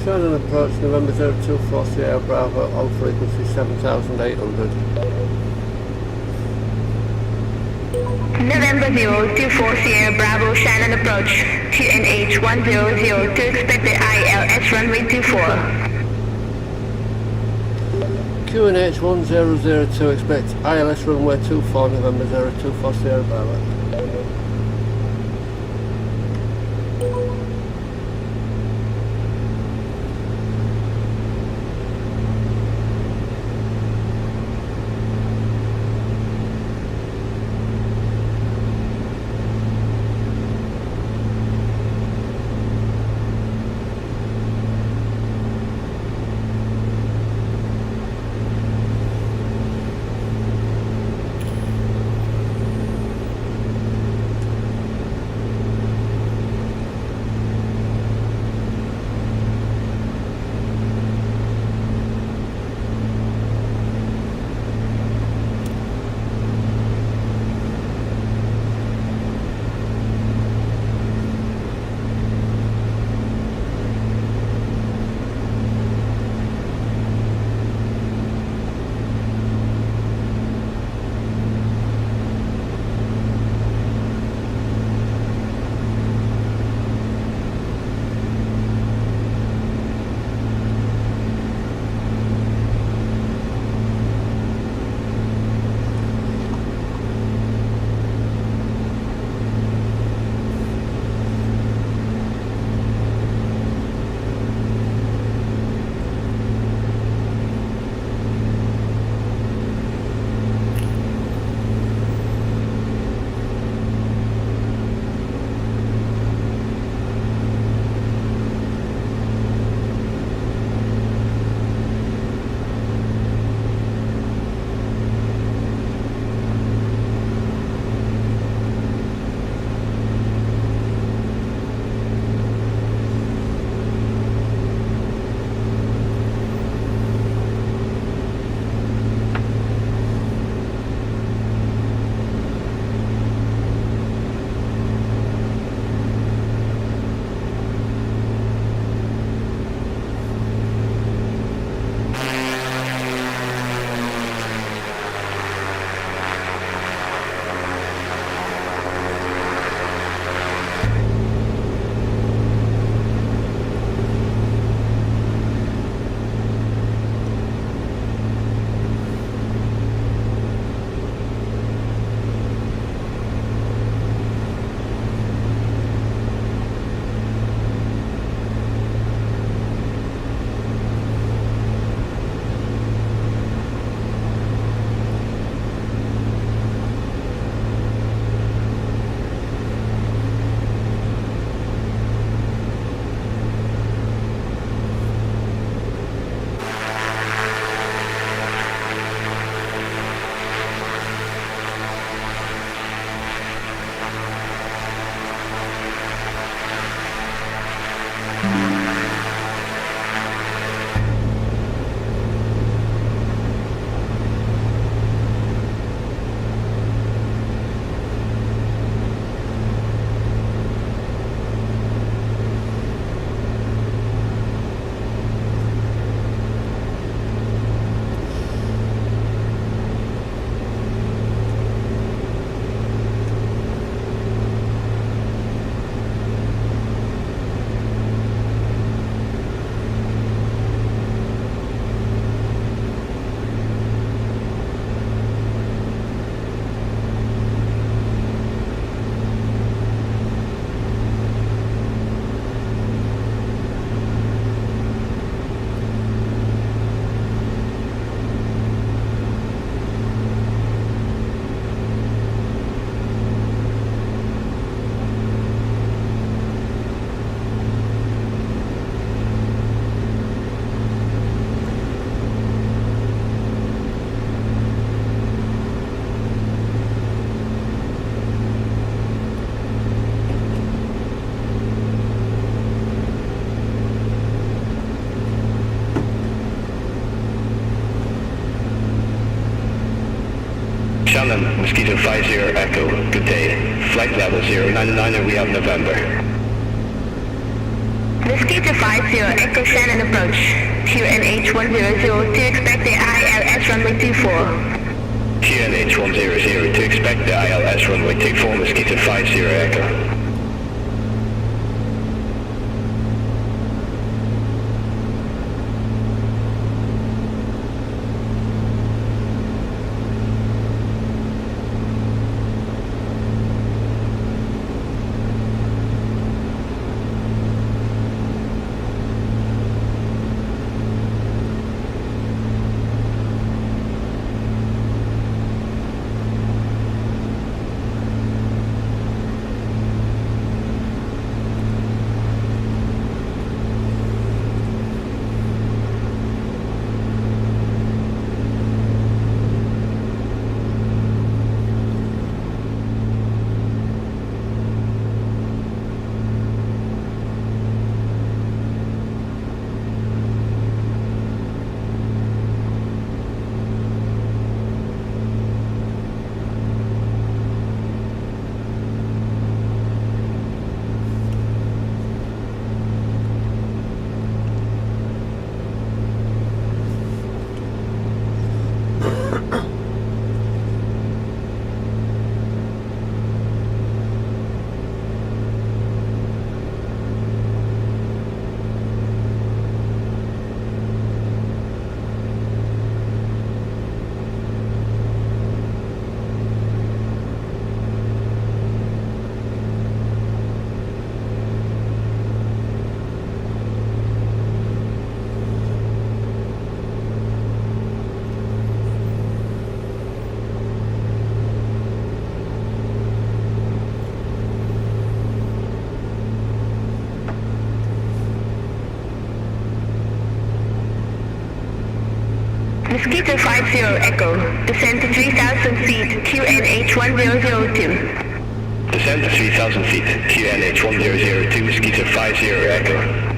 Shannon approach November 024 Sierra Bravo on frequency 7,800. November 024 Sierra Bravo, Shannon approach, QNH 1002, expected ILS runway 24. QNH 1002, expect ILS runway 24, November 024 Sierra Bravo. Shannon, Mosquito 50 Echo, good day. Flight level 099, we have November. Mosquito 50 Echo Shannon approach. QNH 100 to expect the ILS runway 24. QNH 100 to expect the ILS runway 24, Mosquito 50 Echo. Mosquito 50 Echo, descend to 3,000 feet, QNH 1002. Descend to 3,000 feet, QNH 1002, Mosquito 50 Echo.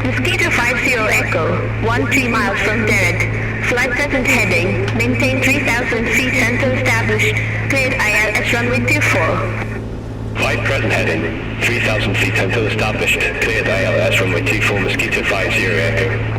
Mosquito 50 Echo, 13 miles from Derek. Flight present heading. Maintain 3,000 feet until established. Cleared ILS runway 24. Flight present heading, 3,000 feet until established. Cleared ILS runway 24 Mosquito 50 Echo.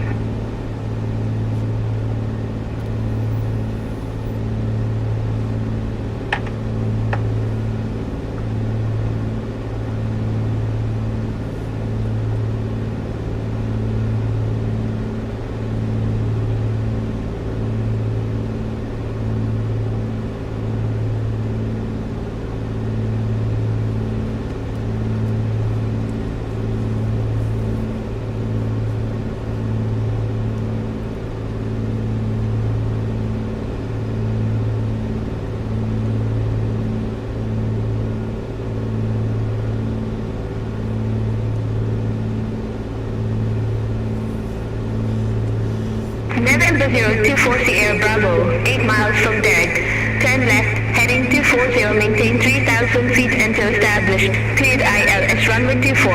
November 024 Sierra Bravo, 8 miles from dead. Turn left, heading 240, maintain 3,000 feet until established. Cleared ILS runway 24.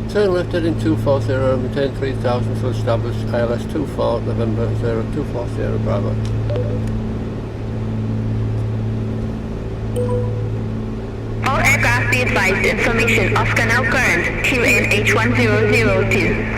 Turn left heading 240, maintain 3000 for established ILS 24 November 024 Sierra Bravo. All aircraft be advised, information off canal current, QNH 1002.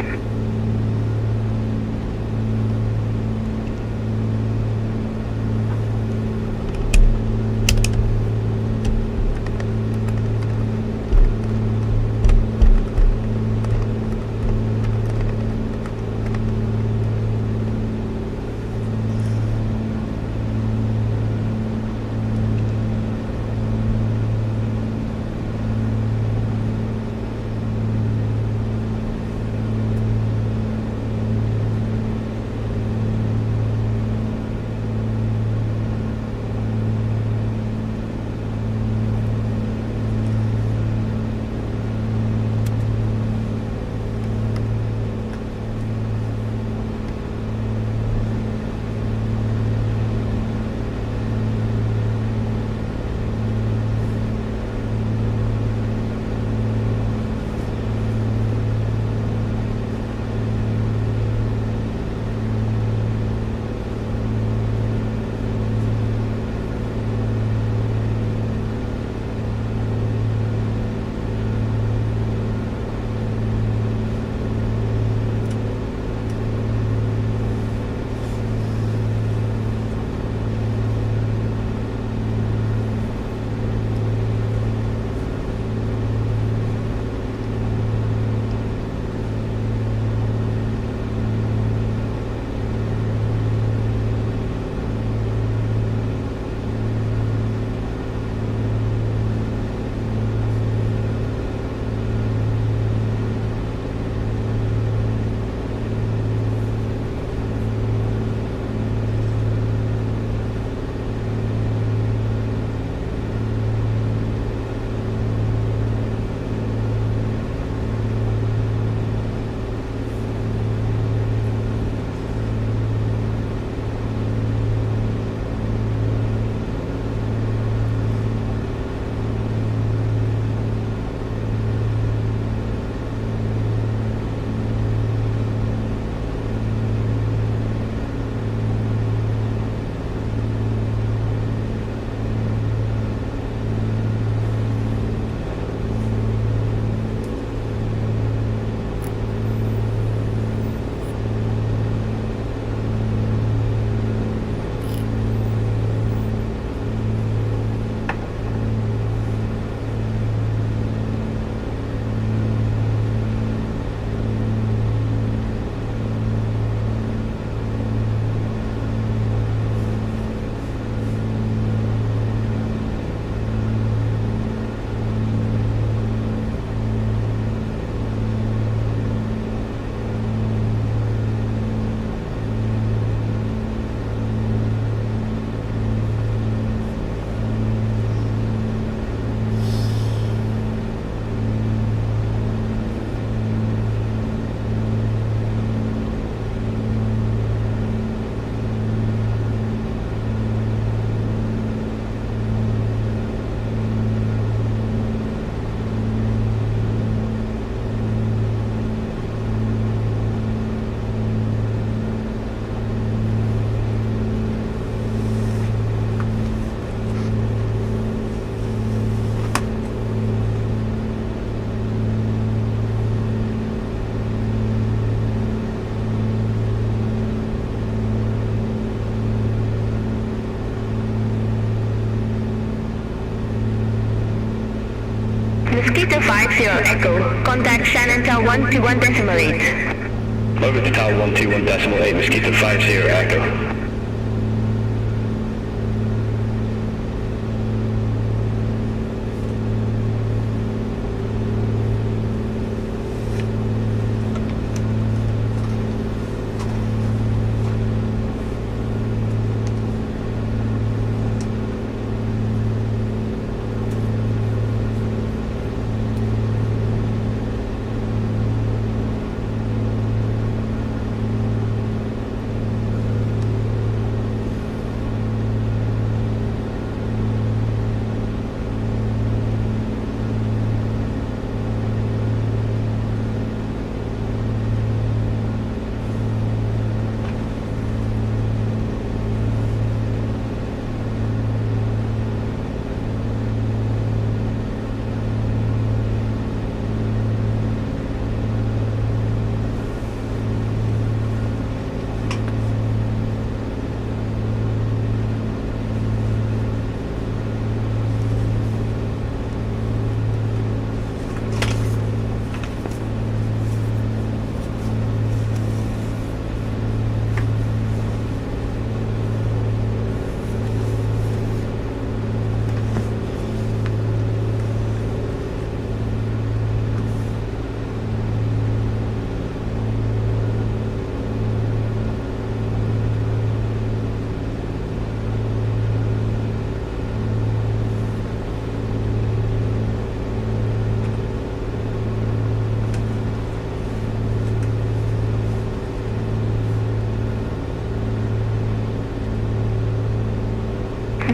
Echo. Contact Shannon Tower 121.8. Over to Tower 121.8, Mosquito 50 Echo.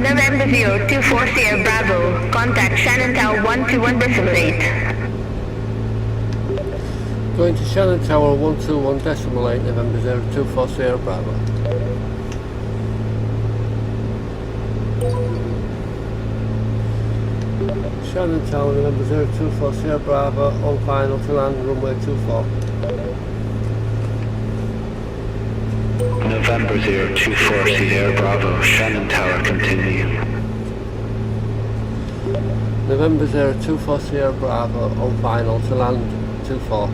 November 0240 Bravo. Contact Shannon Tower 121.8. Going to Shannon Tower 121.8, November 0240 Bravo. Shannon Tower, November 0240 Bravo, on final to land runway 24. November 0240 Bravo, Shannon Tower, continue. November 0240 Bravo, on final to land 24.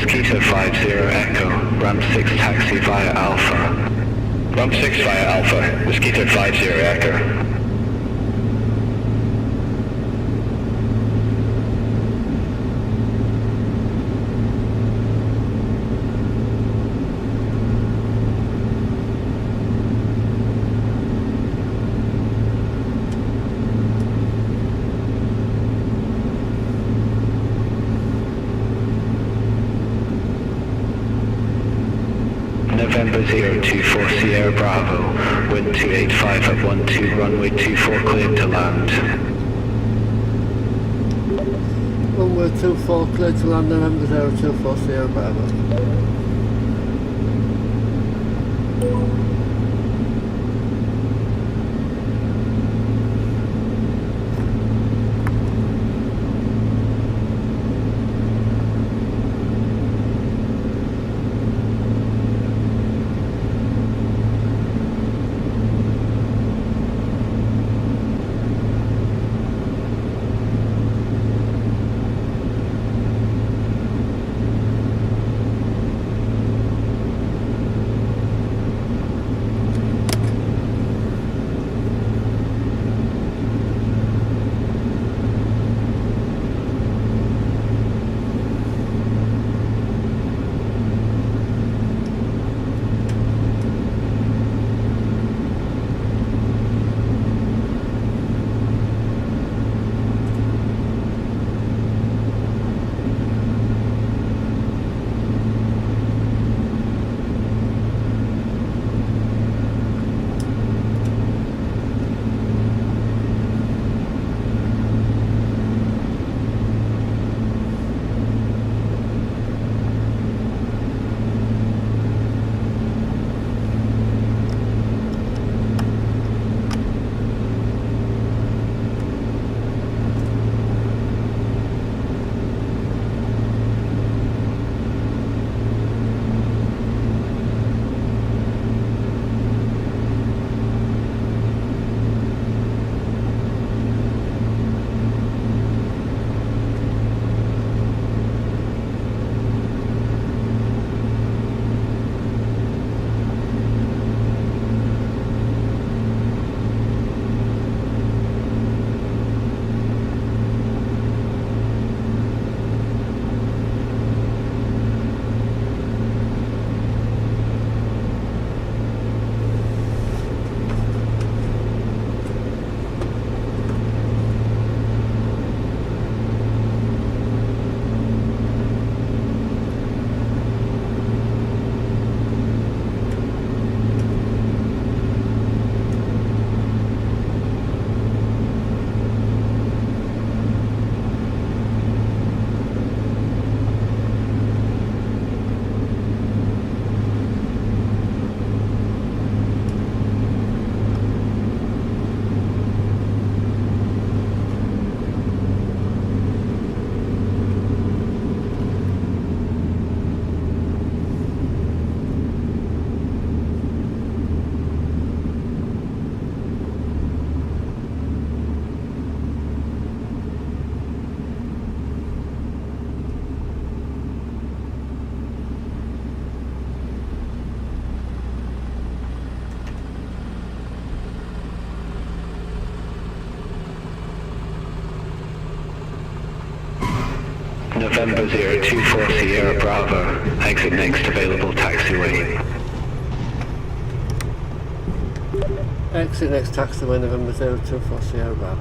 Mosquito 50 Echo, ramp 6 taxi via Alpha. Ramp 6 via Alpha, Mosquito 50 Echo. November 024 Sierra Bravo, wind 285 at 12, runway 24 cleared to land. Runway 24 cleared to land, November 024 Sierra Bravo. November 024 Sierra Bravo, exit next available taxiway. Exit next taxiway, November 024 Sierra Bravo.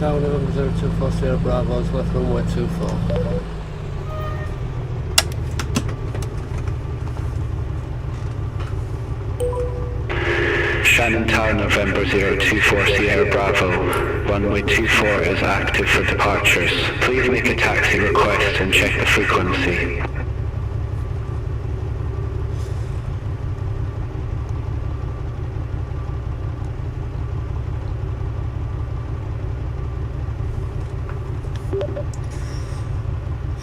Tower, November 024 Sierra Bravo's left runway 24. Shannon Tower, November 024 Sierra Bravo. Runway 24 is active for departures. Please make a taxi request and check the frequency.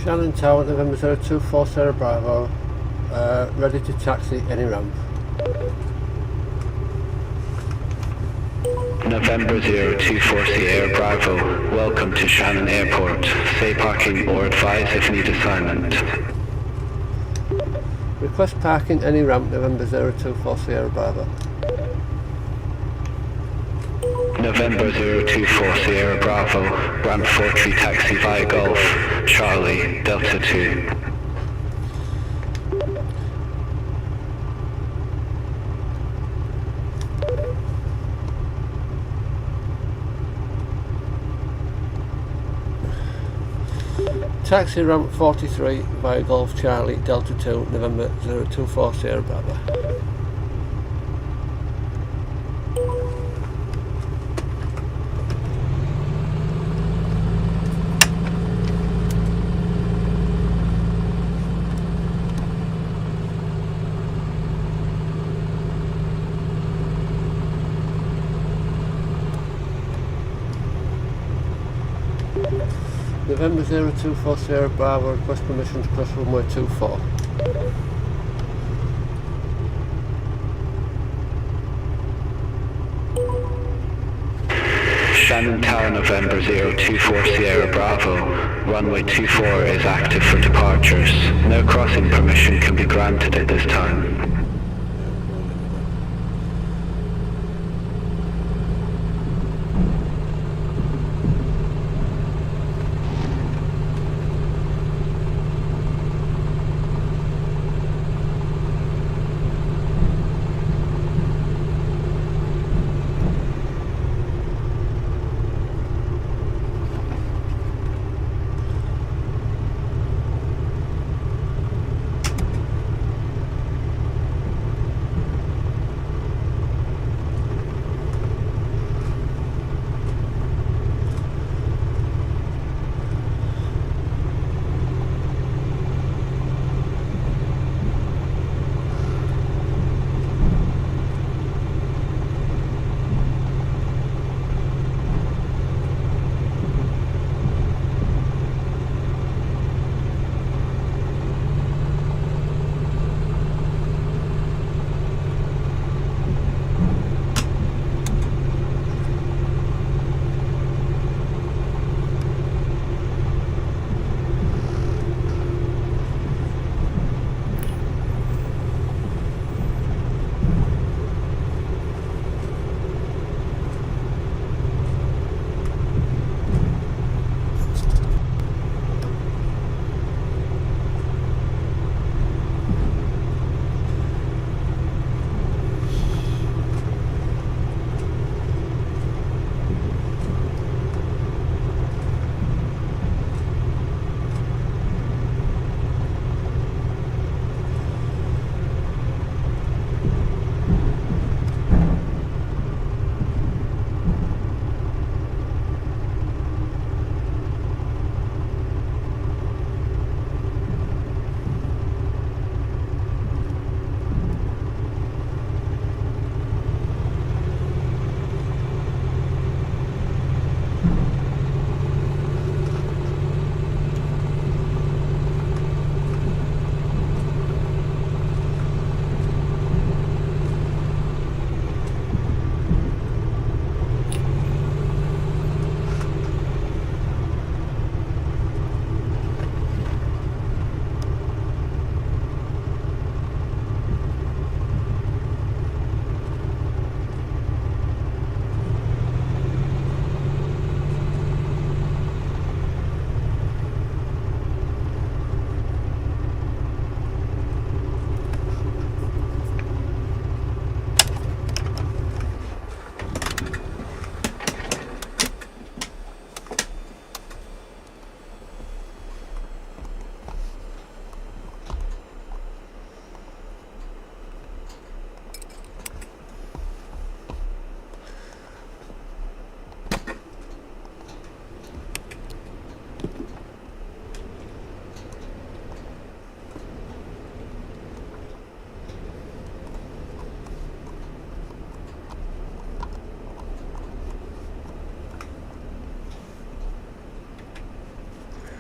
Shannon Tower, November 024 Sierra Bravo, ready to taxi any ramp. November 024 Sierra Bravo, welcome to Shannon Airport. Say parking or advise if need assignment. Request parking any ramp, November 024 Sierra Bravo. November 024 Sierra Bravo, ramp 43 taxi via Golf, Charlie, Delta 2. Taxi ramp 43 via Golf Charlie Delta 2 November 024 Sierra Bravo. November 024 Sierra Bravo, request permission to cross runway 24. Shannon Tower, November 024 Sierra Bravo. Runway 24 is active for departures. No crossing permission can be granted at this time.